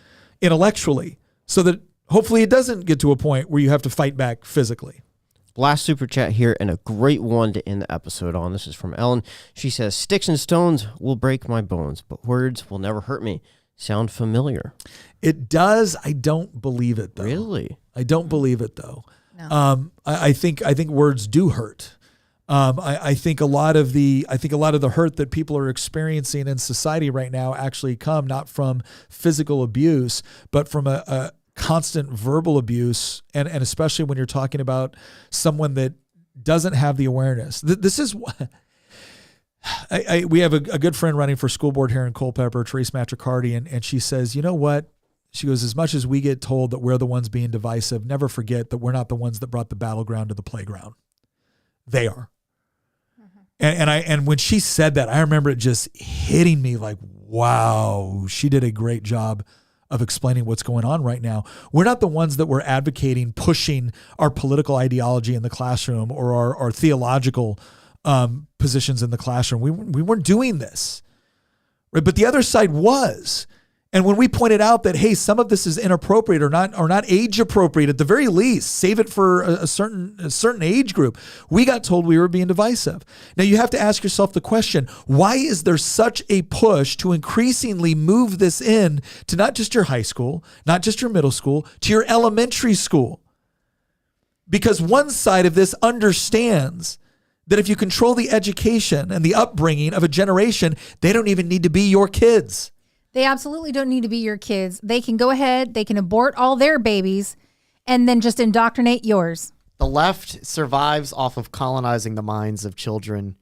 intellectually, so that hopefully it doesn't get to a point where you have to fight back physically. Last super chat here, and a great one to end the episode on. This is from Ellen. She says, sticks and stones will break my bones, but words will never hurt me. Sound familiar? It does. I don't believe it, though. Really? I don't believe it, though. No. I think words do hurt. I think a lot of the hurt that people are experiencing in society right now actually come not from physical abuse, but from a constant verbal abuse, and especially when you're talking about someone that doesn't have the awareness. This is what we have a good friend running for school board here in Culpeper, Therese Matricardi, and she says, you know what? She goes, as much as we get told that we're the ones being divisive, never forget that we're not the ones that brought the battleground to the playground. They are. And when she said that, I remember it just hitting me like, wow, she did a great job of explaining what's going on right now. We're not the ones that were advocating, pushing our political ideology in the classroom or our theological positions in the classroom. We weren't doing this, right? But the other side was. And when we pointed out that, hey, some of this is inappropriate or not age appropriate, at the very least, save it for a certain age group, we got told we were being divisive. Now you have to ask yourself the question, why is there such a push to increasingly move this in to not just your high school, not just your middle school, to your elementary school? Because one side of this understands that if you control the education and the upbringing of a generation, they don't even need to be your kids. They absolutely don't need to be your kids. They can go ahead, they can abort all their babies and then just indoctrinate yours. The left survives off of colonizing the minds of children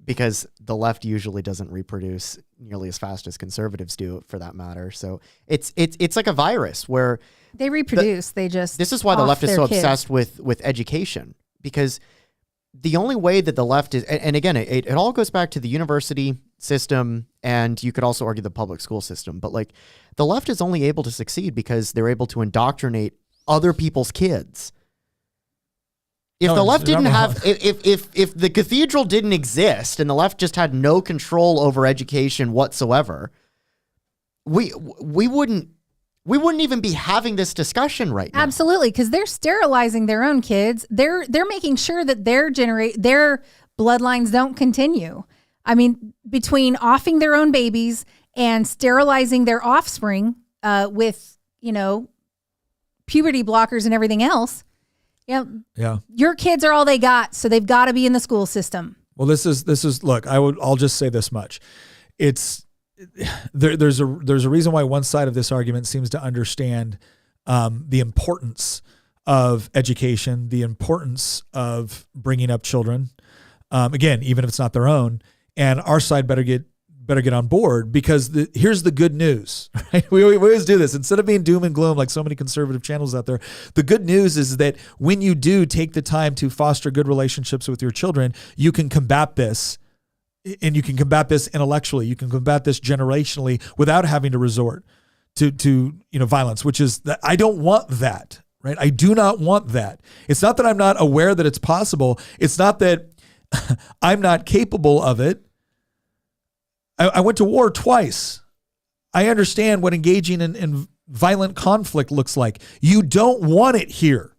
because the left usually doesn't reproduce nearly as fast as conservatives do, for that matter. So it's like a virus where they reproduce. This is why the left is so obsessed with education, because the only way that the left is, and again, it all goes back to the university system, and you could also argue the public school system, but like the left is only able to succeed because they're able to indoctrinate other people's kids. If the left didn't have, if the cathedral didn't exist and the left just had no control over education whatsoever, we wouldn't even be having this discussion right now. Absolutely, because they're sterilizing their own kids. They're making sure that their bloodlines don't continue. I mean, between offing their own babies and sterilizing their offspring with, puberty blockers and everything else, your kids are all they got, so they've got to be in the school system. Well, this is look, I'll just say this much. There's a reason why one side of this argument seems to understand the importance of education, the importance of bringing up children, again, even if it's not their own. And our side better get on board, because here's the good news, right? We always do this. Instead of being doom and gloom like so many conservative channels out there, the good news is that when you do take the time to foster good relationships with your children, you can combat this, and you can combat this intellectually. You can combat this generationally without having to resort to violence, which is that I don't want that, right? I do not want that. It's not that I'm not aware that it's possible. It's not that I'm not capable of it. I went to war twice. I understand what engaging in violent conflict looks like. You don't want it here.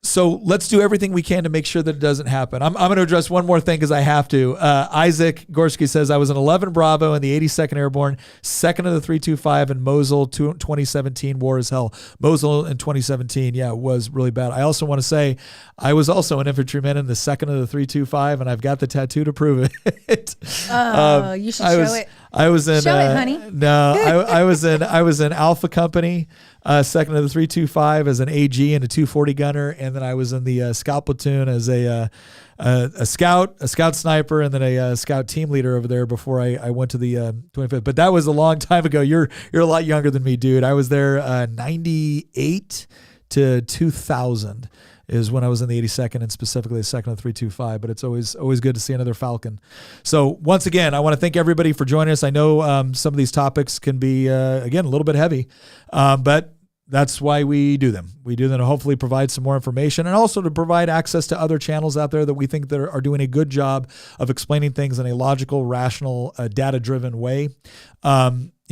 So let's do everything we can to make sure that it doesn't happen. I'm going to address one more thing because I have to. Isaac Gorski says, I was an 11 Bravo in the 82nd Airborne, 2nd of the 325 in Mosul, 2017, war as hell. Mosul in 2017, was really bad. I also want to say I was also an infantryman in the 2nd of the 325, and I've got the tattoo to prove it. You should show it. I was in. Show it, honey. No, I was in Alpha Company, 2nd of the 325 as an AG and a 240 gunner, and then I was in the scout platoon as a scout sniper, and then a scout team leader over there before I went to the 25th. But that was a long time ago. You're a lot younger than me, dude. I was there 98 to 2000. Is when I was in the 82nd and specifically the 2nd of the 325, but it's always good to see another Falcon. So once again, I want to thank everybody for joining us. I know some of these topics can be, again, a little bit heavy, but that's why we do them. We do them to hopefully provide some more information, and also to provide access to other channels out there that we think that are doing a good job of explaining things in a logical, rational, data-driven way.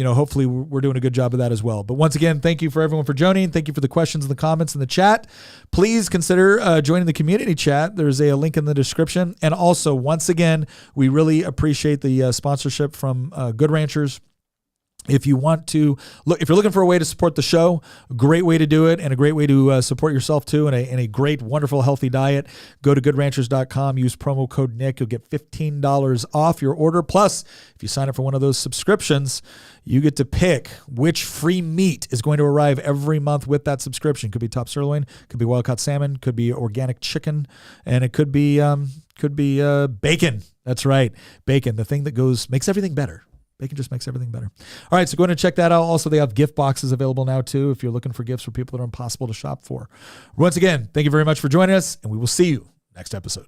Hopefully we're doing a good job of that as well. But once again, thank you for everyone for joining. Thank you for the questions and the comments in the chat. Please consider joining the community chat. There's a link in the description. And also, once again, we really appreciate the sponsorship from Good Ranchers. If you want to if you're looking for a way to support the show, a great way to do it, and a great way to support yourself too, and a great, wonderful, healthy diet, go to goodranchers.com, use promo code Nick. You'll get $15 off your order. Plus, if you sign up for one of those subscriptions, you get to pick which free meat is going to arrive every month with that subscription. Could be top sirloin, could be wild caught salmon, could be organic chicken, and it could be bacon. That's right, bacon, the thing that makes everything better. Bacon just makes everything better. All right, so go ahead and check that out. Also, they have gift boxes available now, too, if you're looking for gifts for people that are impossible to shop for. Once again, thank you very much for joining us, and we will see you next episode.